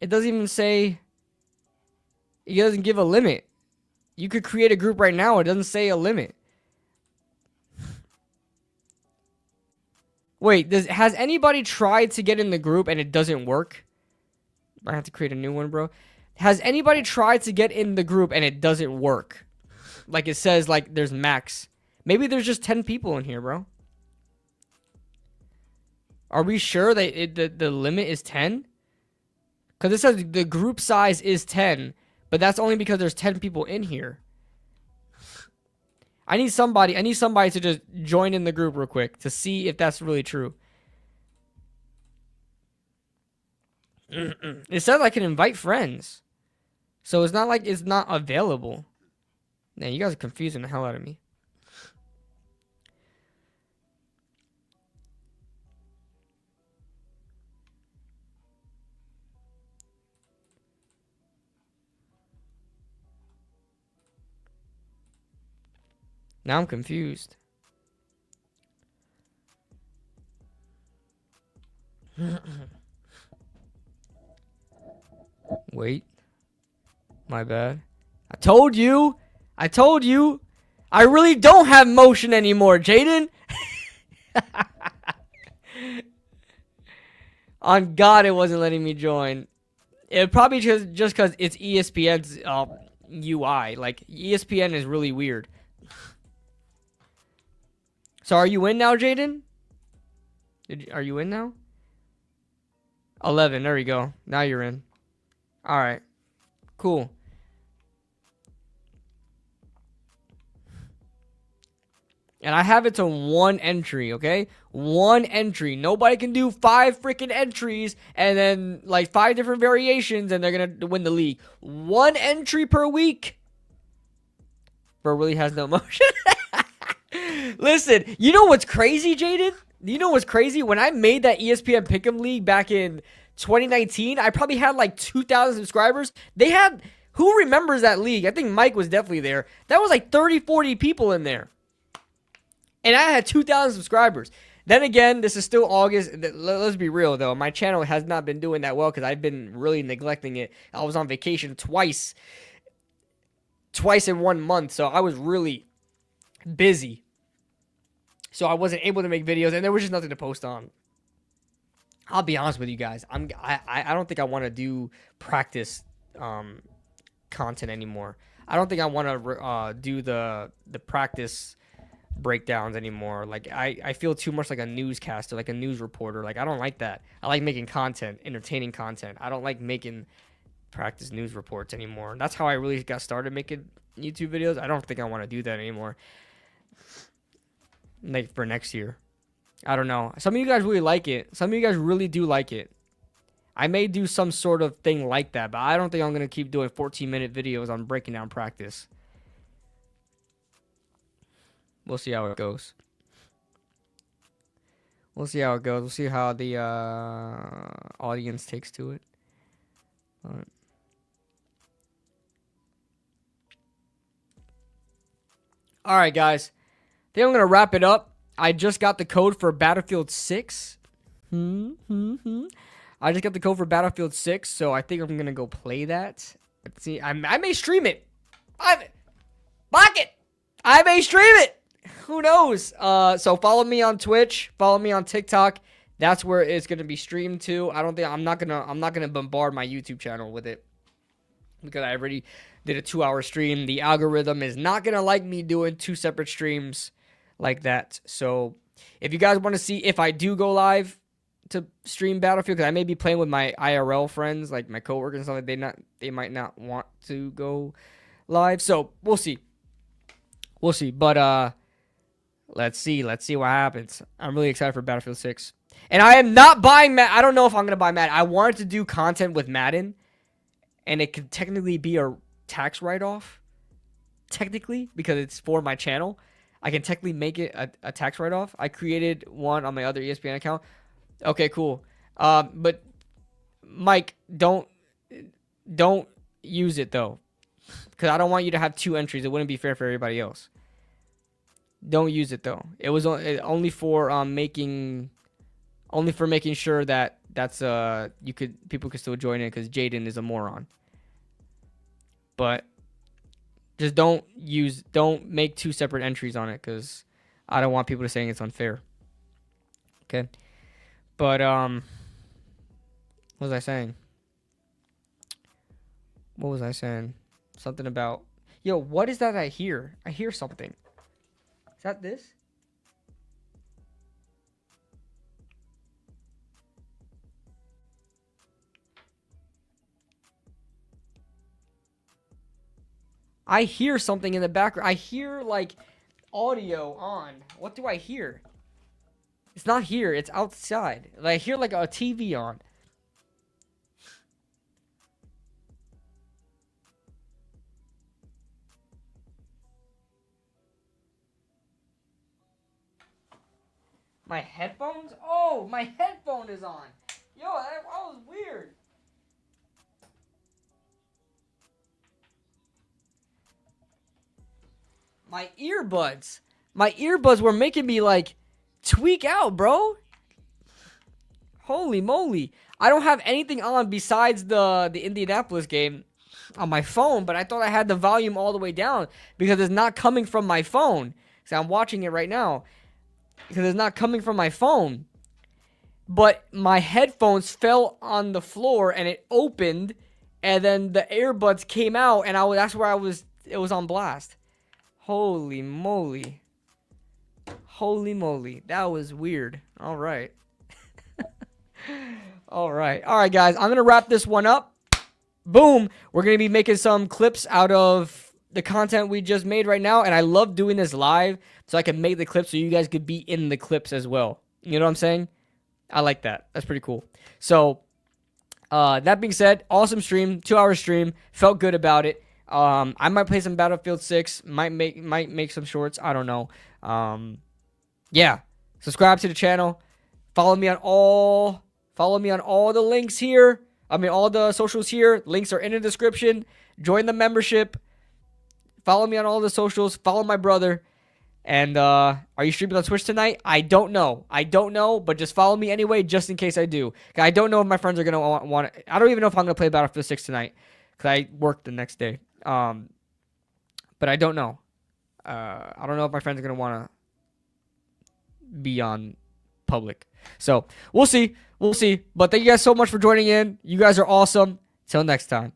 It doesn't even say. It doesn't give a limit. You could create a group right now. It doesn't say a limit. Wait, has anybody tried to get in the group and it doesn't work? I have to create a new one, bro. Has anybody tried to get in the group and it doesn't work? Like it says, like there's max. Maybe there's just 10 people in here, bro. Are we sure that the limit is 10? Because it says the group size is 10, but that's only because there's 10 people in here. I need somebody to just join in the group real quick to see if that's really true. It says I can invite friends. So it's not like it's not available. Man, you guys are confusing the hell out of me. Now I'm confused. Wait. My bad. I told you. I really don't have motion anymore, Jaden. On God, it wasn't letting me join. It probably just because it's ESPN's UI. Like, ESPN is really weird. So are you in now, Jaden? Are you in now? 11. There we go. Now you're in. All right. Cool. And I have it to 1 entry, okay? 1 entry. Nobody can do 5 freaking entries and then like 5 different variations and they're going to win the league. 1 entry per week. Bro really has no motion. Listen, you know what's crazy, Jaden? You know what's crazy? When I made that ESPN Pick'em League back in 2019, I probably had like 2,000 subscribers. Who remembers that league? I think Mike was definitely there. That was like 30, 40 people in there. And I had 2,000 subscribers. Then again, this is still August. Let's be real, though. My channel has not been doing that well because I've been really neglecting it. I was on vacation twice in 1 month, so I was really busy. So I wasn't able to make videos, and there was just nothing to post on. I'll be honest with you guys. I don't think I want to do practice content anymore. I don't think I want to do the practice breakdowns anymore. Like I feel too much like a newscaster, like a news reporter. Like I don't like that. I like making content, entertaining content. I don't like making practice news reports anymore. That's how I really got started making YouTube videos. I don't think I want to do that anymore. Like for next year. I don't know. Some of you guys really like it. Some of you guys really do like it. I may do some sort of thing like that, but I don't think I'm going to keep doing 14-minute videos on breaking down practice. We'll see how it goes. We'll see how it goes. We'll see how the audience takes to it. All right, guys. I think I'm going to wrap it up. I just got the code for Battlefield 6. I just got the code for Battlefield 6, so I think I'm going to go play that. Let's see. I may stream it. Block it. I may stream it. Who knows? So follow me on Twitch. Follow me on TikTok. That's where it's going to be streamed to. I'm not going to bombard my YouTube channel with it, because I already did a 2-hour stream. The algorithm is not going to like me doing 2 separate streams like that. So if you guys want to see if I do go live to stream Battlefield, because I may be playing with my IRL friends, like my coworkers and stuff, like they might not want to go live. So we'll see. But let's see what happens. I'm really excited for Battlefield 6. And I am not buying Madden. I don't know if I'm going to buy Madden. I wanted to do content with Madden, and it could technically be a tax write-off, technically, because it's for my channel. I can technically make it a tax write-off. I created one on my other ESPN account. Okay, cool. But Mike, don't use it though, because I don't want you to have 2 entries. It wouldn't be fair for everybody else. Don't use it though. It was only for making sure that that's people could still join in, because Jaden is a moron. But just don't make 2 separate entries on it, because I don't want people to saying it's unfair. Okay. But what was I saying? Something about, yo, what is that I hear? I hear something. Is that this? I hear something in the background. I hear like audio on. What do I hear? It's not here. It's outside. I hear like a TV on. My headphones? Oh, my headphone is on. Yo, that was weird. My earbuds were making me like tweak out, bro. Holy moly. I don't have anything on besides the Indianapolis game on my phone, but I thought I had the volume all the way down, because it's not coming from my phone. So I'm watching it right now, because it's not coming from my phone. But my headphones fell on the floor and it opened, and then the earbuds came out, and that's where it was on blast. Holy moly. That was weird. All right. All right, guys. I'm going to wrap this one up. Boom. We're going to be making some clips out of the content we just made right now. And I love doing this live, so I can make the clips so you guys could be in the clips as well. You know what I'm saying? I like that. That's pretty cool. So, that being said, awesome stream. 2-hour stream. Felt good about it. I might play some Battlefield 6. Might make some shorts. I don't know. Yeah. Subscribe to the channel. Follow me on all the links here. All the socials here. Links are in the description. Join the membership. Follow me on all the socials. Follow my brother. And are you streaming on Twitch tonight? I don't know, but just follow me anyway, just in case I do. I don't know if my friends are gonna want. I don't even know if I'm gonna play Battlefield 6 tonight, because I work the next day. But I don't know. I don't know if my friends are gonna want to be on public. So we'll see. But thank you guys so much for joining in. You guys are awesome. Till next time.